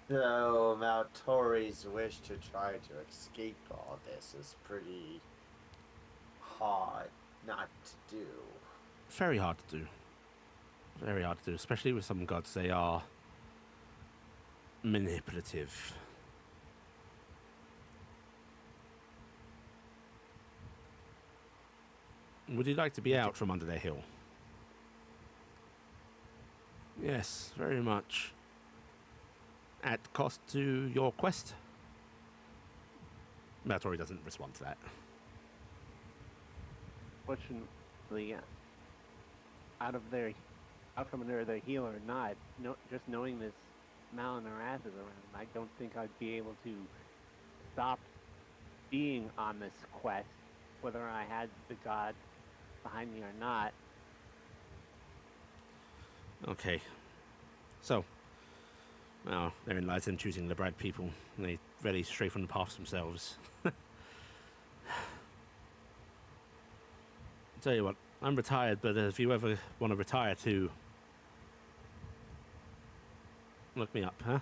So Maltori's wish to try to escape all this is pretty hard not to do. Very hard to do. Very hard to do, especially with some gods. They are manipulative. Would you like to be out from under their hill? Yes, very much. At cost to your quest? Maltori doesn't respond to that. Fortunately, out from under their heel or not, just knowing this Mal and Araz is around, I don't think I'd be able to stop being on this quest, whether I had the god behind me or not. Okay. So, well, therein lies them choosing the right people. They very stray from the paths themselves. Tell you what, I'm retired, but if you ever want to retire too, look me up, huh?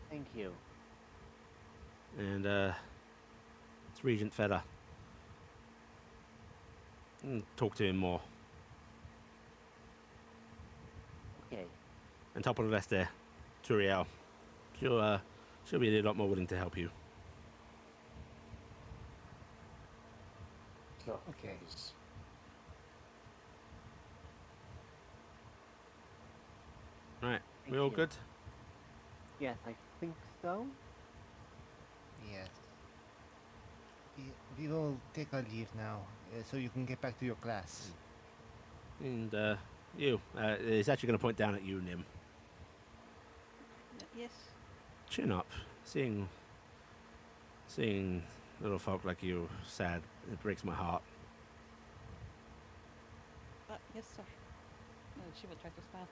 Thank you. And, it's Regent Feder. Talk to him more. Okay. And top of the rest there, Turiel. She'll be a lot more willing to help you. Okay. Right, we Thank all you. good? Yes, I think so. Yes. We will take our leave now, so you can get back to your class. And, you. He's actually going to point down at you, Nim. Yes. Chin up. Seeing little folk like you sad, it breaks my heart. Yes, sir. She will try to smile.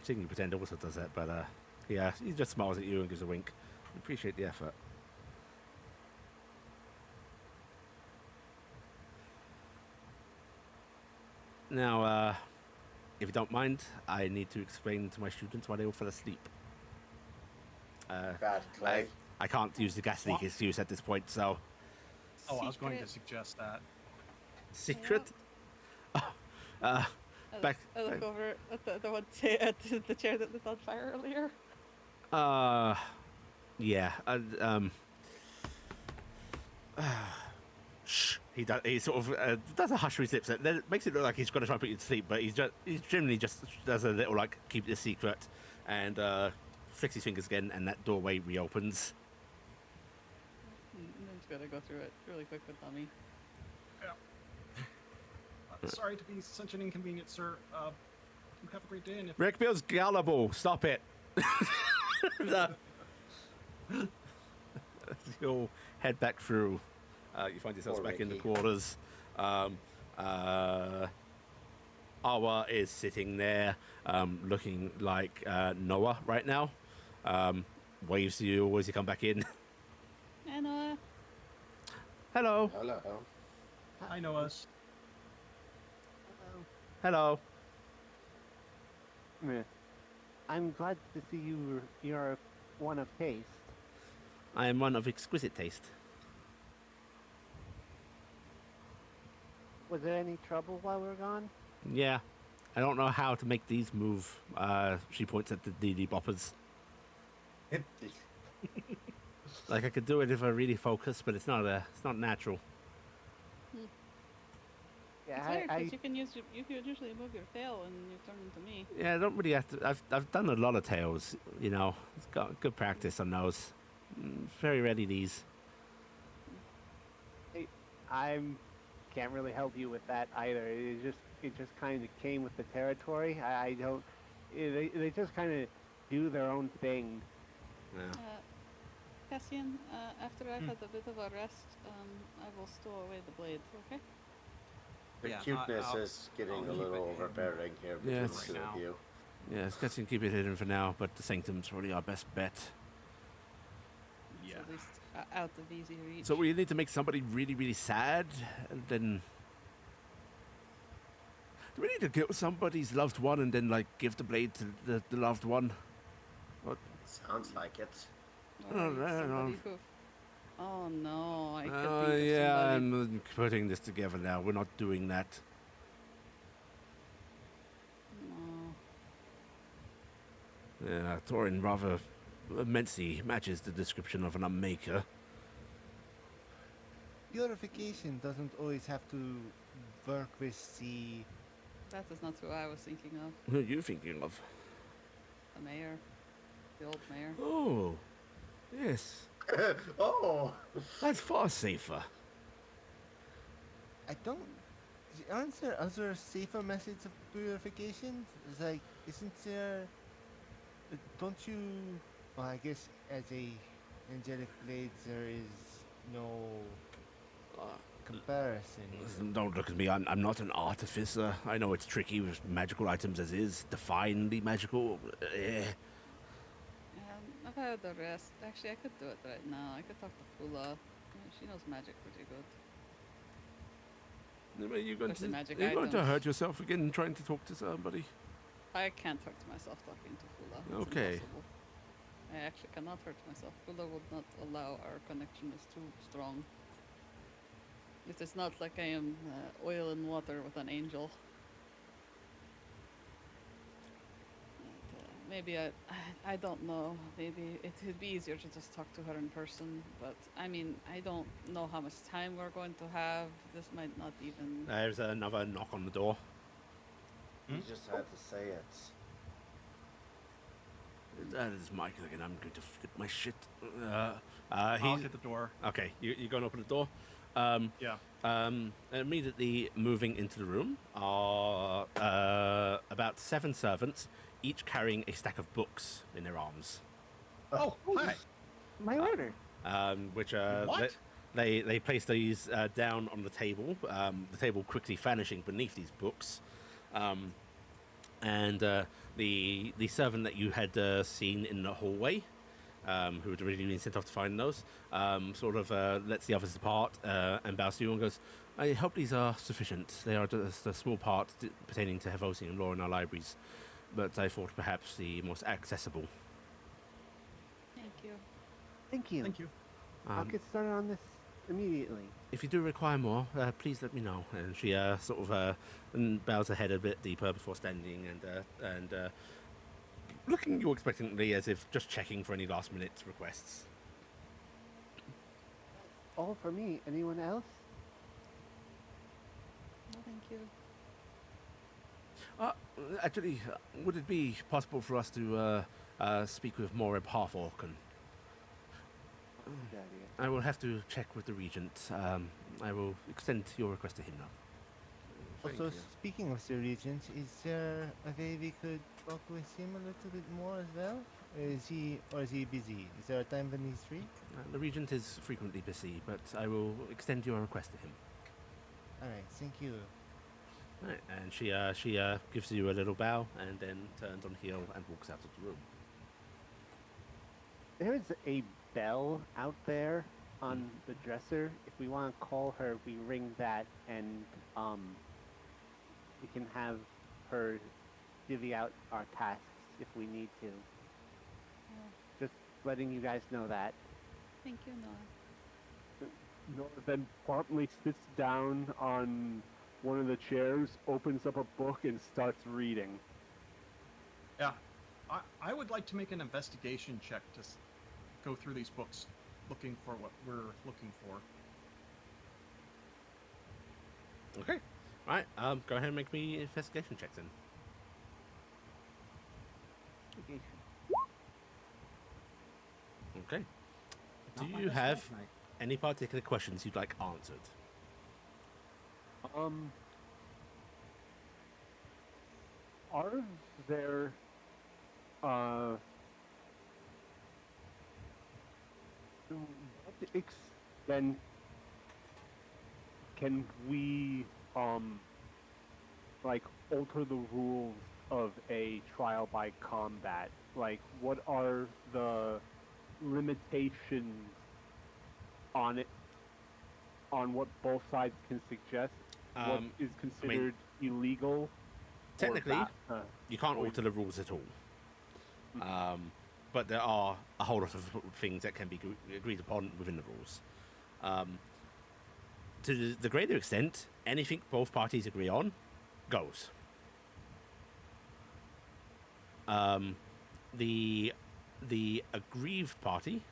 Seeing you pretend also does that, but Yeah, he just smiles at you and gives a wink. Appreciate the effort. Now, if you don't mind, I need to explain to my students why they all fell asleep. Bad Clay. I can't use the gas leak What? excuse at this point, so... Oh, I was going to Secret. suggest that. Secret? back... I look over at the one at the chair that lit on fire earlier. Yeah. Shh. He does. He sort of does a hush with his lips. That makes it look like he's going to try and put you to sleep, but he's generally just does a little like keep it a secret, and flicks his fingers again, and that doorway reopens. I'm just gonna go through it really quick with Dummy. Sorry to be such an inconvenience, sir. You have a great day, and if Rick feels gullible. Stop it. You'll head back through. You find yourselves Poor back in the Ricky. quarters. Awa is sitting there, looking like Noah right now. Waves to you as you come back in. And Hello. Hello. I know us. Hello. Meh. I'm glad to see you're one of taste. I am one of exquisite taste. Was there any trouble while we're gone? Yeah. I don't know how to make these move. She points at the DD boppers. Like I could do it if I really focus, but it's not natural. it's Yeah, weird because you can usually move your tail and you turn into me. Yeah, I don't really have to. I've done a lot of tails, you know. It's got good practice on those. Very ready these. I can't really help you with that either. It just kind of came with the territory. I don't. They just kind of do their own thing. Yeah. Cassian, after I've had a bit of a rest, I will stow away the blade, okay? The Yeah, cuteness I'll is getting leave a it little hidden. overbearing here Yeah, between it's- the two Right of now. you. Yeah, Scott can keep it hidden for now, but the Sanctum's probably our best bet. It's Yeah. at least out of easy reach. So we need to make somebody really, really sad, and then... Do we need to kill somebody's loved one and then, like, give the blade to the loved one? Sounds like it. Or Oh, no, somebody no. who... Oh no, I could Oh, think of yeah, somebody. I'm putting this together now. We're not doing that. No. Yeah, Thorin rather immensely matches the description of an unmaker. Purification doesn't always have to work with the. That is not who I was thinking of. Who are you thinking of? The mayor. The old mayor. Oh, yes. Oh! That's far safer. I don't. Aren't there other safer methods of purification? It's like, isn't there? Don't you? Well, I guess as a angelic blade, there is no comparison. Listen, don't look at me. I'm not an artificer. I know it's tricky with magical items as is. Definely magical. I've had the rest. Actually, I could do it right now. I could talk to Fula. She knows magic pretty good. Are you going Especially magic to items. hurt yourself again trying to talk to somebody? I can't hurt myself talking to Fula. It's Okay. impossible. I actually cannot hurt myself. Fula would not allow our connection is too strong. It is not like I am oil and water with an angel. And, maybe I don't know. Maybe it would be easier to just talk to her in person. But I mean, I don't know how much time we're going to have. This might not even. There's another knock on the door. You just had to say it. That is Mike again. I'm going to flip my shit. I'll hit the door. Okay, you go and open the door. Yeah. Immediately moving into the room are about 7 servants, each carrying a stack of books in their arms. Oh, hi. My order. Which What? they place these down on the table. The table quickly vanishing beneath these books. And the servant that you had seen in the hallway, who had originally been sent off to find those, sort of lets the others depart and bows to you and goes, I hope these are sufficient. They are just a small part pertaining to Hevosian law in our libraries, but I thought perhaps the most accessible. Thank you. Thank you. Thank you. I'll get started on this immediately. If you do require more, please let me know. And she sort of bows her head a bit deeper before standing and looking at you expectantly as if just checking for any last-minute requests. All for me. Anyone else? No, thank you. Actually, would it be possible for us to speak with Moreb Half-Orcan? Good idea. I will have to check with the Regent. I will extend your request to him now. Also, speaking of the Regent, is there a way we could talk with him a little bit more as well? Is he busy? Is there a time when he's free? The Regent is frequently busy, but I will extend your request to him. All right, thank you. Right, and she gives you a little bow and then turns on heel and walks out of the room. There is a bell out there on the dresser. If we want to call her, we ring that, and we can have her divvy out our tasks if we need to. Just letting you guys know that. Thank you, Noah. Nora then promptly sits down on one of the chairs, opens up a book, and starts reading. Yeah, I would like to make an investigation check to go through these books, looking for what we're looking for. Okay. Right, go ahead and make me investigation checks then. Okay. Do Not my you best have night. any particular questions you'd like answered? Are there, to what extent can we, like, alter the rules of a trial by combat? Like, what are the limitations on it, on what both sides can suggest? What is considered illegal? Technically, you can't alter the rules at all. But there are a whole lot of things that can be agreed upon within the rules. To the greater extent, anything both parties agree on goes. The aggrieved party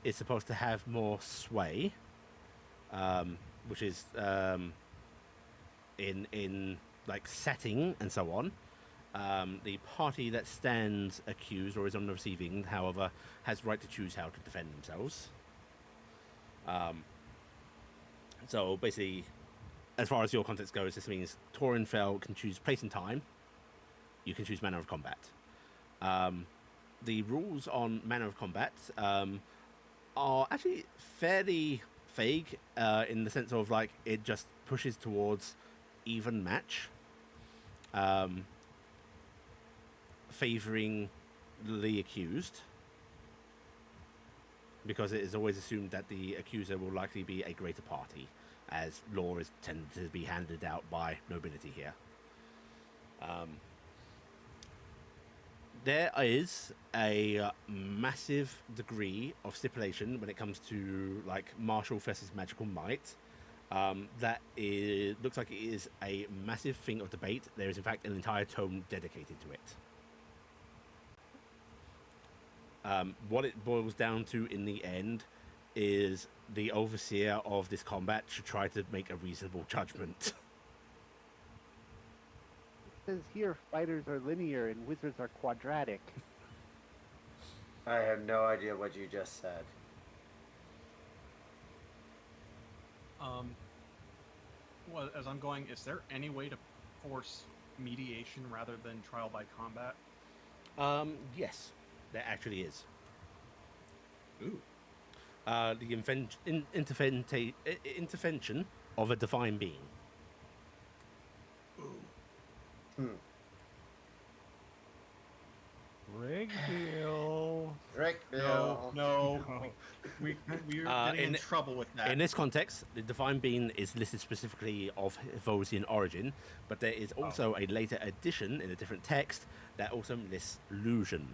is supposed to have more sway, which is in like setting and so on. The party that stands accused or is on the receiving, however, has right to choose how to defend themselves. So basically, as far as your context goes, this means Torinfell can choose place and time. You can choose manner of combat. The rules on manner of combat are actually fairly vague in the sense of like it just pushes towards even match, favoring the accused, because it is always assumed that the accuser will likely be a greater party, as law is tended to be handed out by nobility here. There is a massive degree of stipulation when it comes to like martial versus magical might. That looks like it is a massive thing of debate. There is in fact an entire tome dedicated to it. What it boils down to in the end is the overseer of this combat should try to make a reasonable judgment. It says here fighters are linear and wizards are quadratic. I had no idea what you just said. Well, as I'm going, is there any way to force mediation rather than trial by combat? Yes, there actually is. Ooh. The intervention of a divine being. Ooh. Taryc, No, no. No. We're getting in in- trouble with that. In this context, the Divine Being is listed specifically of Hevosian origin, but there is also a later addition in a different text that also lists Lucian.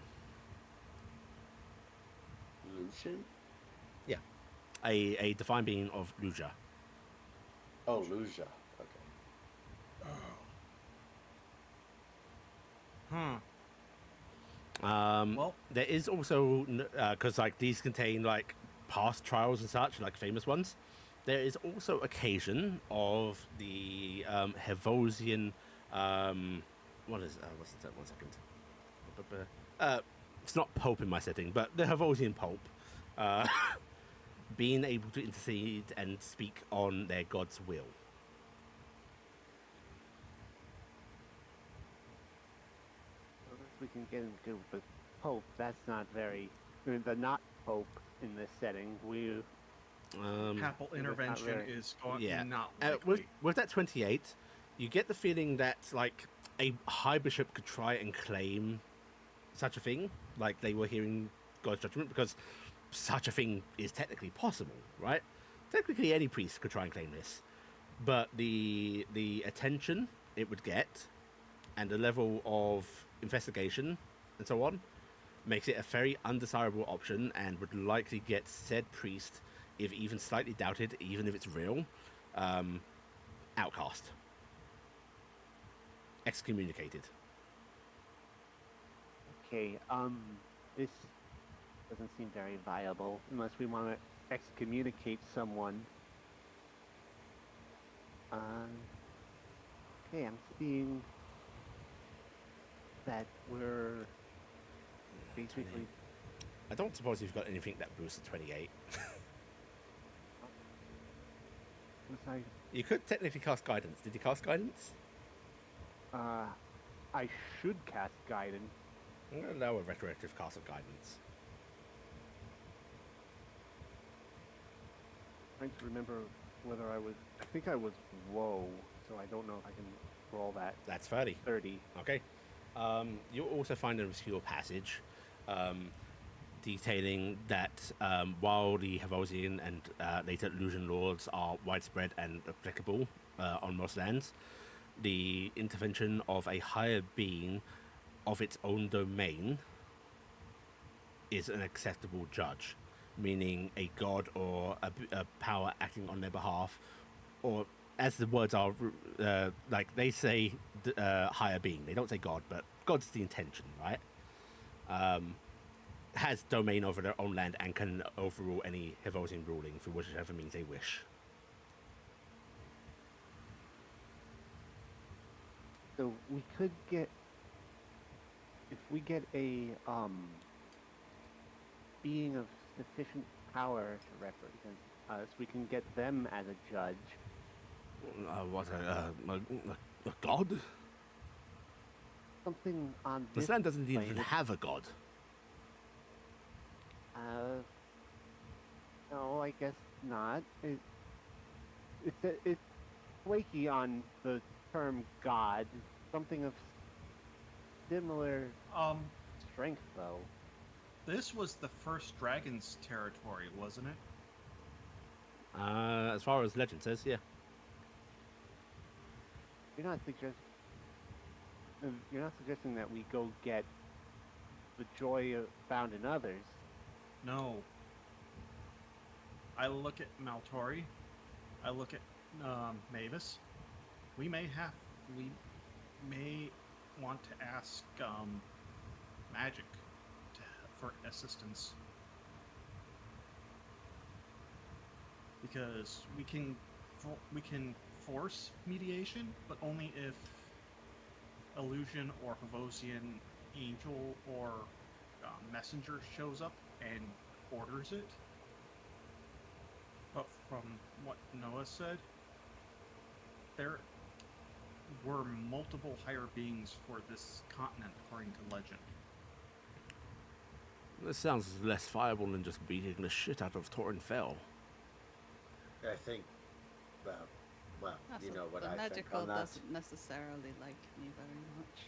Lucian? A Divine Being of Luja. Oh, Luja. Okay. Well, There is also, because like these contain like past trials and such, like famous ones. There is also occasion of the Hevosian. What is? What's that? 1 second. It's not Pope in my setting, but the Hevosian Pope, being able to intercede and speak on their god's will. Unless we can get him good with the Pope, that's not very. I mean, the not Pope in this setting. papal intervention very- is going Yeah. not With likely. that 28, you get the feeling that like a high bishop could try and claim such a thing, like they were hearing God's judgment, because such a thing is technically possible, right? Technically, any priest could try and claim this, but the attention it would get and the level of investigation and so on makes it a very undesirable option and would likely get said priest, if even slightly doubted, even if it's real, outcast, excommunicated. Okay, this doesn't seem very viable unless we want to excommunicate someone. Okay, I'm seeing that we're basically. I don't suppose you've got anything that boosts to 28. I, You could technically cast guidance. Did you cast guidance? I should cast guidance. I'm going to allow a retroactive cast of guidance. Trying to remember whether I was. I think I was low, so I don't know if I can roll that That's 30. 30. Okay. You'll also find an obscure passage detailing that while the Hevosian and later Lucian lords are widespread and applicable on most lands, the intervention of a higher being of its own domain is an acceptable judge, meaning a god or a power acting on their behalf, or as the words are, like they say, higher being. They don't say God, but God's the intention, right? Has domain over their own land and can overrule any Hevosian ruling through whichever means they wish. So we could get, if we get a being of sufficient power to represent us, we can get them as a judge. What a god? Something on This this land doesn't even plane. have a god. No, I guess not. It's flaky on the term god. Something of similar strength, though. This was the first dragon's territory, wasn't it? As far as legend says, yeah. You're not suggesting that we go get the joy found in others. No. I look at Maltori. I look at Mavis. We may want to ask Magic for assistance, because we can force mediation, but only if Illusion or Hevosian angel or messenger shows up and orders it. But from what Noah said, there were multiple higher beings for this continent, according to legend. This sounds less viable than just beating the shit out of Torin Fell. I think, well, Also, you know what the I think magical on that. doesn't necessarily like me very much.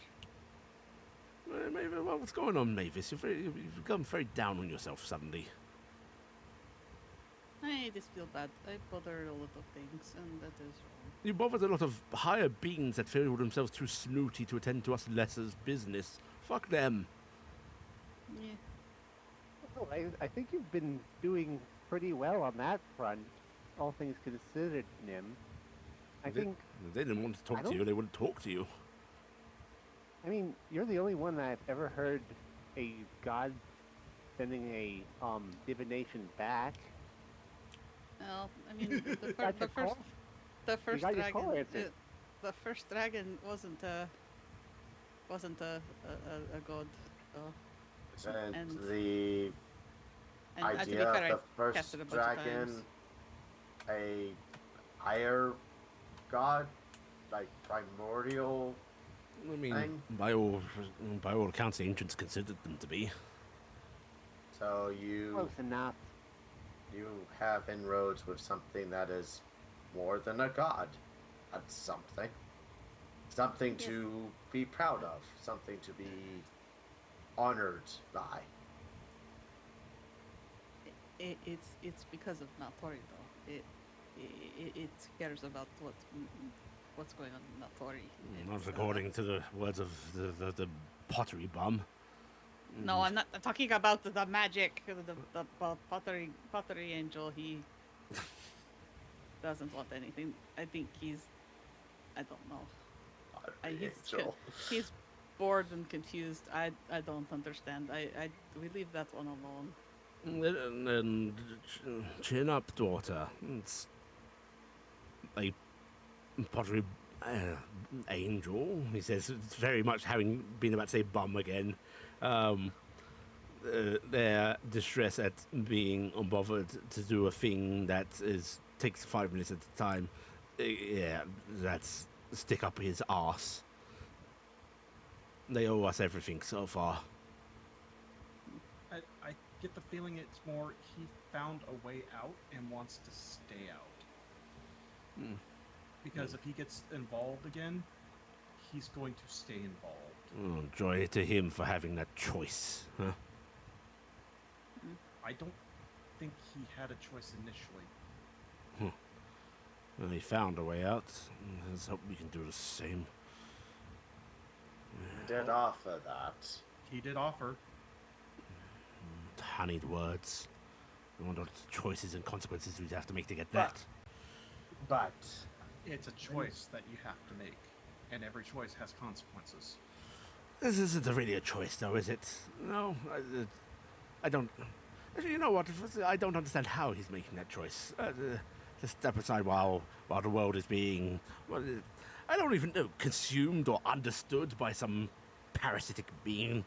Well, what's going on, Mavis? You've become very down on yourself suddenly. I just feel bad. I bothered a lot of things, and that is wrong. You bothered a lot of higher beings that feel themselves too snooty to attend to us lessers' business. Fuck them. Yeah. Oh, I think you've been doing pretty well on that front, all things considered, Nim. I think, They didn't want to talk to you. They wouldn't talk to you. I mean, you're the only one that I've ever heard a god sending a divination back. Well, I mean, the Got your call? first got your call dragon, answered. the first dragon wasn't a god. Isn't And- the And to be idea fair, of the I cast first it a bunch of dragon times. a higher god, like primordial? I mean, Thing? by all accounts, the ancients considered them to be. So you Close enough. have inroads with something that is more than a god. That's something. Something Yes. to be proud of. Something to be honored by. It's because of Maltori though. It cares about what's going on in Maltori. Not It's, according to the words of the pottery bum. No, I'm not talking about the magic. The pottery angel. He doesn't want anything. I think I don't know. He's bored and confused. I don't understand. We leave that one alone. And chin up, daughter. It's a pottery angel. He says, it's very much having been about to say bum again. Their distress at being unbothered to do a thing that takes 5 minutes at a time. Yeah, that's stick up his arse. They owe us everything so far. I get the feeling it's more he found a way out and wants to stay out. Because if he gets involved again, he's going to stay involved. Oh, joy to him for having that choice, huh? I don't think he had a choice initially. Well, he found a way out. Let's hope we can do the same. Did offer that. He did offer. Honeyed words. I wonder what choices and consequences we'd have to make to get that. But It's a choice that you have to make, and every choice has consequences. This isn't really a choice, though, is it? No, I don't. Actually, you know what? I don't understand how he's making that choice. To step aside while the world is being, well, I don't even know, consumed or understood by some parasitic being.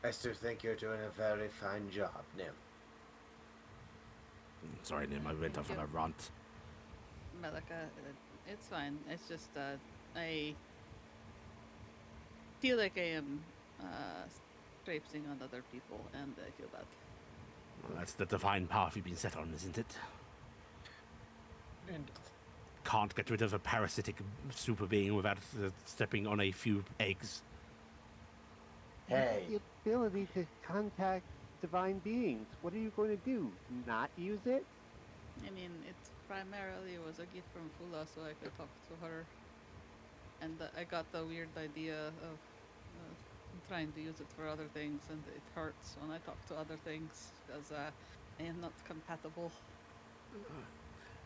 I still think you're doing a very fine job, Nim. Sorry, Nim, I went off on a rant. Melaka, it's fine. It's just I feel like I am traipsing on other people, and I feel bad. Well, that's the divine path you've been set on, isn't it? And Can't get rid of a parasitic super being without stepping on a few eggs. Hey, The ability to contact divine beings. What are you going to do? Not use it? I mean, it primarily was a gift from Fula, so I could talk to her. And I got the weird idea of trying to use it for other things, and it hurts when I talk to other things, because I am not compatible.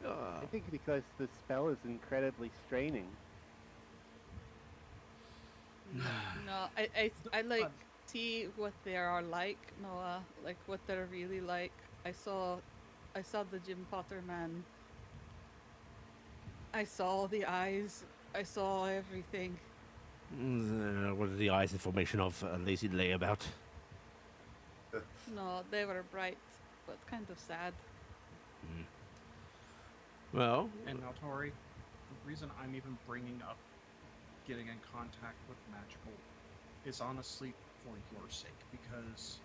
I think because the spell is incredibly straining. No, I like see what they are like, Noah, like what they're really like. I saw the Jim Potter man. I saw the eyes. I saw everything. What are the eyes in formation of a lazy layabout? No, they were bright, but kind of sad. Well, And Maltori, the reason I'm even bringing up getting in contact with magical is honestly for your sake, because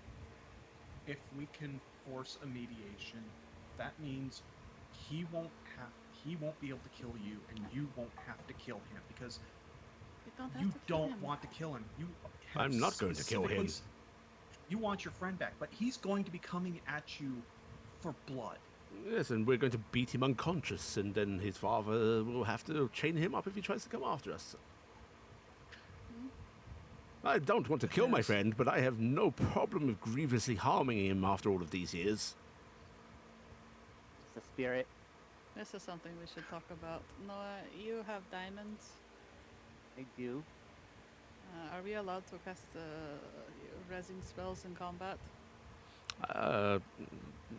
if we can force a mediation, that means he won't be able to kill you, and you won't have to kill him, because don't have You to kill don't him. want to kill him. You have I'm not going to kill him. specifically You want your friend back, but he's going to be coming at you for blood. Yes, and we're going to beat him unconscious, and then his father will have to chain him up if he tries to come after us. I don't want to kill my Yes. friend, but I have no problem with grievously harming him after all of these years. It's a spirit. This is something we should talk about. Noah, you have diamonds. I do. Are we allowed to cast resin spells in combat?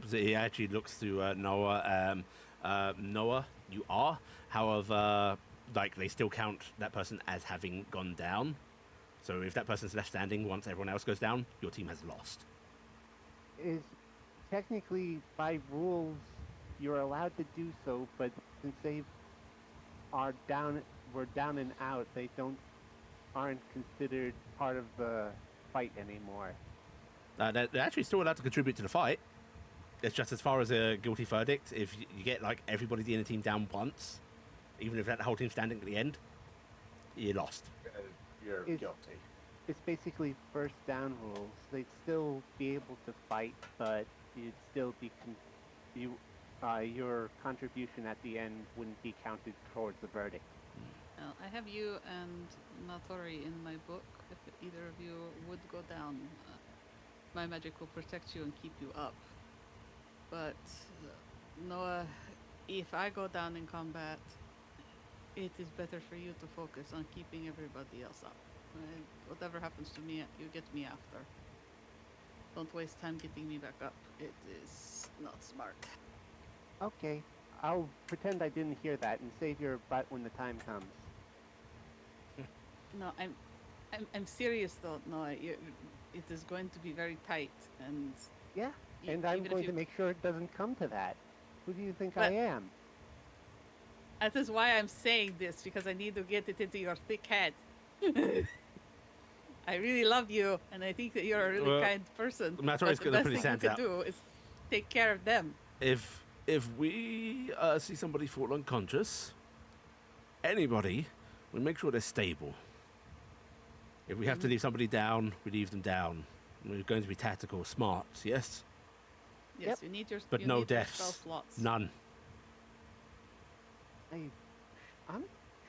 He actually looks to Noah. Noah, you are. However, like they still count that person as having gone down. So if that person's left standing once everyone else goes down, your team has lost. Is technically by rules you're allowed to do so, but since they are down, we're down and out, they aren't considered part of the fight anymore. They're actually still allowed to contribute to the fight. It's just as far as a guilty verdict, if you get like everybody in the team down once, even if that whole team's standing at the end, you lost. You're Is- guilty. It's basically first down rules. They'd still be able to fight, but you'd still be your contribution at the end wouldn't be counted towards the verdict. Well, I have you and Maltori in my book. If either of you would go down, my magic will protect you and keep you up. But, Noah, if I go down in combat, it is better for you to focus on keeping everybody else up. Whatever happens to me, you get me after. Don't waste time getting me back up. It is not smart. Okay, I'll pretend I didn't hear that and save your butt when the time comes. No, I'm serious though. No, it is going to be very tight, and Yeah, and I'm even if going you- to make sure it doesn't come to that. Who do you think I But- am? That is why I'm saying this, because I need to get it into your thick head. I really love you, and I think that you're a really Well, kind person. Maltori's but the gonna best put his thing hands you out. can do is take care of them. If we see somebody fall unconscious, anybody, we make sure they're stable. If we have to leave somebody down, we leave them down. We're going to be tactical, smart, yes? Yes, Yep. you need your But you no need your spell deaths. slots. None. I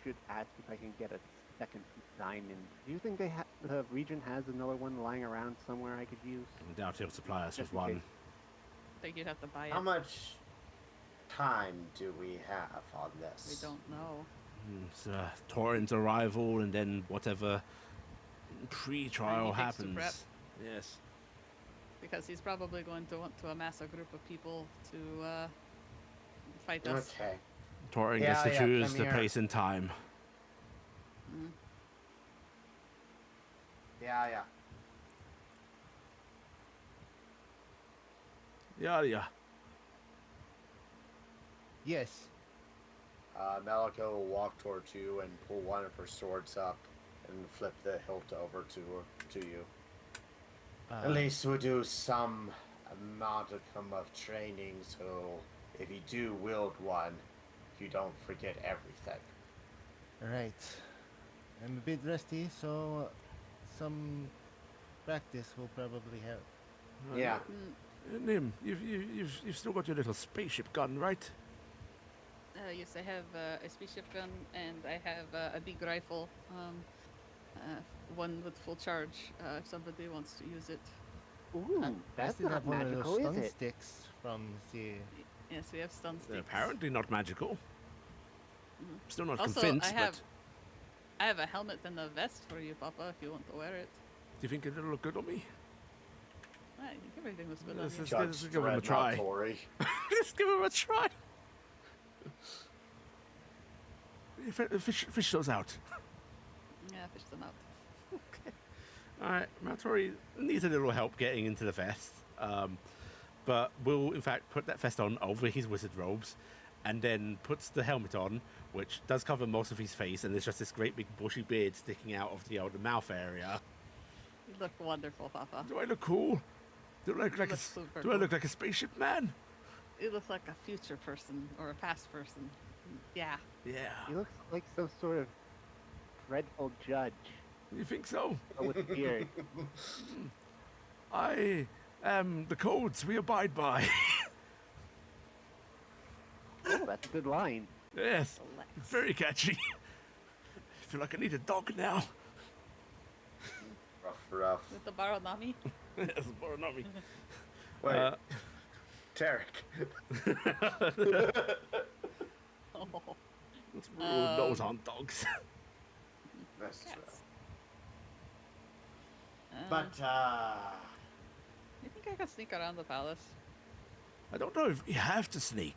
should ask if I can get a second diamond. Do you think the region has another one lying around somewhere I could use? I doubt he'll supply us Just with in case. one. I think you'd have to buy it. How much time do we have on this? We don't know. It's Torin's arrival and then whatever pre-trial Time he takes to prep. happens. Yes. Because he's probably going to want to amass a group of people to fight us. Okay. Torin Yeah, gets to yeah, choose come the here. pace and time. Mm. Yeah. Yeah. Yes. Melaka will walk towards you and pull one of her swords up and flip the hilt over to you. At least we'll do some modicum of training, so if you do wield one, you don't forget everything. Right. I'm a bit rusty, so some practice will probably help. Yeah. Mm, Nim, you've still got your little spaceship gun, right? yes, I have a spaceship gun and I have a big rifle. One with full charge. If somebody wants to use it. Ooh, I that's still not have one of magical, those is stun it? sticks from the. Yes, we have stun They're sticks. apparently not magical. Mhm. Still not Also, convinced, I have a helmet and a vest for you, Papa, if you want to wear it. but do you think it'll look good on me? I think everything was good Yes, on you. it's- let's give him a Dread try. Maltori. Let's give him a try. Fish those out. Yeah, fish them out. Alright, Maltori needs a little help getting into the vest. But will, in fact, put that vest on over his wizard robes and then puts the helmet on, which does cover most of his face, and there's just this great big bushy beard sticking out of the older mouth area. You look wonderful, Papa. Do I look cool? Do I look like You a, look super do I cool. look like a spaceship man? You look like a future person or a past person. Yeah. Yeah. He looks like some sort of dreadful judge. You think so? Oh, with beard. I am the codes we abide by. Oh, that's a good line. Yes, Relax. very catchy. I feel like I need a dog now. Rough. With the Baronami? Yes, Baronami. Wait, Taryc. Oh, That's rude. Those aren't dogs. That's true. cats. But, You think I could sneak around the palace? I don't know if you have to sneak.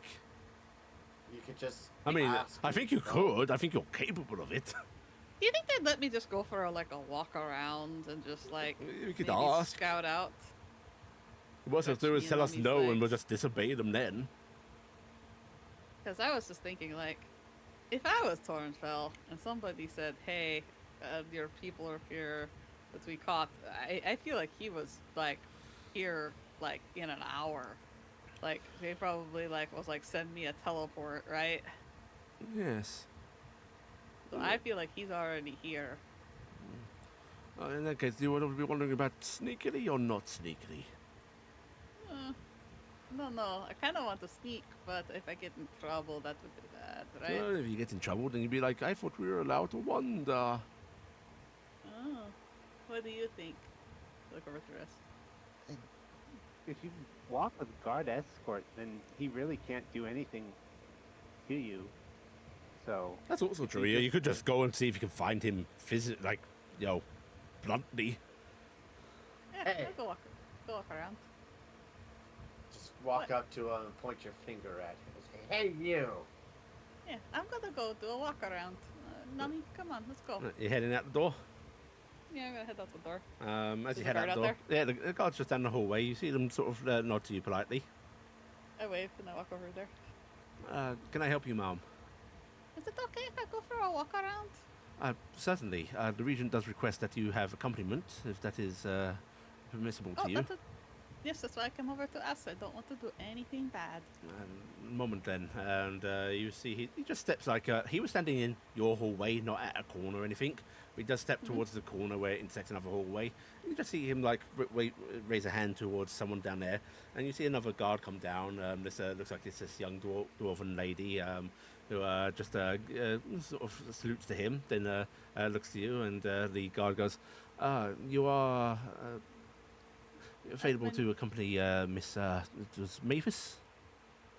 you could just. I mean, ask I think you could. I think you're capable of it. Do you think they'd let me just go for a walk around and just You could maybe ask. scout out? What they'll do is me tell on us these no, and we'll legs. just disobey them then. Because I was just thinking, if I was Torrentfell and somebody said, "Hey, your people are here that we caught," I feel like he was here in an hour. They probably was send me a teleport, right? Yes. So I feel like he's already here. In that case, do you want to be wondering about sneakily or not sneakily? No, I kind of want to sneak, but if I get in trouble, that would be bad, right? Well, if you get in trouble, then you'd be like, I thought we were allowed to wander. Oh, what do you think? Look over the rest. If you walk with guard escort, then he really can't do anything to you. So That's also true. You Yeah, just- you could just go and see if you can find him physically, bluntly. Yeah, Hey. I'll go walk around. Just walk up to him and point your finger at him and say, "Hey, you!" Yeah, I'm gonna go do a walk around. Nami, come on, let's go. You're heading out the door. Yeah, I'm gonna head out the door. As Is you the head out guard the out door, yeah, the guard's just down the hallway. You see them sort of nod to you politely. I wave and I walk over there. Can I help you, ma'am? Is it okay if I go for a walk around? Certainly. The regent does request that you have accompaniment, if that is permissible to you. Yes, that's why I came over to ask. I don't want to do anything bad. Moment then, and you see he just steps he was standing in your hallway, not at a corner or anything. But he does step towards the corner where it intersects another hallway. You just see him raise a hand towards someone down there, and you see another guard come down. This looks like it's this young dwarven lady who just sort of salutes to him, then looks to you, and the guard goes, "You are." Available to accompany Miss it was Mavis?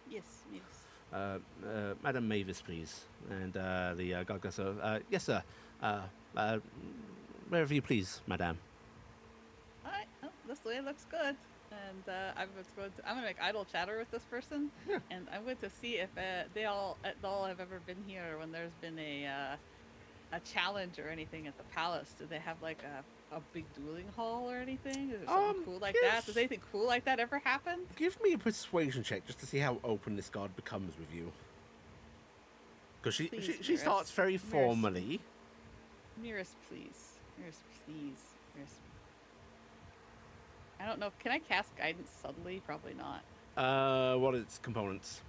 Yes, yes. Madam Mavis, please. And the guard goes, yes, sir. Wherever you please, madam. Alright, oh, this way looks good. And I'm gonna make idle chatter with this person, Yeah. and I'm going to see if they all have ever been here when there's been a challenge or anything at the palace. Do they have a big dueling hall or anything? Is there something cool like that? Does anything cool like that ever happen? Give me a persuasion check just to see how open this guard becomes with you. Because she Please, starts very Mirrors. formally. Mirrors, please. Mirrors, please. Mirrors. I don't know. Can I cast guidance subtly? Probably not. What are its components?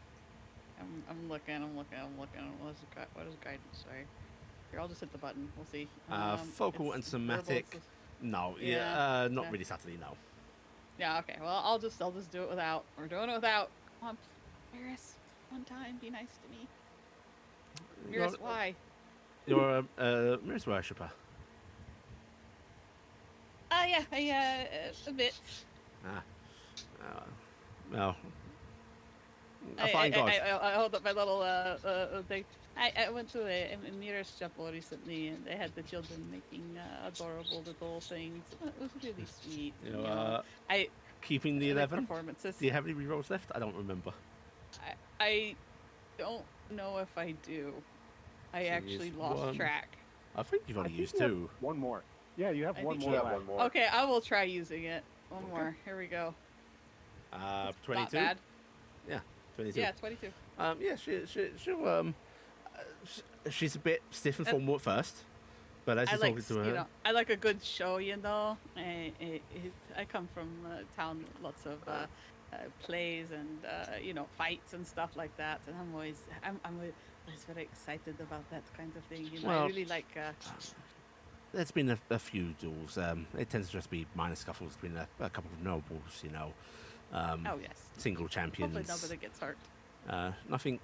I'm looking. What is guidance? Sorry. Here, I'll just hit the button. We'll see. Focal and it's verbal, somatic. it's- No, Yeah, not okay. really subtly, no. Yeah. Okay. Well, I'll just do it without. We're doing it without. Come on, Mirrors. One time, be nice to me. Mirrors, why? You're a Mirrors worshipper. Yeah. A bit. Well, a fine god. I hold up my little thing. I went to a Mirrors chapel recently, and they had the children making adorable little things. It was really sweet. You you know, know. Keeping the I like 11. performances. Do you have any rerolls left? I don't remember. I don't know if I do. I So actually use lost one. track. I think you've I only think used you have two. One more. Yeah, you have I one think more You have left. one more. Okay, I will try using it. One more. Here we go. 22. Not bad. Yeah, 22. Yeah, 22. She's a bit stiff and formal at first, but as I you're like, talking to her, you know, I like a good show, you know. I come from a town with lots of plays and you know, fights and stuff like that, and I'm always very excited about that kind of thing. You know, Well, I really like. There's been a few duels. It tends to just be minor scuffles between a couple of nobles, you know. Oh yes. Single champions. Hopefully nobody gets hurt. Nothing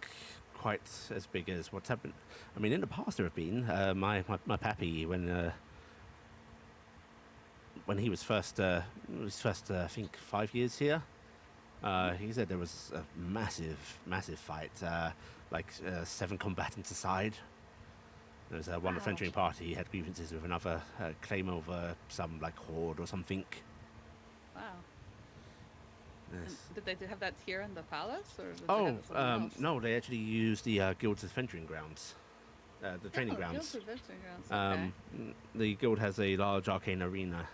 quite as big as what's happened. I mean, in the past there have been my pappy when he was first I think 5 years here. He said there was a massive fight, 7 combatants aside. There was one of the French party. He had grievances with another claim over some horde or something. Wow. Yes. And did they have that here in the palace, or did they have it somewhere else? No, they actually used the guild's adventuring grounds, the training grounds. Guild's adventuring grounds. Okay. The guild has a large arcane arena,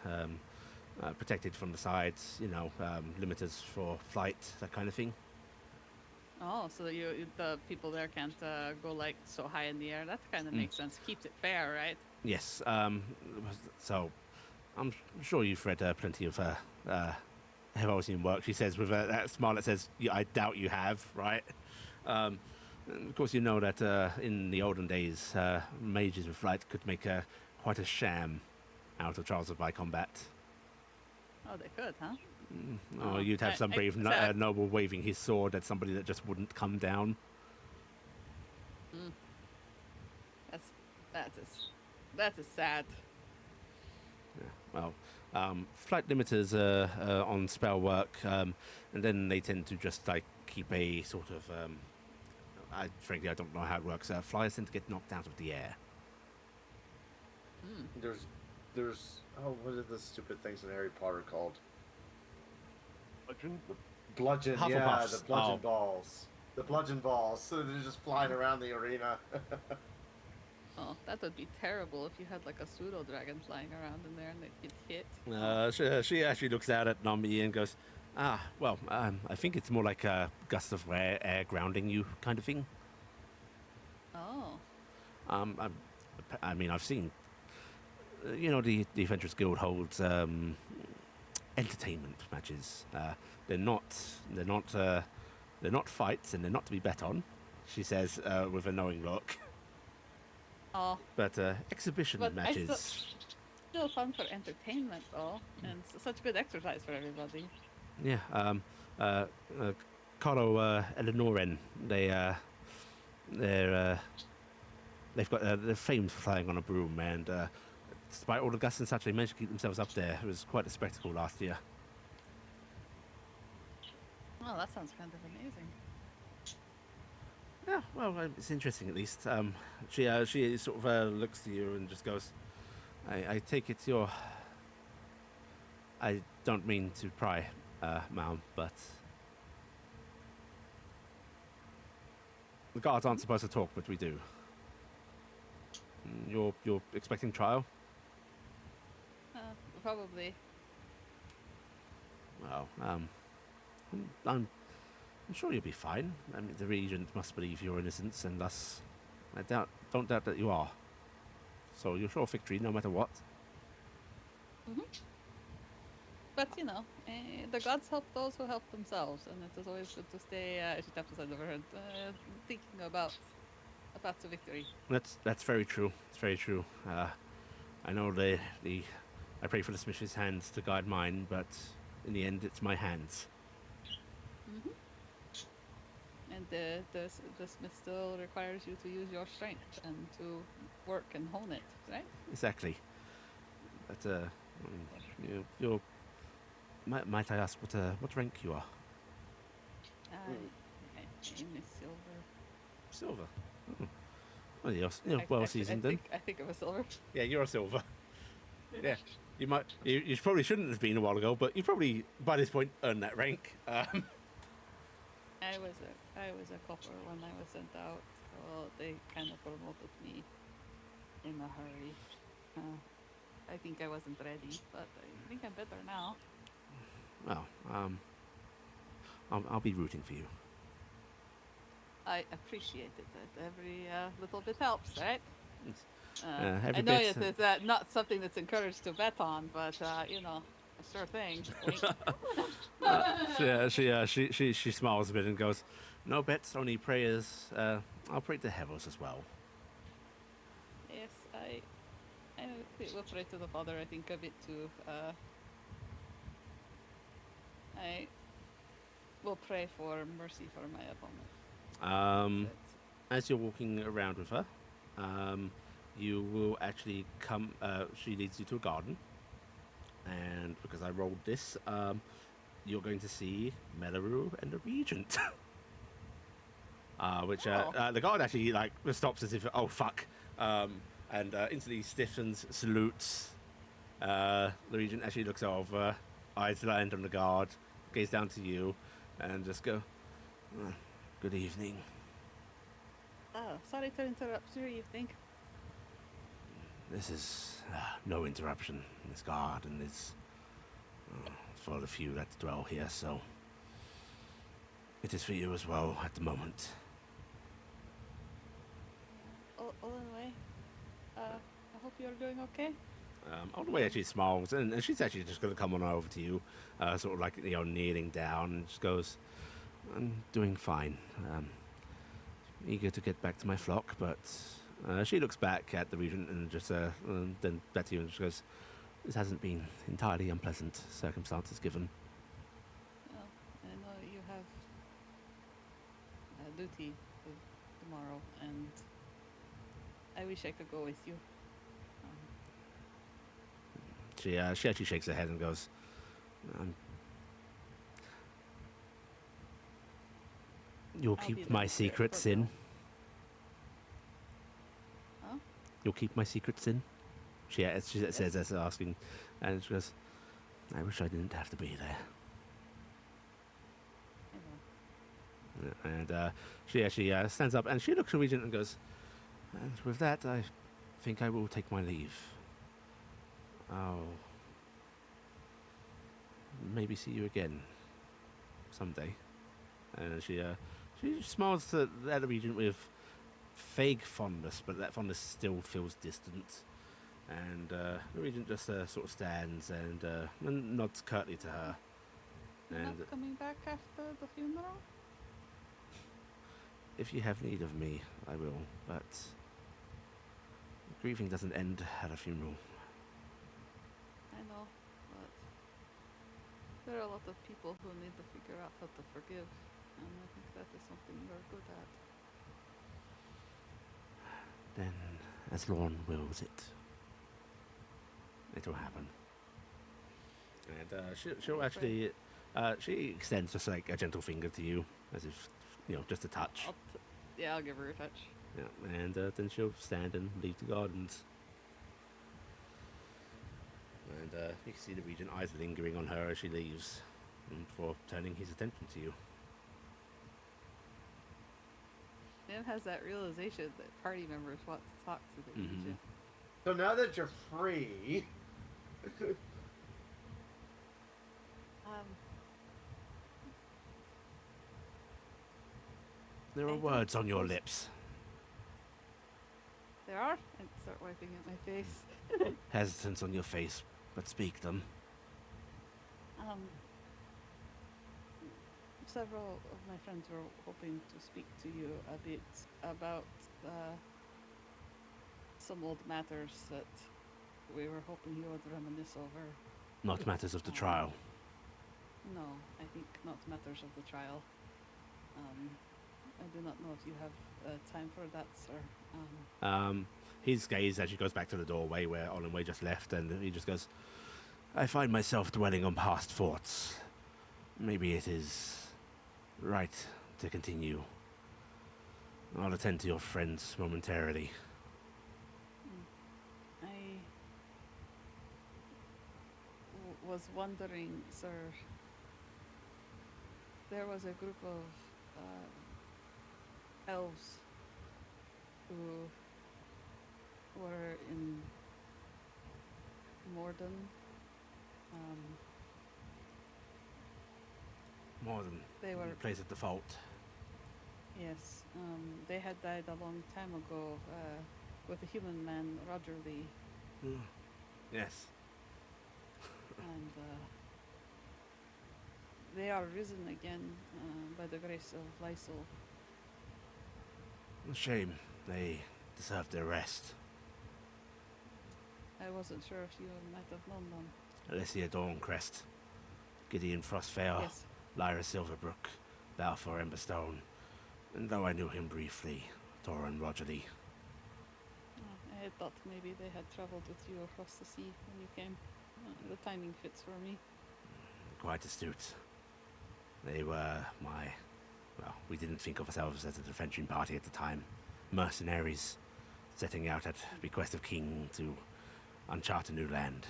protected from the sides. You know, limiters for flight, that kind of thing. Oh, so the people there can't go so high in the air. That kind of makes sense. Keeps it fair, right? Yes. So, I'm sure you've read plenty of Verdazin work. She says with that smile that says, yeah, "I doubt you have." Right. And of course, you know that in the olden days, mages with flight could make quite a sham out of trials by combat. Oh, they could, huh? Or you'd have some brave noble waving his sword at somebody that just wouldn't come down. That is sad. Yeah, well, flight limiters on spell work, and then they tend to just keep a sort of. Frankly, I don't know how it works. Flyers tend to get knocked out of the air. There's what are the stupid things in Harry Potter called? Bludgeon, Hufflepuffs. yeah, the bludgeon balls. The bludgeon balls. So they're just flying around the arena. Oh, that would be terrible if you had a pseudo dragon flying around in there and they'd get hit. She actually looks out at Nami and goes, well, I think it's more like a gust of air grounding you kind of thing. Oh. I mean, I've seen, the Adventurers Guild holds entertainment matches. They're not fights, and they're not to be bet on. She says with a knowing look. Oh. But exhibition matches. Still fun for entertainment, though, and such good exercise for everybody. Yeah. Carlo Eleanoren, they've got they're famed for flying on a broom, and despite all the gusts and such, they managed to keep themselves up there. It was quite a spectacle last year. Oh, that sounds kind of amazing. Yeah, well, it's interesting at least. She sort of looks to you and just goes, I take it you're... I don't mean to pry, ma'am, but... The guards aren't supposed to talk, but we do. You're expecting trial? Probably. Well, I'm sure you'll be fine. I mean, the regent must believe your innocence, and thus, don't doubt that you are. So you're sure of victory, no matter what. Mm-hmm. But the gods help those who help themselves, and it is always good to stay. She taps aside of her head, thinking about the victory. That's very true. It's very true. I know I pray for the Smith's hands to guide mine, but in the end, it's my hands. Mm-hmm. And the Smith still requires you to use your strength and to work and hone it, right? Exactly. But you're. Might I ask what rank you are? My name is Silver. Silver. Oh. Well, you're well seasoned then. I think it was Silver. Yeah, you're a silver. Yeah, you probably shouldn't have been a while ago, but you probably by this point earned that rank. I was a copper when I was sent out, so they kind of promoted me in a hurry. I think I wasn't ready, but I think I'm better now. Well, I'll be rooting for you. I appreciate it. That every little bit helps, right? Every I know bit, it's not something that's encouraged to bet on, but a sure thing. She smiles a bit and goes, "No bets, only prayers. operate the Heavos as well. Yes, I will pray to the Father, I think, a bit too. I will pray for mercy for my opponent. As you're walking around with her, you will actually come. She leads you to a garden, and because I rolled this, you're going to see Melaru and the Regent. The guard actually like stops as if, oh fuck, and instantly stiffens, salutes. The Regent actually looks over, eyes land on the guard, gaze down to you, and just go, "Oh, good evening." Oh, sorry to interrupt your evening. This is no interruption. This garden is for the few that dwell here, so it is for you as well at the moment. All in a way, I hope you're doing okay. All the way actually smiles, and she's actually just going to come on over to you, sort of like, kneeling down, and just goes, "I'm doing fine. Eager to get back to my flock," but she looks back at the Regent and just then back to you and just goes, "This hasn't been entirely unpleasant circumstances given." Well, I know you have a duty tomorrow, and I wish I could go with you. She actually shakes her head and goes, "You'll I'll be keep there my for secrets now. in. Huh? You'll keep my secrets in." She says as asking, and she goes, "I wish I didn't have to be there." I will. And she actually stands up and she looks at Regent and goes, "And with that, I think I will take my leave. I'll maybe see you again someday." And she smiles at the Regent with vague fondness, but that fondness still feels distant. And the Regent just sort of stands and nods curtly to her. You're And not coming back after the funeral? if you have need of me, I will. But grieving doesn't end at a funeral. I know, but there are a lot of people who need to figure out how to forgive, and I think that is something you're good at. Then, as Lorne wills it, it'll happen. And she'll actually, she extends just like a gentle finger to you, as if, just a touch. I'll give her a touch. Yeah, and then she'll stand and leave the gardens. And you can see the Regent eyes lingering on her as she leaves, before turning his attention to you. Dan has that realization that party members want to talk to the Regent. So now that you're free, There are I words don't on your suppose- lips, There are? I start wiping at my face. hesitance on your face, but speak them. Several of my friends were hoping to speak to you a bit about some old matters that we were hoping you would reminisce over. Not matters of the trial. No, I think not matters of the trial. I do not know if you have time for that, sir. His gaze actually goes back to the doorway where Olenway just left, and he just goes, "I find myself dwelling on past thoughts. Maybe it is right to continue. I'll attend to your friends momentarily." I was wondering, sir, there was a group of elves who were in Morden. More than They were, plays at default. yes, they had died a long time ago with a human man, Roger Lee, Yes. and they are risen again by the grace of Lysol. A shame. They deserve their rest. I wasn't sure if you might have known them. Alessia Dorncrest, Gideon Frostfair, Yes. Lyra Silverbrook, Balfour Emberstone, and though I knew him briefly, Toran Rogerly. I had thought maybe they had traveled with you across the sea when you came. The timing fits for me. Quite astute. They were we didn't think of ourselves as a adventuring party at the time. Mercenaries, setting out at bequest of King to uncharted new land.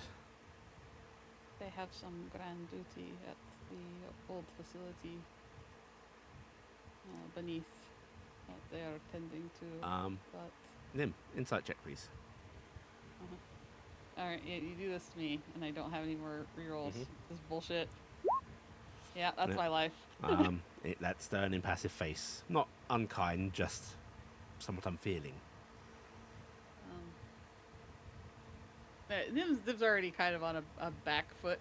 They have some grand duty at the old facility beneath that they are tending to. But Nim, insight check, please. alright, you do this to me, and I don't have any more rerolls. Mhm. This is bullshit. Yeah, that's Yeah. my life. That stern, impassive face. Not unkind, just somewhat unfeeling. Nib's already kind of on a back foot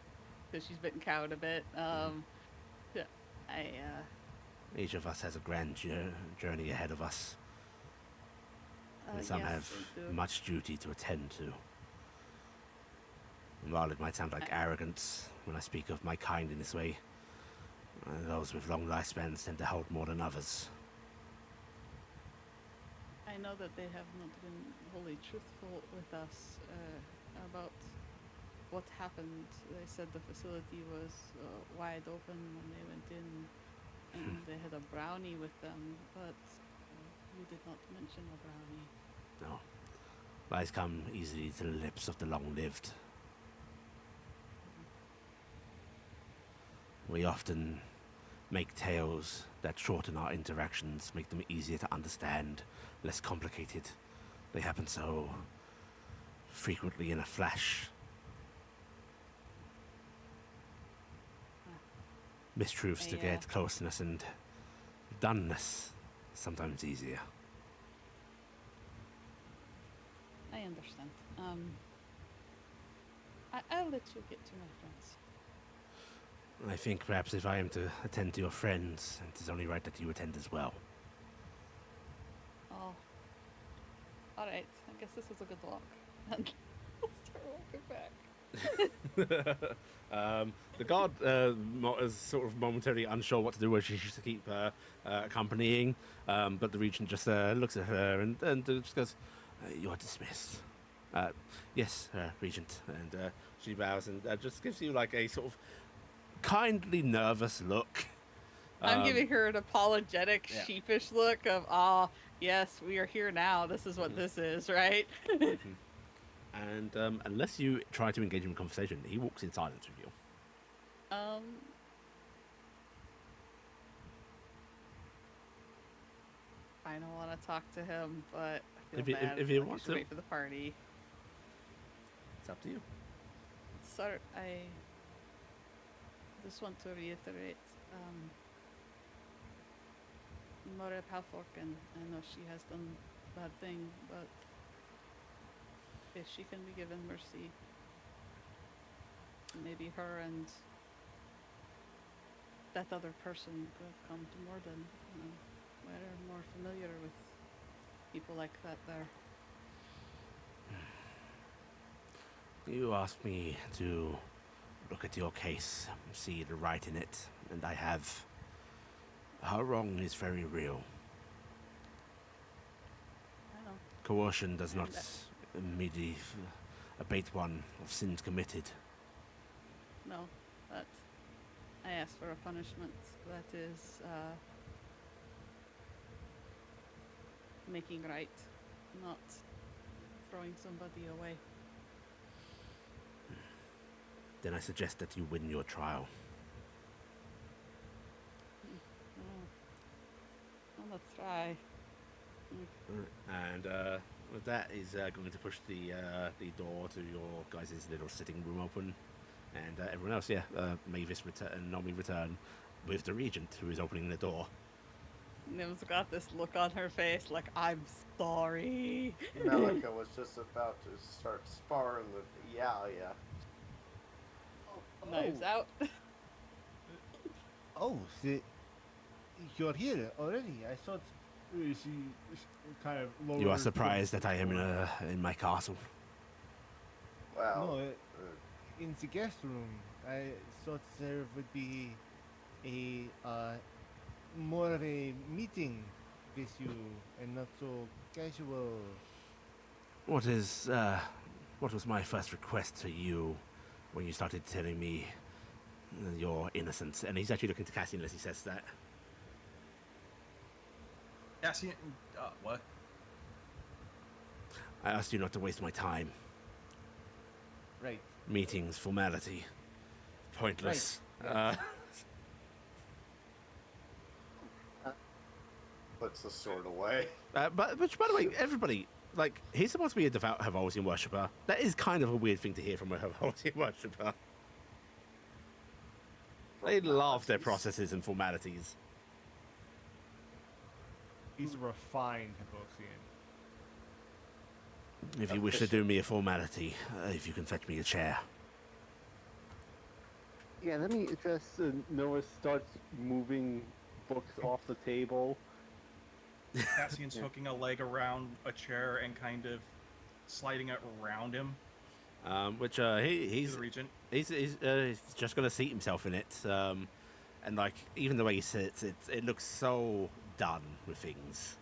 because she's been cowed a bit. Yeah, Each of us has a grand journey ahead of us. And some yes, have they do. much duty to attend to. And while it might sound like arrogance when I speak of my kind in this way, those with long lifespans tend to hold more than others. I know that they have not been wholly truthful with us about what happened. They said the facility was wide open when they went in, and they had a brownie with them, but you did not mention a brownie. No. Lies come easily to the lips of the long-lived. We often make tales that shorten our interactions, make them easier to understand, less complicated. They happen so frequently in a flash. Mistruths to get closeness and doneness sometimes easier. I understand. I'll let you get to my friends. I think perhaps if I am to attend to your friends, it is only right that you attend as well. Oh. Alright, I guess this was a good walk. And I'll start walking back. The guard is sort of momentarily unsure what to do, whether she should keep accompanying, but the regent just looks at her and just goes, "You are dismissed." Yes, regent. And she bows and just gives you like a sort of kindly nervous look. I'm giving her an apologetic, yeah. sheepish look of, yes, we are here now. This is what this is, right? And unless you try to engage him in conversation, he walks in silence with you. I don't want to talk to him, but I feel If you- bad. if I you feel like want I should to. wait for the party. It's up to you. Sir, I just want to reiterate, Mora Palforken, I know she has done a bad thing, but if she can be given mercy, maybe her and that other person could have come to Morden. We're more familiar with people like that there. You asked me to look at your case, see the right in it, and I have. Her wrong is very real. I know. Coercion does not And, immediately abate one of sins committed. No, but I asked for a punishment that is making right, not throwing somebody away. Then I suggest that you win your trial. Well, let's try. And with that is going to push the door to your guys' little sitting room open. And everyone else, Mavis and Nomi return with the regent who is opening the door. Nim's got this look on her face like, I'm sorry. Melaka was just about to start sparring with Iala. Knives out. Oh, you're here already. I thought she kind of lowers. You are surprised that I am in my castle. Well, No, in the guest room, I thought there would be a more of a meeting with you and not so casual. What was my first request to you when you started telling me your innocence? And he's actually looking to Cassian as he says that. Cassian, what? I asked you not to waste my time. Right. Meetings, formality, pointless. Right. puts the sword away. Which, by the way, everybody, like, he's supposed to be a devout Havosian worshipper. That is kind of a weird thing to hear from a Havosian worshipper. They love their processes and formalities. He's a refined Havosian. If you wish to do me a formality, if you can fetch me a chair. Yeah, let me address. Noah starts moving books off the table. Cassian's hooking a leg around a chair and kind of sliding it around him. Which To he's the regent. he's just gonna seat himself in it. And like even the way he sits, it looks so done with things.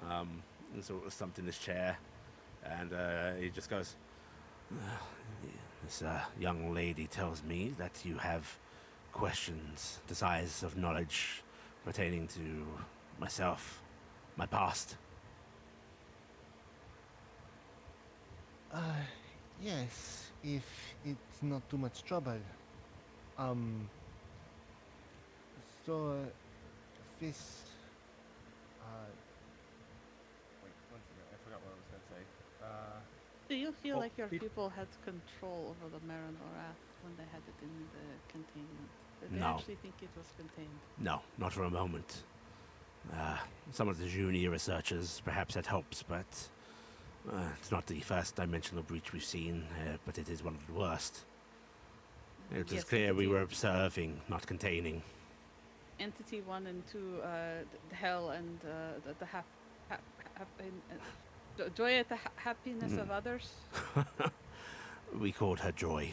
And sort of slumped in his chair, and he just goes, "This young lady tells me that you have questions, desires of knowledge pertaining to myself, my past." Yes, if it's not too much trouble. So, this, Wait, one second. I forgot what I was gonna say. Do you feel Well, like your peop- people had control over the Marin Orath when they had it in the containment? Did they No. actually think it was contained? No, not for a moment. Some of the junior researchers perhaps had hopes, but it's not the first dimensional breach we've seen, but it is one of the worst. It was Yes, clear we Entity- were observing, not containing. Entity 1 and 2, the hell and the joy at the happiness of others. We called her Joy.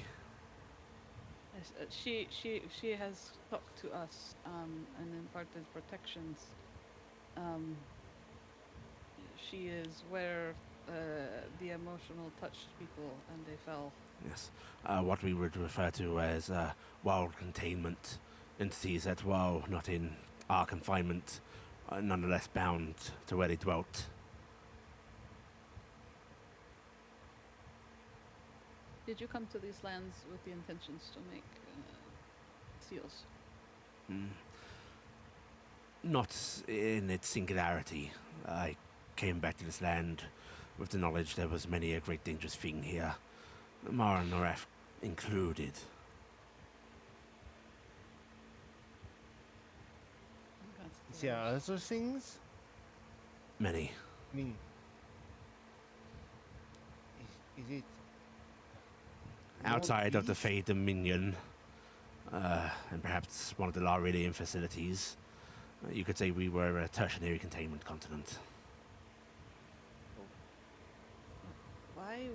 Yes, she has talked to us and imparted protections. She is where the emotional touched people and they fell. Yes. What we would refer to as wild containment. Entities that, while not in our confinement, are nonetheless bound to where they dwelt. Did you come to these lands with the intentions to make seals? Not in its singularity. I came back to this land with the knowledge there was many a great dangerous thing here, Mara Noref included. is there other things? Many. I mean, is it Outside of the beast? Fey Dominion, and perhaps one of the Laurelian facilities, you could say we were a tertiary containment continent. Why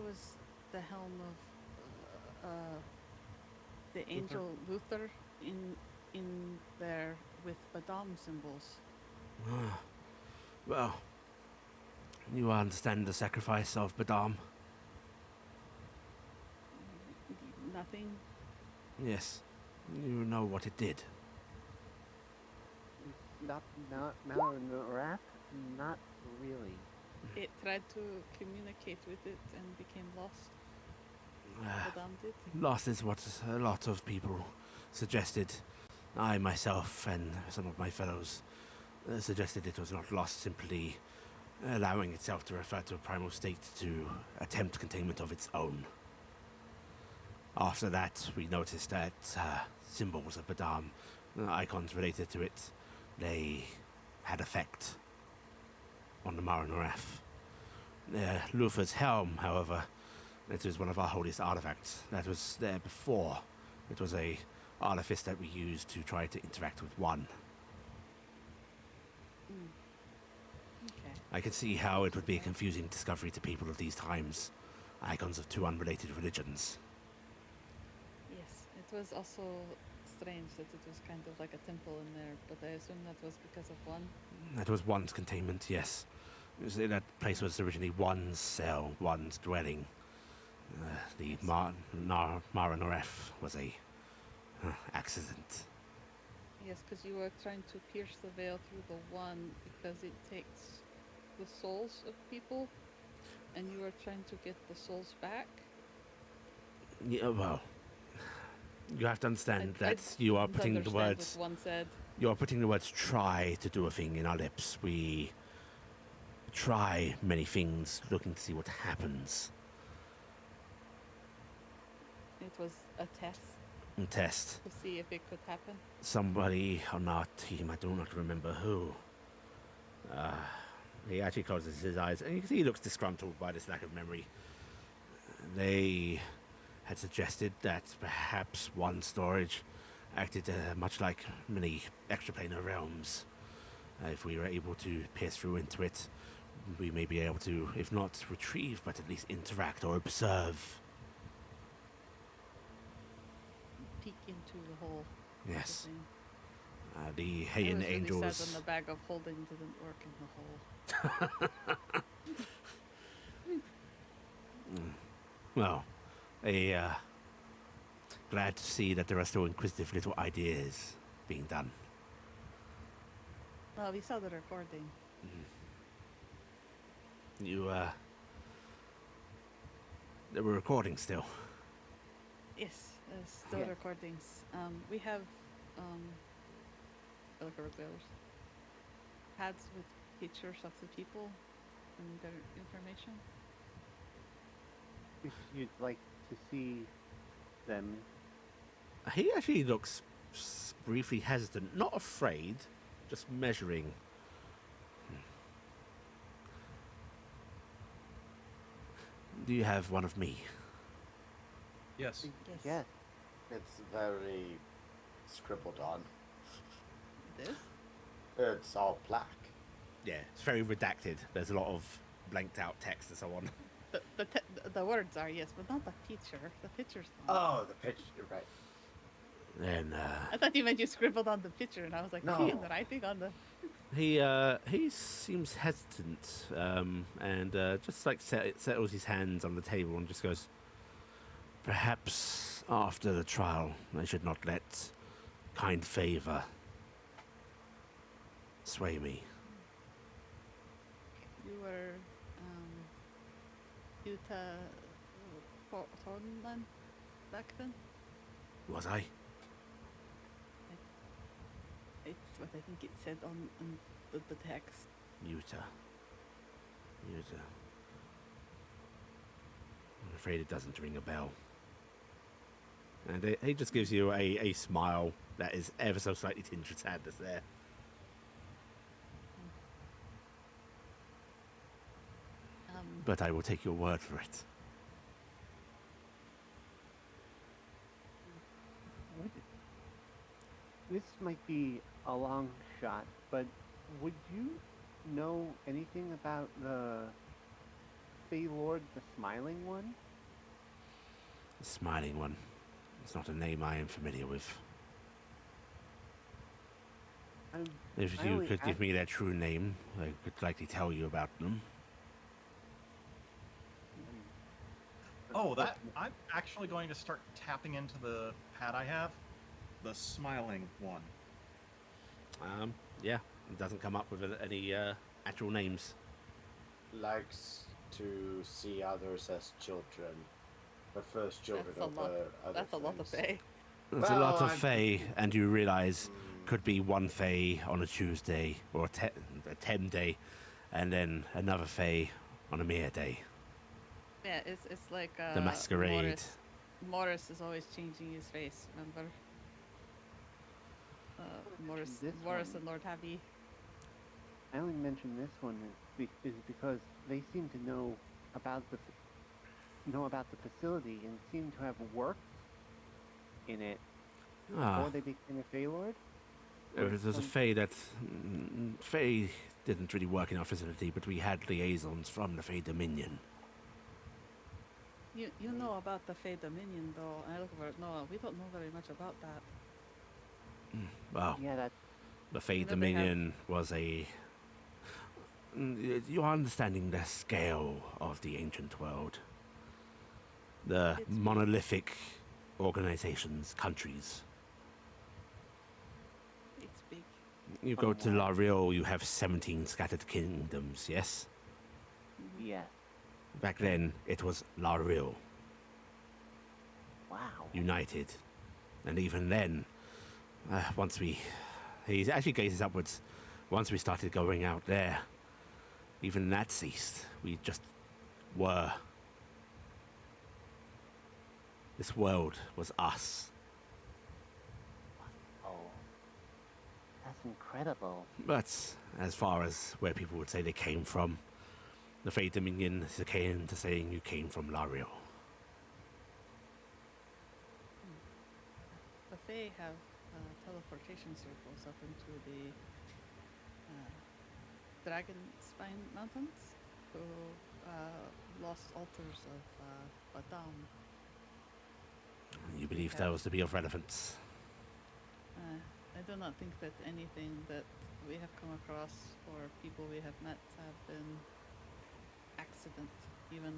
was the helm of the angel Luther in there with Badam symbols? Well, you understand the sacrifice of Badam? Nothing. Yes. You know what it did. Not Malanorath? Not really. It tried to communicate with it and became lost. Badam did. Lost is what a lot of people suggested. I myself and some of my fellows suggested it was not lost, simply allowing itself to refer to a primal state to attempt containment of its own. After that, we noticed that symbols of Badam, icons related to it, they had effect on the Maranorath. Luther's helm, however, it is one of our holiest artifacts that was there before. It was a artifice that we use to try to interact with one. Okay. I can see how it would be a confusing discovery to people of these times. Icons of two unrelated religions. Yes, it was also strange that it was kind of like a temple in there, but I assume that was because of one. That was one's containment, yes. That place was originally one's cell, one's dwelling. The Mara Noref was a accident. Yes, because you were trying to pierce the veil through the one because it takes the souls of people, and you were trying to get the souls back. Yeah, well, you have to understand I that you are didn't putting the understand words. what one said. You are putting the words "try" to do a thing in our lips. We try many things, looking to see what happens. It was a test And test. to see if it could happen. Somebody on our team, I do not remember who. He actually closes his eyes, and you can see he looks disgruntled by this lack of memory. They had suggested that perhaps one storage acted much like many extraplanar realms. If we were able to pierce through into it, we may be able to, if not retrieve, but at least interact or observe. Peek into the hole. Yes. thing. The I Hayan was really Angels. sad when the bag of holding didn't work in the hole. Well, glad to see that there are still inquisitive little ideas being done. Well, we saw the recording. You, they were recording still. Yes, still Yeah. recordings. We have recorders, pads with pictures of the people and their information. If you'd like to see them, He actually looks briefly hesitant, not afraid, just measuring. Do you have one of me? Yes. Yes. yes. It's very scribbled on. This? It's all black. Yeah, it's very redacted. There's a lot of blanked out text and so on. The words are yes, but not the picture. The picture's not. Oh, the picture, right. Then I thought you meant you scribbled on the picture, and I was like, No. the writing on the. he seems hesitant, and just like settles his hands on the table and just goes, "Perhaps after the trial, I should not let kind favor sway me." You were Utah Thornland back then. Was I? It's what I think it said on the text. Utah. I'm afraid it doesn't ring a bell. And he just gives you a smile that is ever so slightly tinged with sadness there. But I will take your word for it. This might be a long shot, but would you know anything about the Fey Lord, the Smiling One? The Smiling One. It's not a name I am familiar with. If I you only could give asked- me their true name, I could likely tell you about them. Oh, that I'm actually going to start tapping into the pad I have, the smiling one. Yeah, it doesn't come up with any actual names. Likes to see others as children. Prefers children That's a over lot. other That's a lot of things. Fae. There's a lot Well, of Fae, and you realize Mm, could be one Fae on a Tuesday or a Tem day, and then another Fae on a mere day. Yeah, it's like The masquerade. Morris is always changing his face. Remember? Morris This Morris one. and Lord Happy. I only mention this one is because they seem to know about the facility and seem to have worked in it Ah, before they became a Fey Lord? there Or was a some- Fae that... Fae didn't really work in our facility, but we had liaisons from the Fae Dominion. You know about the Fey Dominion, though. I look over. No, we don't know very much about that. Well, Yeah, that the Fae You know, they have- Dominion was a... You're understanding the scale of the ancient world. The It's big. monolithic organizations, countries. It's big. You go to Wow. La Real, you have 17 scattered kingdoms, yes? yeah. Back then, it was La Real, Wow. united. And even then, once we... He actually gazes upwards. Once we started going out there, even that ceased. We just were. This world was us. Oh. That's incredible. But as far as where people would say they came from, the Fae Dominion is akin to saying you came from Lario. The Fae have teleportation circles up into the Dragon Spine Mountains, to lost altars of Badam. You believe those to be of relevance? I do not think that anything that we have come across or people we have met have been accident. Even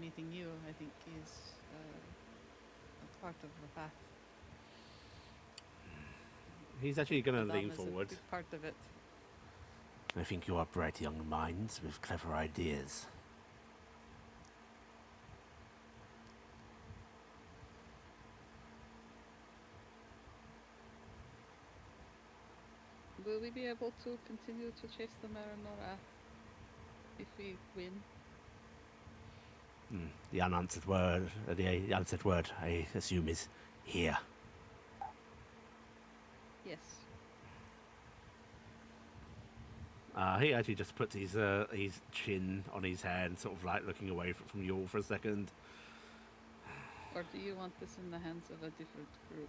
meeting you, I think, is a part of the path. He's actually going to Badam lean is forward. a big part of it. I think you are bright young minds with clever ideas. Will we be able to continue to chase the Marinora if we win? The unanswered word, I assume, is here. Yes. He actually just puts his chin on his hand, sort of like looking away from you all for a second. Or do you want this in the hands of a different group?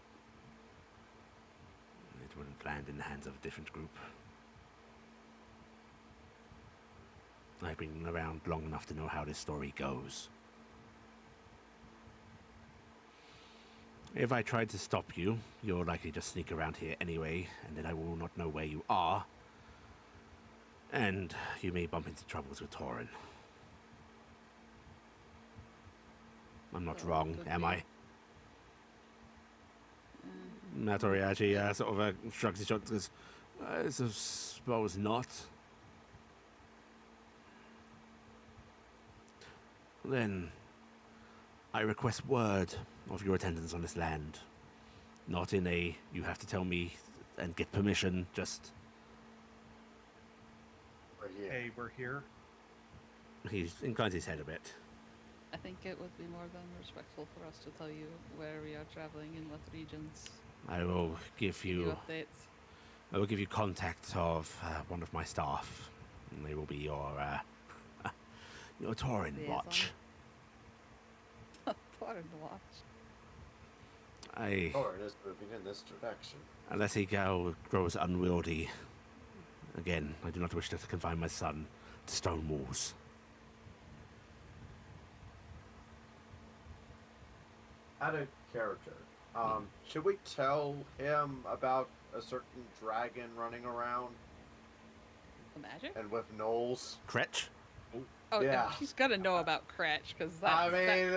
It wouldn't land in the hands of a different group. I've been around long enough to know how this story goes. If I tried to stop you, you're likely to sneak around here anyway, and then I will not know where you are. And you may bump into troubles with Torin. I'm not So wrong, could am we- I? Maltori actually sort of shrugs his shoulders and goes, I suppose not. Then I request word of your attendance on this land. Not in a, you have to tell me and get permission, just... We're here. Hey, we're here. He inclines his head a bit. I think it would be more than respectful for us to tell you where we are traveling, in what regions. I will give Give you you updates. I will give you contact of one of my staff. And they will be your Torin Liaison. watch. Torin watch. Or it is moving in this direction. Unless he grows unwieldy. Again, I do not wish to confine my son to stone walls. Out of character, should we tell him about a certain dragon running around The magic? and with gnolls? Kretch? Oh, yeah. no, he's got to know about Kretch, because I mean,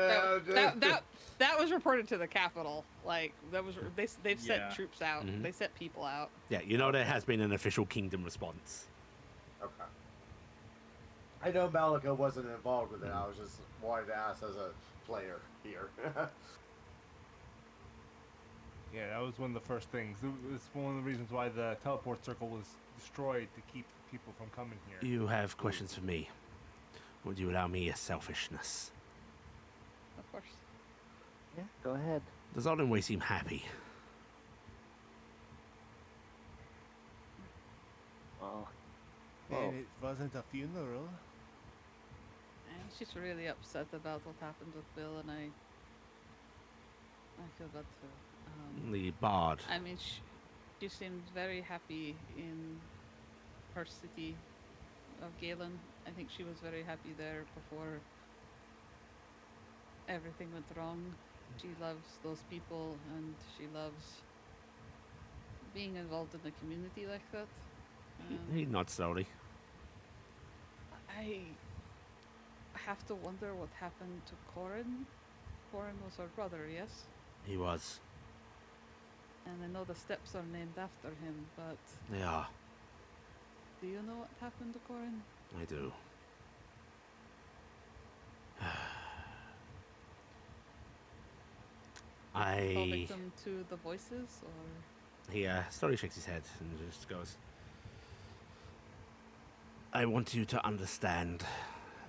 that was reported to the capital. Like, that was they've sent Yeah. troops out. Mhm. They sent people out. Yeah, you know there has been an official kingdom response. Okay. I know Malaka wasn't involved with it. I was just wanted to ask as a player here. Yeah, that was one of the first things. It's one of the reasons why the teleport circle was destroyed, to keep people from coming here. You have questions for me. Would you allow me a selfishness? Of course. Yeah, go ahead. Does Odenway seem happy? Well, And it wasn't a funeral. And she's really upset about what happened with Bill, and I feel bad too. The bard. I mean, she seemed very happy in her city of Galen. I think she was very happy there before everything went wrong. She loves those people, and she loves being involved in the community like that. He nods slowly. I have to wonder what happened to Corin. Corin was her brother, yes? He was. And I know the steps are named after him, but They are. do you know what happened to Corin? I do. Fall I. victim to the voices, or He slowly shakes his head and just goes, I want you to understand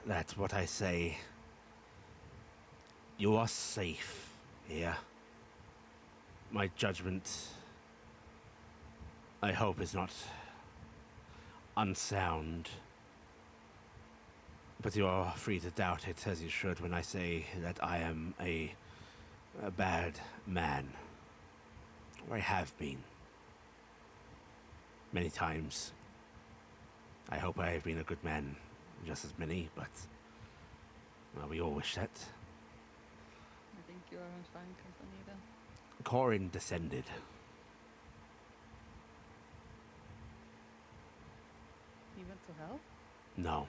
that what I say, you are safe here. My judgment, I hope, is not unsound. But you are free to doubt it as you should when I say that I am a bad man. Or I have been. Many times. I hope I have been a good man just as many, but well, we all wish that. I think you are in fine company then. Corin descended. He went to hell? No.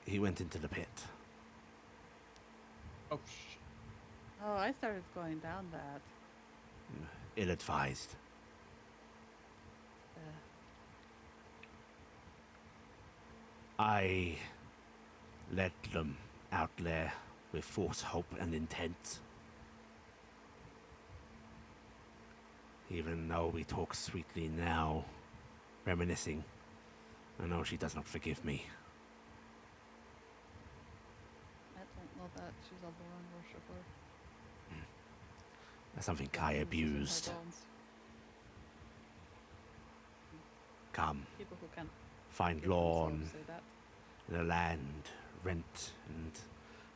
He went into the pit. Oh, Oh, I started going down that. Ill-advised. Uh, I led them out there with false hope and intent. Even though we talk sweetly now, reminiscing, I know she does not forgive me. I don't know that. She's a Lauren worshipper. That's something Kai She's in her abused. bones. Come, People who can find give themselves Lorne say that. in a land rent and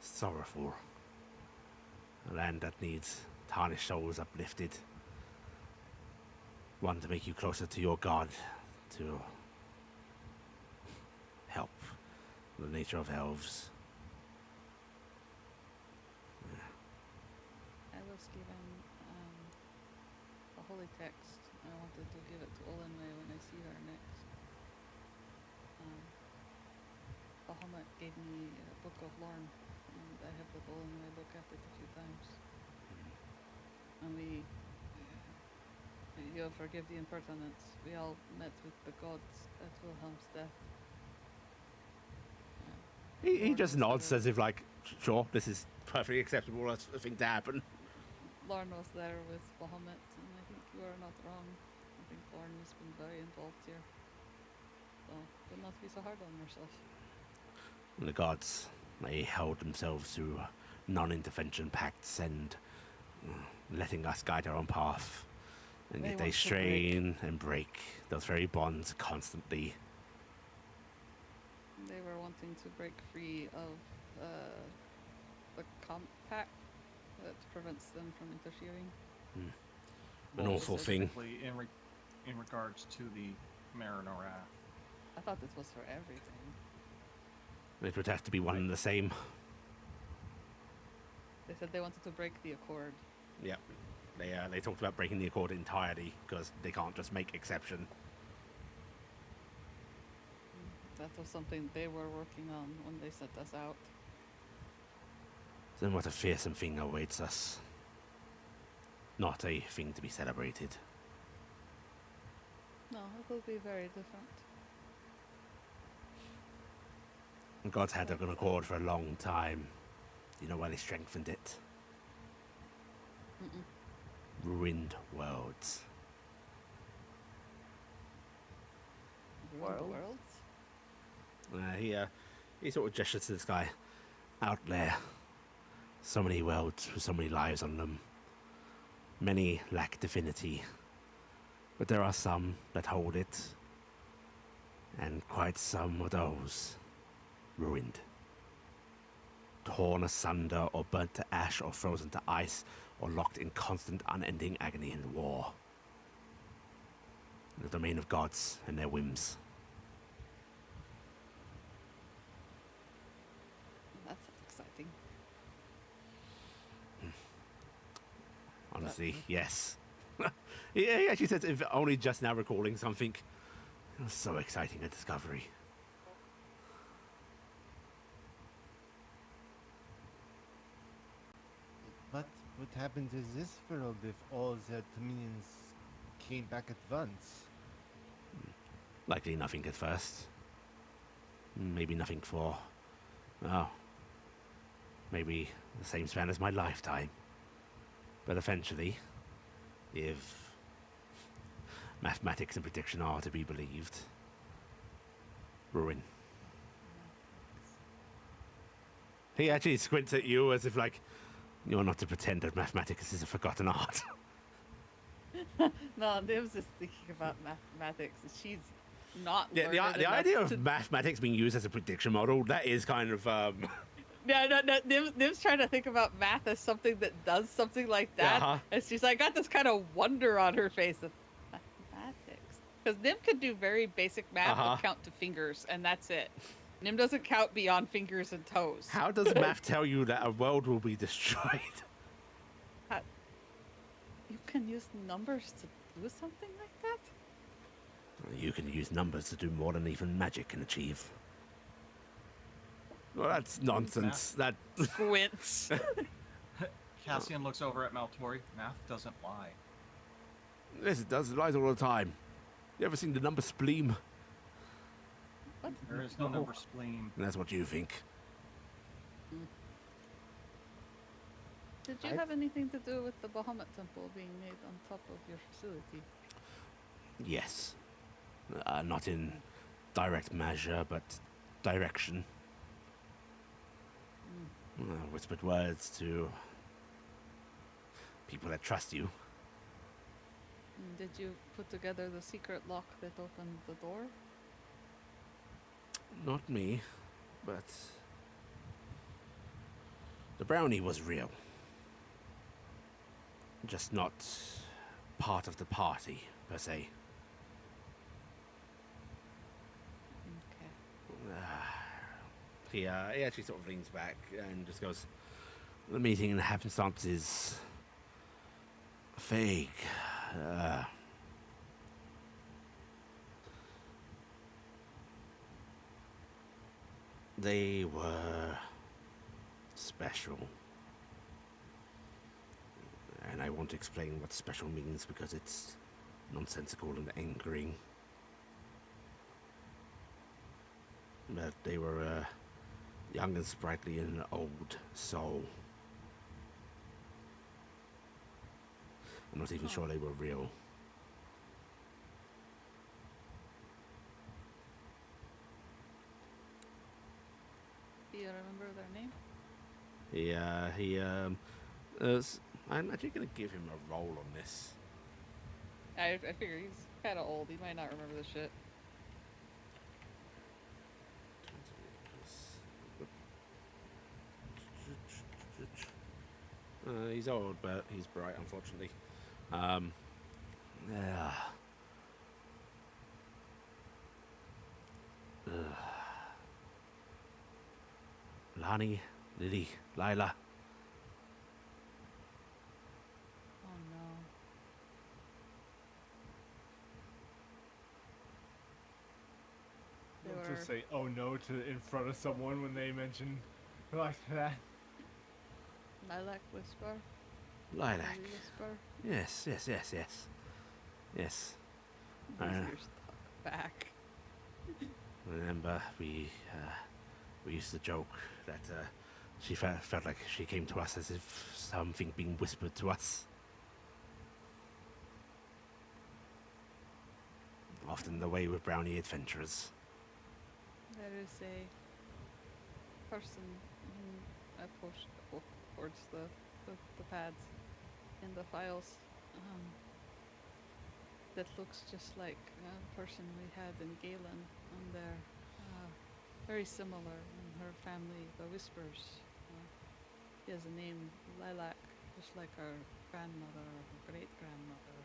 sorrowful. A land that needs tarnished souls uplifted. One to make you closer to your God, to help the nature of elves. I was given a holy text. I wanted to give it to Olenwe when I see her next. Bahamut gave me a book of Lorne, and I have let Olenwe look at it a few times. And you'll forgive the impertinence. We all met with the gods at Wilhelm's death. He Lorne just was nods there- as if like, sure, this is perfectly acceptable as a thing to happen. Lorne was there with Bahamut, and I think you are not wrong. I think Lorne has been very involved here. So, do not be so hard on yourself. And the gods, they held themselves to non-intervention pacts and letting us guide our own path. And They yet they want to strain and break those very bonds constantly. They were wanting to break free of the compact that prevents them from interfering. An awful thing. specifically in regards to the Marinorath. I thought this was for everything. It would have to be one and the same. They said they wanted to break the accord. Yep. They talked about breaking the accord entirely because they can't just make exception. That was something they were working on when they sent us out. Then what a fearsome thing awaits us. Not a thing to be celebrated. No, it will be very different. God's had an accord for a long time. You know why they strengthened it? Mm-mm. Ruined worlds. Ruined the Worlds? worlds? He sort of gestures to the sky. Out there, so many worlds with so many lives on them. Many lack divinity, but there are some that hold it, and quite some of those ruined. Torn asunder, or burnt to ash, or frozen to ice, or locked in constant, unending agony and war. The domain of gods and their whims. That's exciting. Honestly, yes. He actually says, if only just now recalling something. It was so exciting a discovery. What happened to this world if all the dominions came back at once? Likely nothing at first. Maybe nothing for... oh. Maybe the same span as my lifetime. But eventually, if mathematics and prediction are to be believed, ruin. He actually squints at you as if like, you're not to pretend that mathematics is a forgotten art. No, Niv's just thinking about mathematics. And she's not. Yeah, the idea of mathematics being used as a prediction model, that is kind of... No. Niv's trying to think about math as something that does something like that. And she's like, got this kind of wonder on her face of mathematics. Because Niv could do very basic math and count to fingers, and that's it. Nim doesn't count beyond fingers and toes. How does math tell you that a world will be destroyed? You can use numbers to do something like that? You can use numbers to do more than even magic can achieve. Well, that's nonsense. That squints. Cassian looks over at Maltori. Math doesn't lie. Yes, it does. It lies all the time. You ever seen the number spleen? What? There is no number spleen. That's what you think. Did you have anything to do with the Bahamut temple being made on top of your facility? Yes. Not in direct measure, but direction. Whispered words to people that trust you. Did you put together the secret lock that opened the door? Not me, but the brownie was real. Just not part of the party, per se. Okay. He actually sort of leans back and just goes, the meeting and the happenstance is vague. They were special. And I won't explain what special means because it's nonsensical and angering. But they were young and sprightly and an old soul. I'm not even sure they were real. Do you remember their name? I'm actually going to give him a roll on this. I figure he's kind of old. He might not remember this shit. He's old, but he's bright, unfortunately. Lani, Lily, Lila. Oh no. Don't just say "oh no" in front of someone when they mention like that. Lilac Whisper? Lilac. Lily Whisper? Yes. These ears talk back. Remember, we used to joke that she felt like she came to us as if something being whispered to us. Often the way with brownie adventurers. There is a person approached towards the pads in the files that looks just like a person we had in Galen on there. Very similar in her family, the Whispers. He has a name, Lilac. just like her grandmother or great grandmother.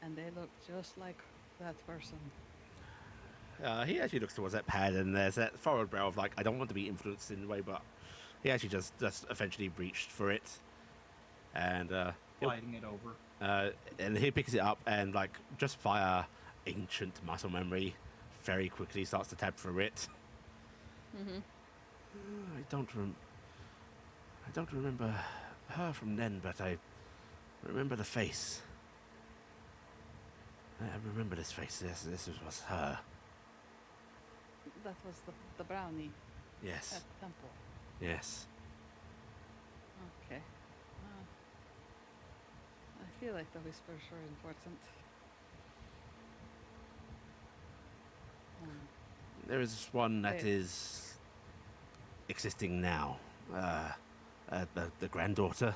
And they look just like that person. He actually looks towards that pad, and there's that forward brow of like, I don't want to be influenced in a way, but he actually just eventually reached for it, and Sliding it over. and he picks it up and like just via ancient muscle memory, very quickly starts to tab through it. Mm-hmm. I don't remember her from then, but I remember the face. I remember this face. This was her. That was the brownie Yes. at the temple. Yes. Okay. I feel like the whispers are important. There is one that Wait. is existing now. The granddaughter.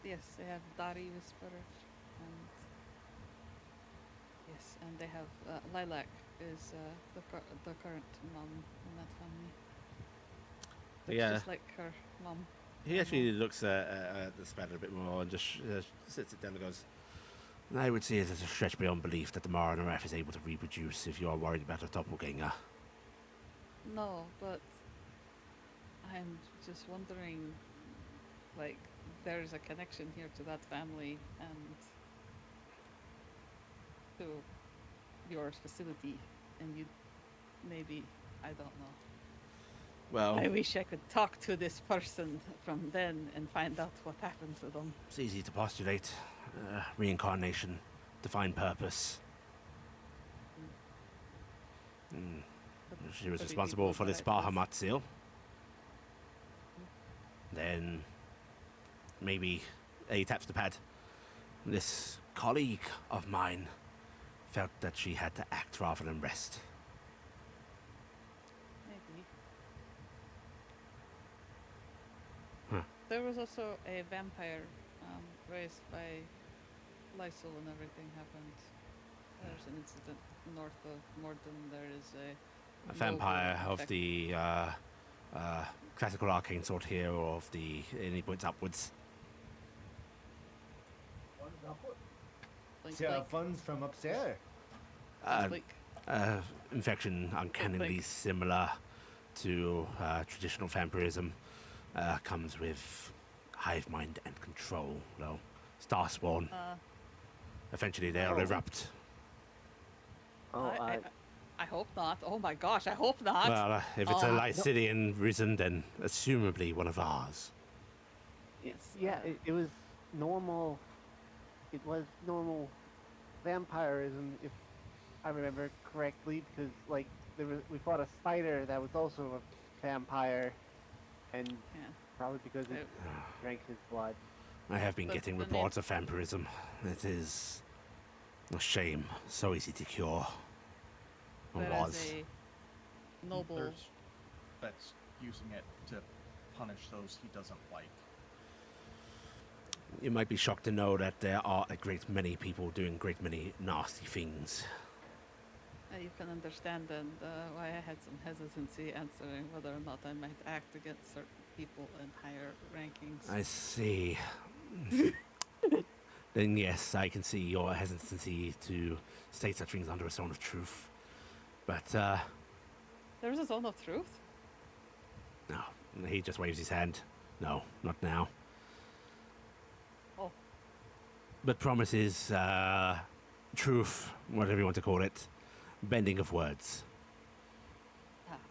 Yes, they have Dari whisperers, and yes, and they have Lilac is the current mom in that family. Looks Yeah. just like her mom. He actually looks at the spanner a bit more and just sits it down and goes, I would see it as a stretch beyond belief that the Maranaraf is able to reproduce if you are worried about a doppelganger. No, but I'm just wondering, like, there's a connection here to that family and to your facility, and you maybe, I don't know. Well, I wish I could talk to this person from then and find out what happened to them. it's easy to postulate. Reincarnation, defined purpose. She was But responsible for this Bahamut seal. Mm. Then maybe he taps the pad. This colleague of mine felt that she had to act rather than rest. Maybe. Huh. There was also a vampire raised by Lysol and everything happened. There's an incident north of Morden. There is A vampire noble of infect- the classical arcane sort here, or of the any points upwards. Blink, Yeah, blink, funds from upstairs. blink. Infection uncannily Blink. similar to traditional vampirism. Comes with hive mind and control, though. Starspawn. Eventually they'll Oh. erupt. Oh, I hope not. Oh my gosh, I hope not. Well, if it's a Oh. Lycidian risen, then assumably one of ours. Yes. yeah, it was normal. It was normal vampirism, if I remember correctly, because like we fought a spider that was also a vampire, and Yeah. probably because it drank his blood. I have been But getting the reports of vampirism. It is a shame. So easy to cure. Or Whereas was. a noble. There's that's using it to punish those he doesn't like. You might be shocked to know that there are a great many people doing great many nasty things. You can understand then why I had some hesitancy answering whether or not I might act against certain people in higher rankings. I see. Then yes, I can see your hesitancy to state such things under a zone of truth. But, There's a zone of truth. no. He just waves his hand. No, not now. Oh. But promises, truth, whatever you want to call it, bending of words.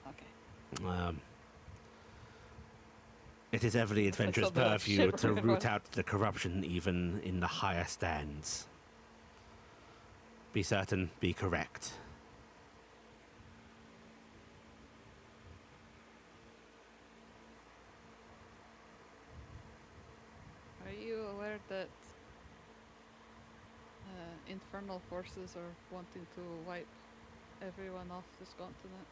Okay. It is ever the It's like adventurous something I'm purview to shivering root with. out the corruption even in the higher stands. Be certain, be correct. Are you aware that infernal forces are wanting to wipe everyone off this continent?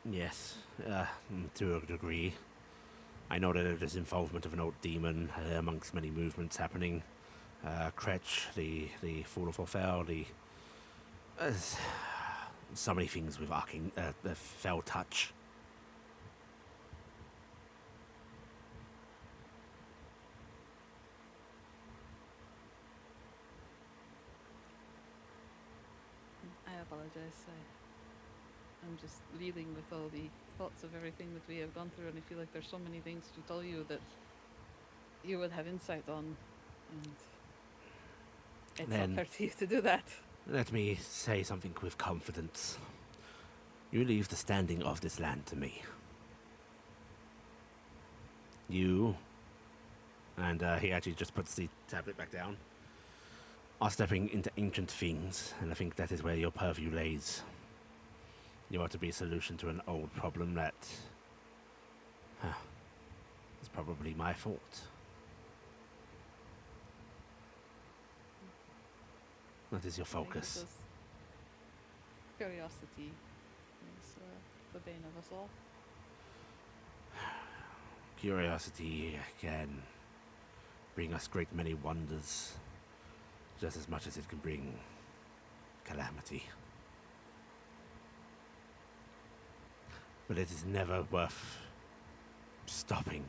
Yes, to a degree. I know that there's involvement of an old demon amongst many movements happening. Kretch, the Fool of Orfel, so many things with arcane, the fell touch. apologize. I'm just reeling with all the thoughts of everything that we have gone through, and I feel like there's so many things to tell you that you would have insight on, and it's Then- not fair to you to do that. Let me say something with confidence. You leave the standing of this land to me. You, and he actually just puts the tablet back down, are stepping into ancient things, and I think that is where your purview lays. You are to be a solution to an old problem that is probably my fault. What is your I think focus? it was curiosity is the bane of us all. Curiosity can bring us great many wonders, just as much as it can bring calamity. But it is never worth stopping.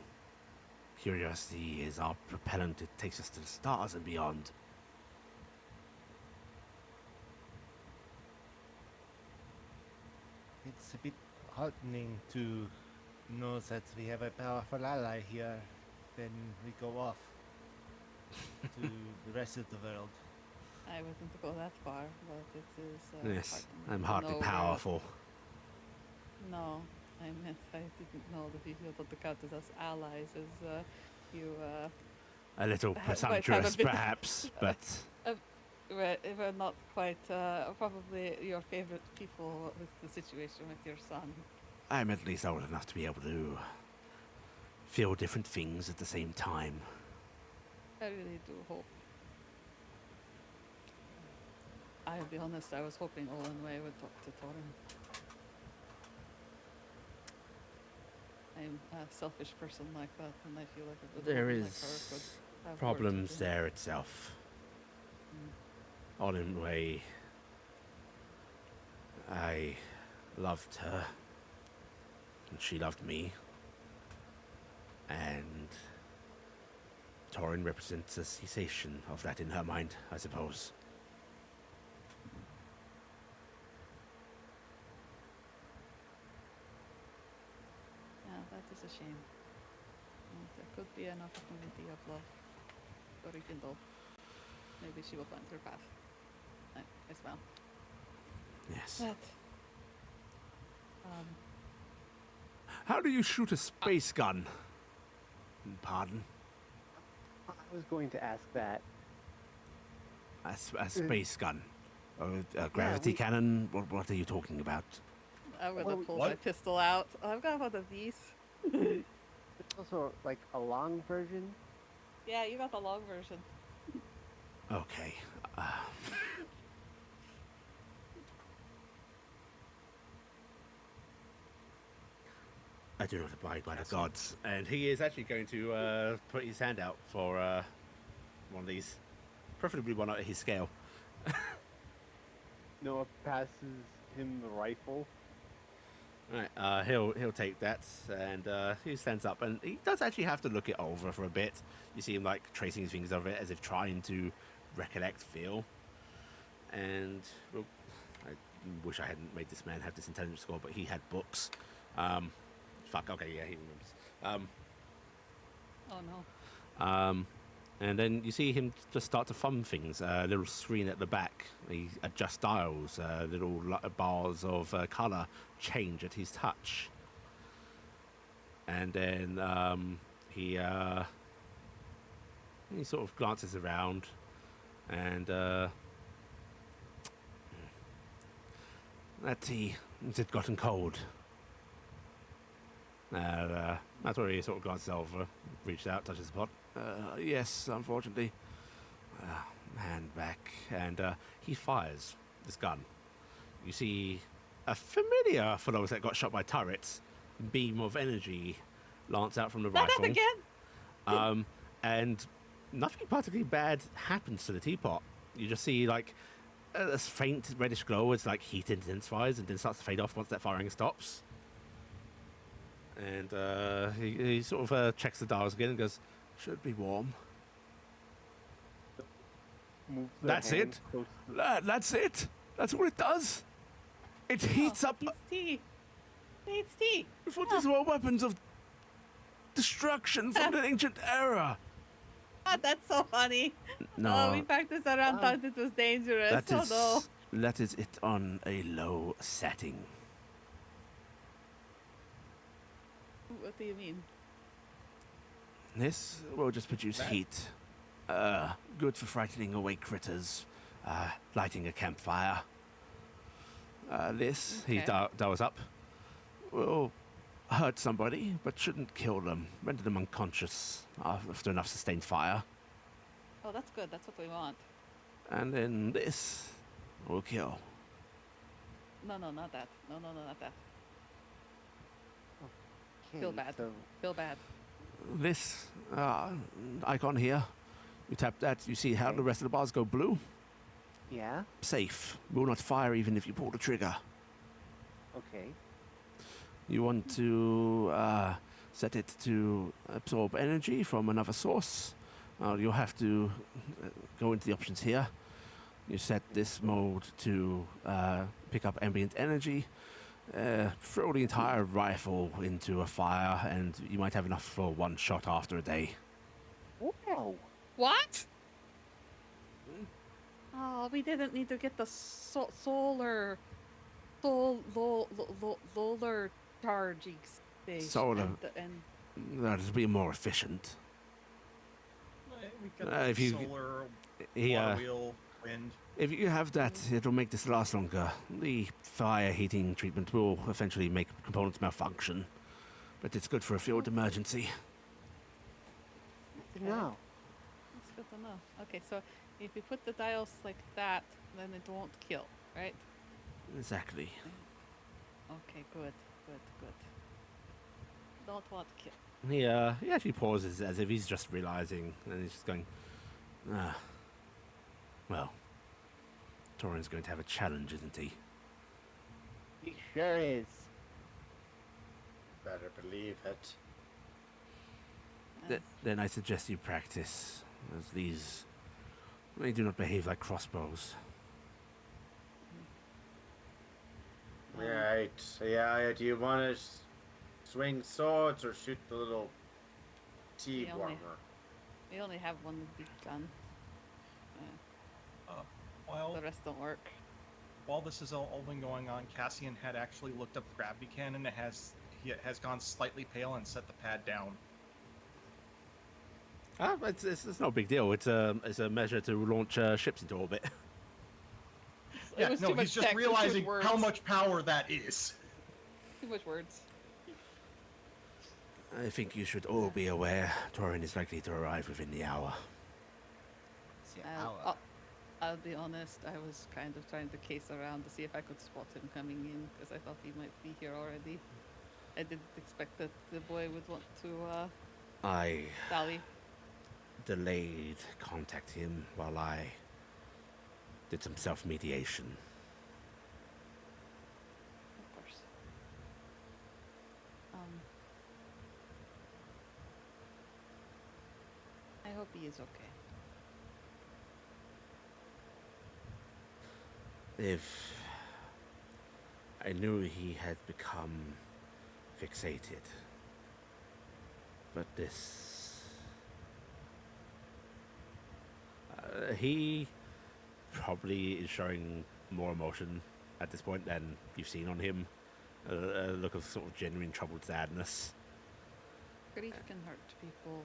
Curiosity is our propellant. It takes us to the stars and beyond. It's a bit heartening to know that we have a powerful ally here. Then we go off to the rest of the world. I wouldn't go that far, but it is. Yes, heartening I'm to hardly know we're- powerful. No, I meant I didn't know that if you thought to count us as allies, as you. A little Might have a presumptuous, bit- perhaps, but We're not quite. Probably your favorite people with the situation with your son. I'm at least old enough to be able to feel different things at the same time. I really do hope. I'll be honest, I was hoping Olin Way would talk to Torin. I'm a selfish person like that, and I feel like a good There woman is like her could have problems words with him. there itself. Mm. On in way, I loved her, and she loved me, and Torin represents a cessation of that in her mind, I suppose. Yeah, that is a shame. And there could be an opportunity of love to rekindle. Maybe she will find her path as well. Yes. But How do you shoot a space gun? Pardon? I was going to ask that. A space gun? Or a gravity we- cannon? What are you talking about? I'm gonna Well, pull my what? pistol out. I've got one of these. There's also like a long version. Yeah, you got the long version. Okay. I do not abide by the gods. And he is actually going to put his hand out for one of these. Preferably one at his scale. Noah passes him the rifle. Right, he'll take that, and he stands up, and he does actually have to look it over for a bit. You see him like tracing his fingers over it, as if trying to recollect feel. And well, I wish I hadn't made this man have this intelligence score, but he had books. Fuck. Okay, yeah, he remembers. Oh no. And then you see him just start to thumb things. A little screen at the back. He adjusts dials. Little bars of color change at his touch. And then he sort of glances around, and that tea, has it gotten cold? Maltori sort of glances over, reaches out, touches the pot. Yes, unfortunately. Hand back, and he fires this gun. You see a familiar, for those that got shot by turrets, beam of energy lance out from the Not rifle. that again. And nothing particularly bad happens to the teapot. You just see like a faint reddish glow as like heat intensifies and then starts to fade off once that firing stops. And he sort of checks the dials again and goes, "Should be warm." Moves their That's hand it? close to That's it. That's what it does. It heats up. It's tea. It's tea. I thought these were weapons of destruction from an ancient era. Oh, that's so funny. No, Oh, we practiced around, Wow. thought it was dangerous. that is it on a low setting. What do you mean? This will just produce heat. Good for frightening away critters. Lighting a campfire. This, he Okay. dials up, will hurt somebody, but shouldn't kill them. Render them unconscious after enough sustained fire. Oh, that's good. That's what we want. And then this will kill. No, not that. No, not that. Okay, Feel bad. So, Feel bad. This icon here, you tap that, you see how the rest of the bars go blue. yeah. Safe. Will not fire even if you pull the trigger. Okay. You want to set it to absorb energy from another source. You'll have to go into the options here. You set this mode to pick up ambient energy. Throw the entire rifle into a fire, and you might have enough for one shot after a day. Whoa. What? Oh, we didn't need to get the solar charging station. Solar. And That'll be more efficient. We got if you- solar, He, water wheel, wind. If you have that, it'll make this last longer. The fire heating treatment will eventually make components malfunction, but it's good for a field emergency. Good to know. that's good to know. Okay, so if we put the dials like that, then it won't kill, right? Exactly. Okay, good. Don't want to kill. He actually pauses as if he's just realizing, and he's just going, well, Torin's going to have a challenge, isn't he? He sure is. Better believe it. Then I suggest you practice, as these, they do not behave like crossbows. Right. Yeah, do you want to swing swords or shoot the little tea We only- warmer? We only have one big gun. While The rest don't work. while this is all been going on, Cassian had actually looked up gravity cannon and he has gone slightly pale and set the pad down. It's no big deal. It's a measure to launch ships into orbit. Yeah, was no, too much he's just text, too much realizing how words. much power that is. Too much words. I think you should all be aware Torin is likely to arrive within the hour. I'll be honest, I was kind of trying to case around to see if I could spot him coming in, because I thought he might be here already. I didn't expect that the boy would want to I dally. delayed contact him while I did some self-mediation. Of course. I hope he is okay. If I knew he had become fixated, but this... he probably is showing more emotion at this point than you've seen on him. A look of sort of genuine troubled sadness. Grief can hurt people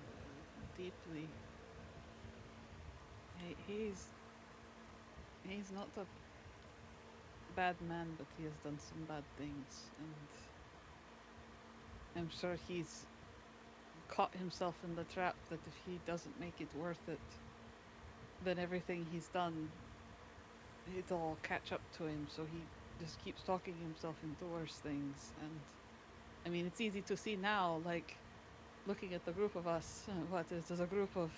deeply. He's not a bad man, but he has done some bad things, and I'm sure he's caught himself in the trap that if he doesn't make it worth it, then everything he's done, it'll all catch up to him, so he just keeps talking himself into worse things. And I mean, it's easy to see now, like looking at the group of us, there's a group of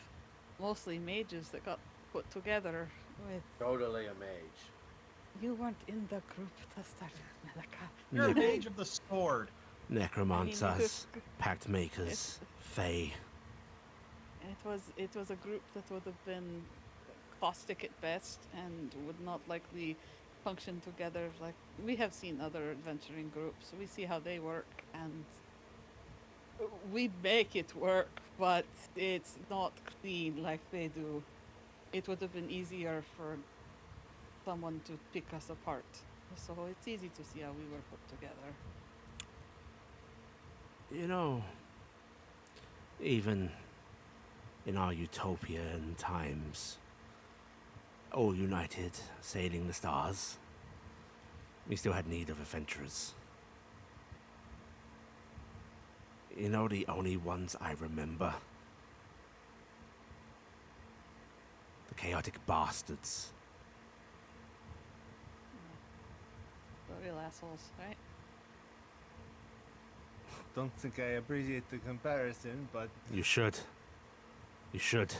mostly mages that got put together with... Totally a mage. You weren't in the group that started with Melaka. You're a Ne- mage of the sword. Necromancers, pact makers, fae. It was a group that would have been caustic at best and would not likely function together. Like, we have seen other adventuring groups. We see how they work, and we make it work, but it's not clean like they do. It would have been easier for someone to pick us apart. So it's easy to see how we were put together. You know, even in our utopian times, all united, sailing the stars, we still had need of adventurers. You know, the only ones I remember? The chaotic bastards. The real assholes, right? Don't think I appreciate the comparison, but You should. You should.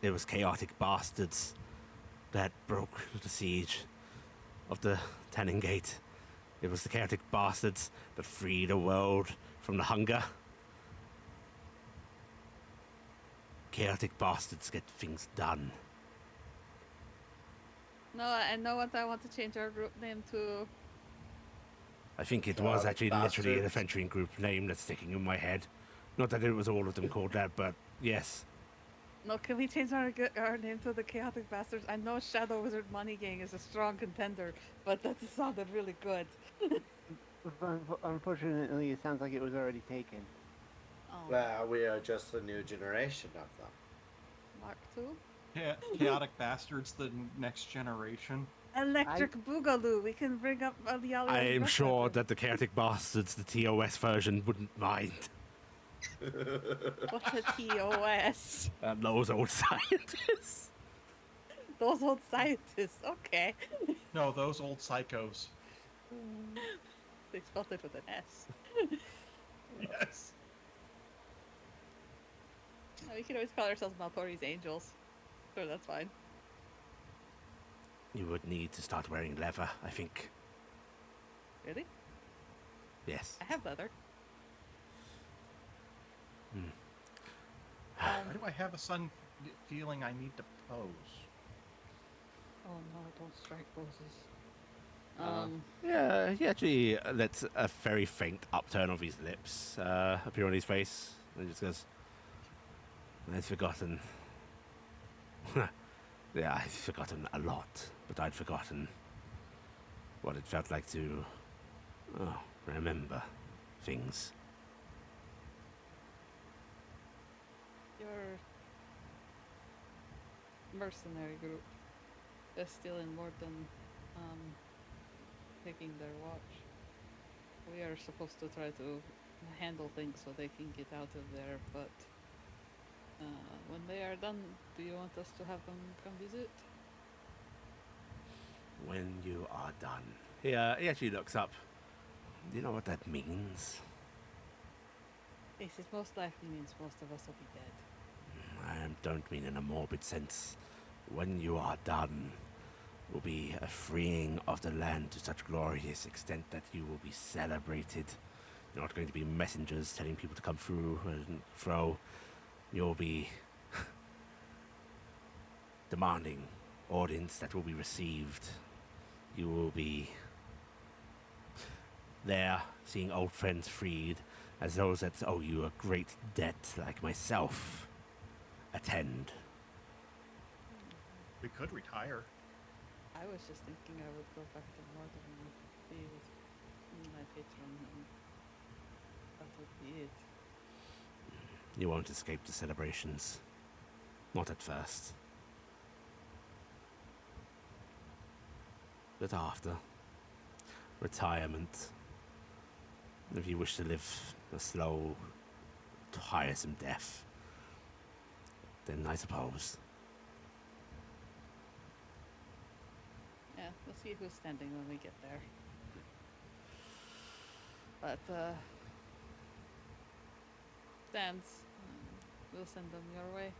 It was chaotic bastards that broke the siege of the Tanning Gate. It was the chaotic bastards that freed the world from the hunger. Chaotic bastards get things done. No, I know what I want to change our group name to. I think it was Chaotic actually literally an bastards. adventuring group name that's sticking in my head. Not that it was all of them called that, but yes. No, can we change our name to the Chaotic Bastards? I know Shadow Wizard Money Gang is a strong contender, but that sounded really good. Unfortunately, it sounds like it was already taken. Oh, Well, we are just the new generation of them. Mark 2? Chaotic Bastards, the next generation. Electric Boogaloo. We can bring up Iala. I am sure that the chaotic bastards, the TOS version, wouldn't mind. What's a TOS? Those old scientists. Those old scientists. Okay. No, those old psychos. They spelled it with an S. Yes. We can always call ourselves Maltori's Angels. Sure, that's fine. You would need to start wearing leather, I think. Really? Yes. I have leather. Why do I have a sudden feeling I need to pose? Oh no, don't strike poses. Yeah, he actually lets a very faint upturn of his lips appear on his face. And he just goes, I'd forgotten. Yeah, I'd forgotten a lot, but I'd forgotten what it felt like to remember things. Your mercenary group is still in Morton, taking their watch. We are supposed to try to handle things so they can get out of there, but when they are done, do you want us to have them come visit? When you are done. He actually looks up. Do you know what that means? Yes, it most likely means most of us will be dead. I don't mean in a morbid sense. When you are done, will be a freeing of the land to such glorious extent that you will be celebrated. You're not going to be messengers telling people to come through and fro. You'll be demanding audience that will be received. You will be there, seeing old friends freed, as those that owe you a great debt, like myself, attend. We could retire. I was just thinking I would go back to Morton and be with my patron, and that would be it. You won't escape the celebrations. Not at first. But after. Retirement. If you wish to live a slow, tiresome death, then I suppose. Yeah, we'll see who's standing when we get there. But, stands, we'll send them your way.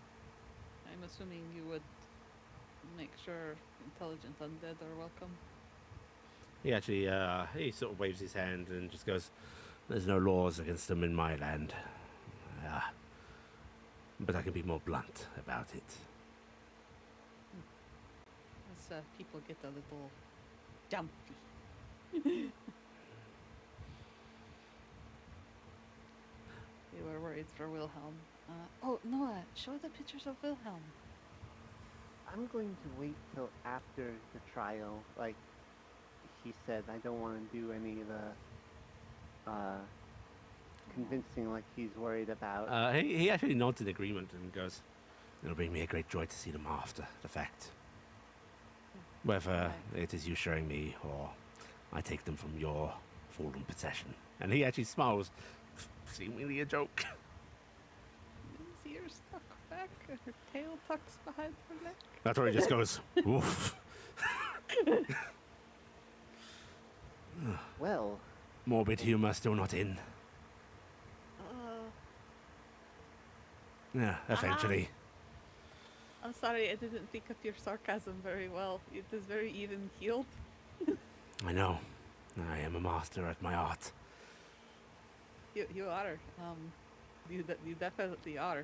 I'm assuming you would make sure intelligent undead are welcome. He actually, he sort of waves his hand and just goes, there's no laws against them in my land. But I can be more blunt about it. As people get a little jumpy. We were worried for Wilhelm. Oh, Noah, show the pictures of Wilhelm. I'm going to wait till after the trial. Like he said, I don't want to do any of the convincing like he's worried about. He actually nods in agreement and goes, "It'll bring me a great joy to see them after the fact. Whether it is you showing me or I take them from your fallen possession." And he actually smiles, seemingly a joke. His ears stuck back, and her tail tucks behind her neck. Maltori just goes, "Oof." Well, Morbid humor still not in. Yeah, eventually. I'm sorry, I didn't pick up your sarcasm very well. It is very even keeled. I know. I am a master at my art. You are. You definitely are.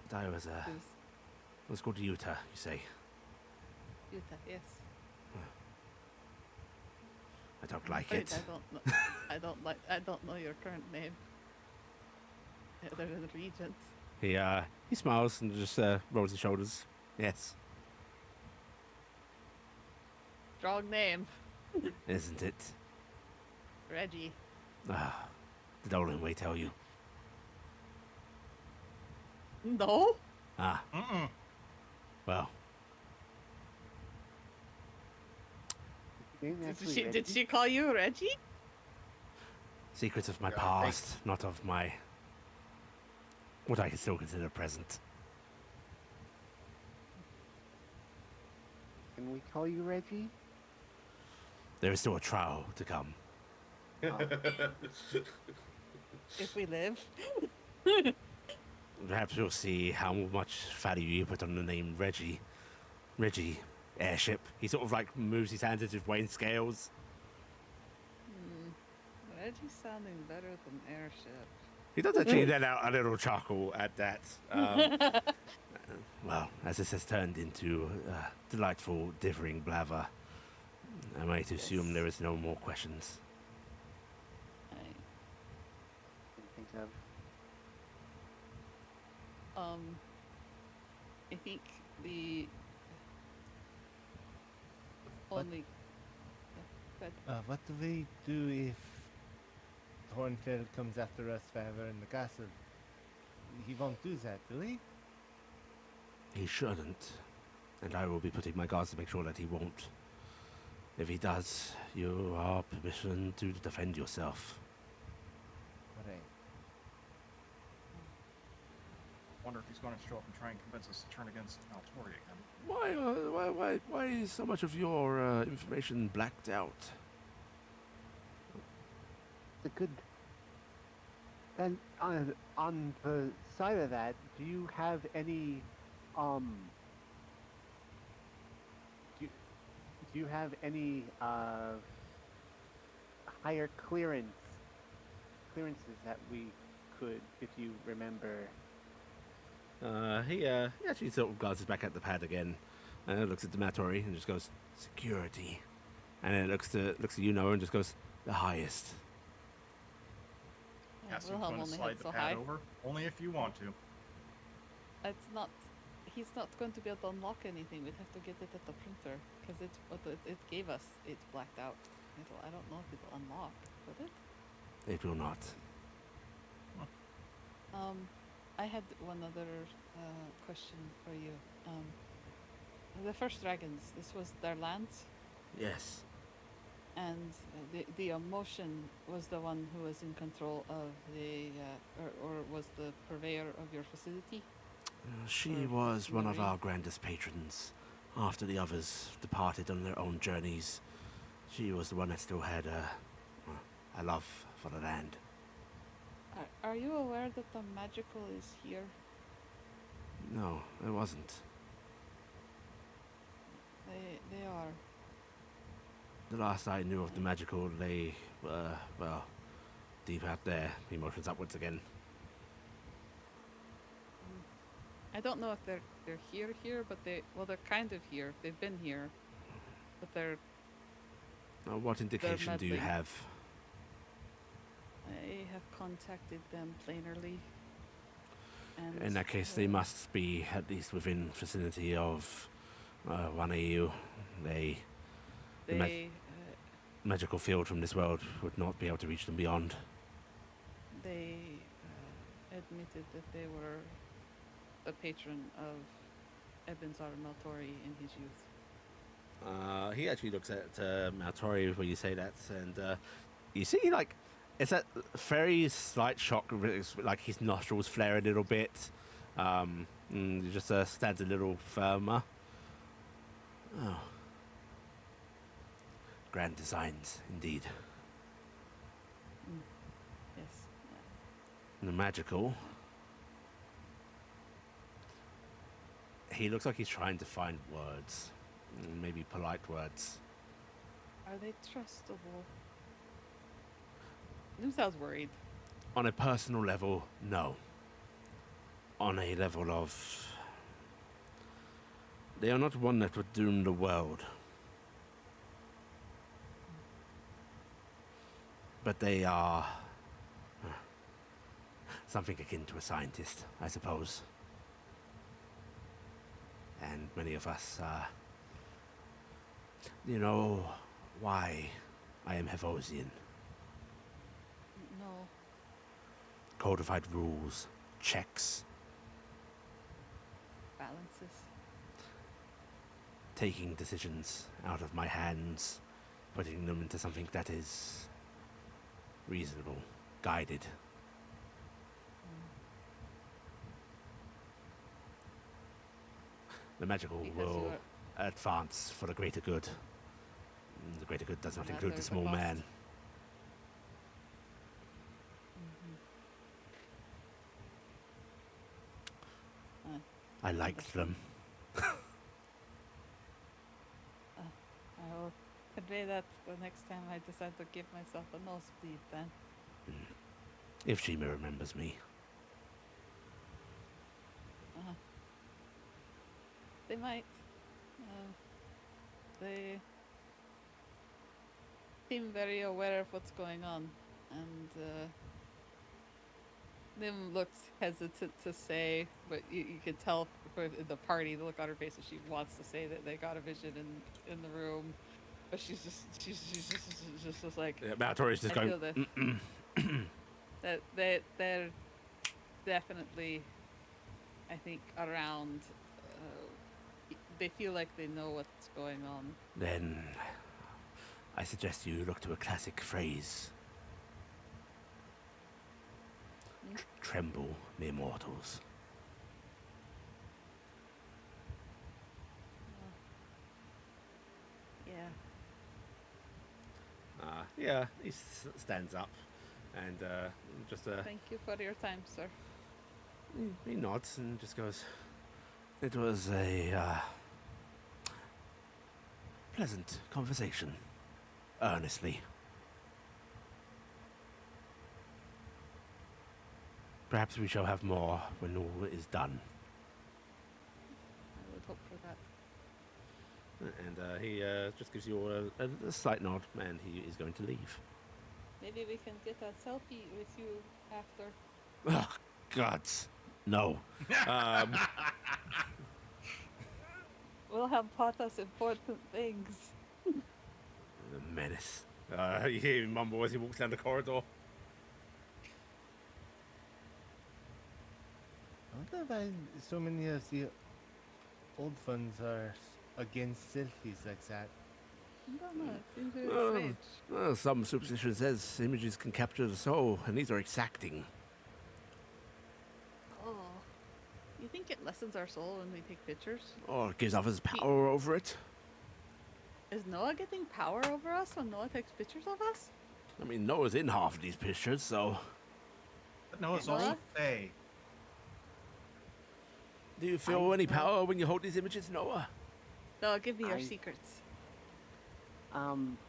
But I was called Yuta, you say. Yuta, yes. I don't like Wait, it. I don't know your current name. Other than Regent. He smiles and just rolls his shoulders. Yes, Strong name. isn't it? Reggie. Did Olenway tell you? No? Mm-mm. Well, Did she call you Reggie? secrets of my God, past, not of my... what I can still consider present. Can we call you Reggie? There is still a trial to come. If we live. Perhaps you'll see how much value you put on the name Reggie. Reggie, airship. He sort of like moves his hands as if weighing scales. Reggie's sounding better than airship. He does actually let out a little chuckle at that. Well, as this has turned into delightful, differing blather, I might assume there is no more questions. Think of. I think the only. What do we do if Thornfell comes after us forever in the castle? He won't do that, will he? He shouldn't, and I will be putting my guards to make sure that he won't. If he does, you are permission to defend yourself. Alright. Wonder if he's going to show up and try and convince us to turn against Maltori again. Why is so much of your information blacked out? It's a good. And on the side of that, do you have any do you have any higher clearances that we could, if you remember? He actually sort of glances back at the pad again, and looks at the Maltori and just goes, "Security," and then looks to you, Noah, and just goes, "The highest." Cassian's Wilhelm going to only slide had the so pad high. over, only if you want to. It's not. He's not going to be able to unlock anything. We'd have to get it at the printer because it's what it gave us. It's blacked out. I don't know if it'll unlock. Would it? It will not. I had one other question for you. The first dragons. This was their lands, Yes. and the emotion was the one who was in control of the or was the purveyor of your facility. She was one of our grandest patrons. After the others departed on their own journeys, she was the one that still had a love for the land. Are you aware that the magical is here? No, it wasn't. They are. The last I knew of the magical, they were, well, deep out there. He motions upwards again. I don't know if they're here, but they're kind of here. They've been here, but they're. What indication do you meddling. have? I have contacted them plainly. And In that case, they must be at least within vicinity of one of you. The They magical field from this world would not be able to reach them beyond. they admitted that they were a patron of Ebenezar Maltori in his youth. He actually looks at Maltori when you say that, and you see, like, it's that very slight shock, like his nostrils flare a little bit. He just stands a little firmer. Oh. Grand designs, indeed. Yes. The magical. He looks like he's trying to find words. Maybe polite words. Are they trustable? Nim sounds worried. On a personal level, no. On a level of... They are not one that would doom the world. But they are... something akin to a scientist, I suppose. And many of us, you know why I am Hevosian. No. Codified rules, checks, Balances. taking decisions out of my hands, putting them into something that is reasonable, guided. The magical Because will you are- advance for the greater good. The greater good does not No include matter the the small cost. man. I liked them. I will convey that the next time I decide to give myself a nosebleed then. If Jemma remembers me. They might. They seem very aware of what's going on, and Nim looks hesitant to say, but you could tell for the party, the look on her face, that she wants to say that they got a vision in the room, but she's just like, Yeah, Maltori's just I going. feel that they're definitely, I think, around. They feel like they know what's going on. Then I suggest you look to a classic phrase. Tremble, mere mortals. Yeah. Yeah, he stands up and just Thank you for your time, sir. he nods and just goes, "It was a pleasant conversation, earnestly. Perhaps we shall have more when all is done." I would hope for that. And he just gives you all a slight nod, and he is going to leave. Maybe we can get a selfie with you after. Oh, gods, no. Will have taught us important things. The menace. You hear him mumble as he walks down the corridor. I wonder why so many of the old funds are against selfies like that. I don't know, it seems very Oh. strange. Some superstition says images can capture the soul, and these are exacting. Oh. You think it lessens our soul when we take pictures? Or it gives others power over it. Is Noah getting power over us when Noah takes pictures of us? I mean, Noah's in half of these pictures, so... But no, it's What? all Faye. Do you feel any power when you hold these images, Noah? Noah, give me your I- secrets.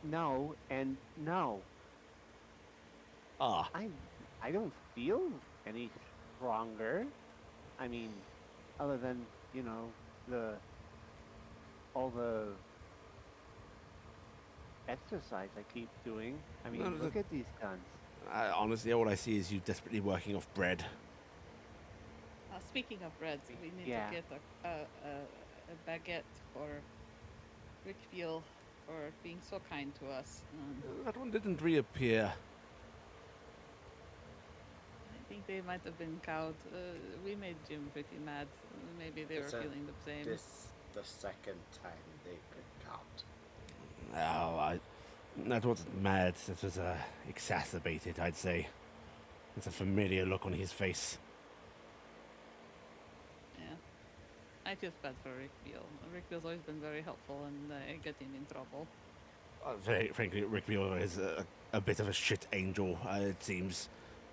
No, and no. Ah, I don't feel any stronger. I mean, other than, you know, all the exercise I keep doing. I mean, No, look at these guns. Honestly, all I see is you desperately working off bread. Speaking of bread, we need Yeah. to get a baguette for Rickfield for being so kind to us. That one didn't reappear. I think they might have been cowed. We made Jim pretty mad. Maybe they were Isn't feeling the same. This the second time they've been caught. Oh, that wasn't mad. That was exacerbated, I'd say. It's a familiar look on his face. Yeah. I feel bad for Rickfield. Rickfield's always been very helpful and getting in trouble. Very frankly, Rick Beale is a bit of a shit angel, it seems.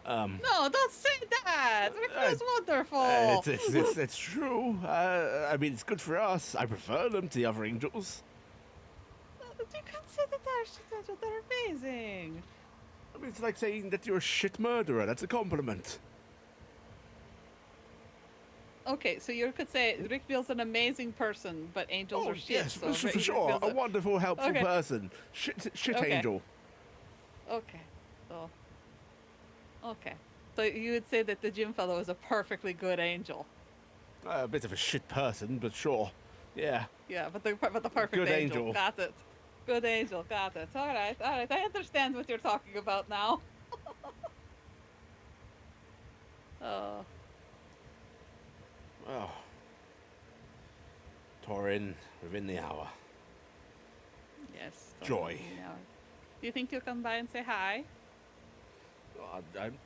No, don't say that! Rickfield's wonderful! It's true. I mean, it's good for us. I prefer them to the other angels. You can't say that they're shit angels. They're amazing. I mean, it's like saying that you're a shit murderer. That's a compliment. Okay, so you could say Rickfield's an amazing person, but angels are shit. Yes, so for sure. Rickfield's A wonderful, helpful Okay. person. Shit Okay. angel. Okay. So. Okay. So you would say that the gym fellow is a perfectly good angel. A bit of a shit person, but sure. Yeah. Yeah, but the perfect Good angel. angel. Got it. Good angel. Got it. All right. All right. I understand what you're talking about now. Oh. Oh. Torin, within the hour. Yes. Joy. Yeah. Do you think you'll come by and say hi?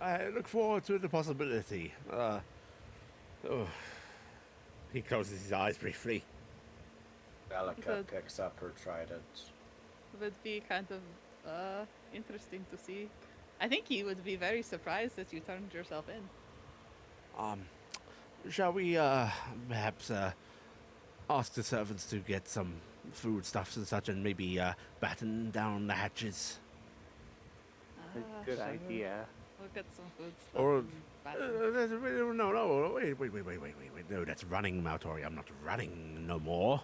I look forward to the possibility. He closes his eyes briefly. Melaka Good. picks up her trident. It would be kind of interesting to see. I think he would be very surprised that you turned yourself in. Shall we perhaps ask the servants to get some foodstuffs and such, and maybe batten down the hatches? Good Sure. idea. We'll get some food stuff. Or and batten. no, wait, no, that's running, Maltori. I'm not running no more.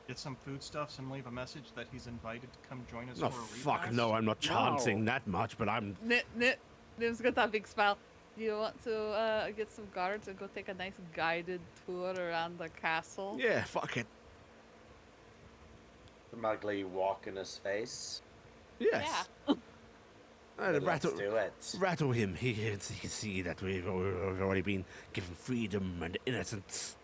Get some foodstuffs and leave a message that he's invited to come join us No, for a fuck repast? no, I'm not chancing No. that much, but I'm... Nim's got that big smile. Do you want to get some guards and go take a nice guided tour around the castle? Yeah, fuck it. Smugly walk in his face. Yes. Yeah. Let's do it. Rattle him. He can see that we've already been given freedom and innocence.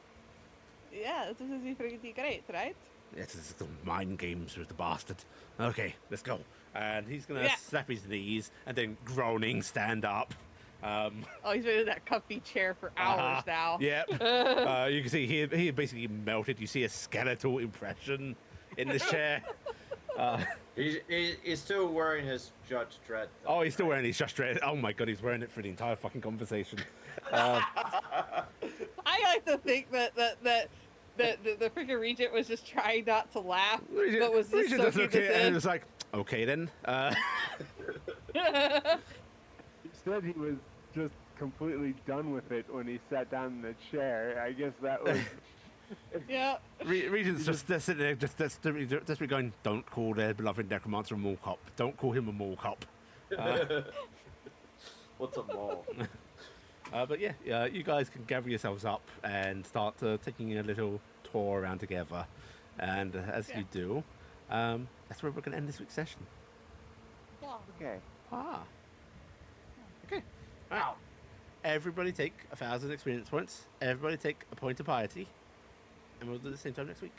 Yeah, this is pretty great, right? Yes, it's the mind games with the bastard. Okay, let's go. And he's gonna Yeah. slap his knees and then groaning stand up. Oh, he's been in that comfy chair for hours now. Yep. You can see he basically melted. You see a skeletal impression in the chair. He's still wearing his Judge Dredd. Oh, he's still wearing his just straight. Oh my god, he's wearing it for the entire fucking conversation. I like to think that the freaking regent was just trying not to laugh, but was just Regent just soaking looked at it this and in. was like, okay then. He said he was just completely done with it when he sat down in the chair. I guess that was. Yeah. Regent's just sitting there, just be going, don't call their beloved necromancer a mall cop. Don't call him a mall cop. What's a mall? But yeah, you guys can gather yourselves up and start taking a little tour around together. And as you do, that's where we're going to end this week's session. Okay. Okay. Wow. Everybody take 1,000 experience points. Everybody take a point of piety. And we'll do the same time next week.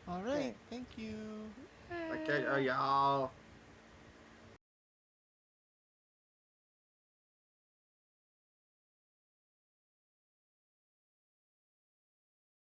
All right, thank you. Okay, y'all.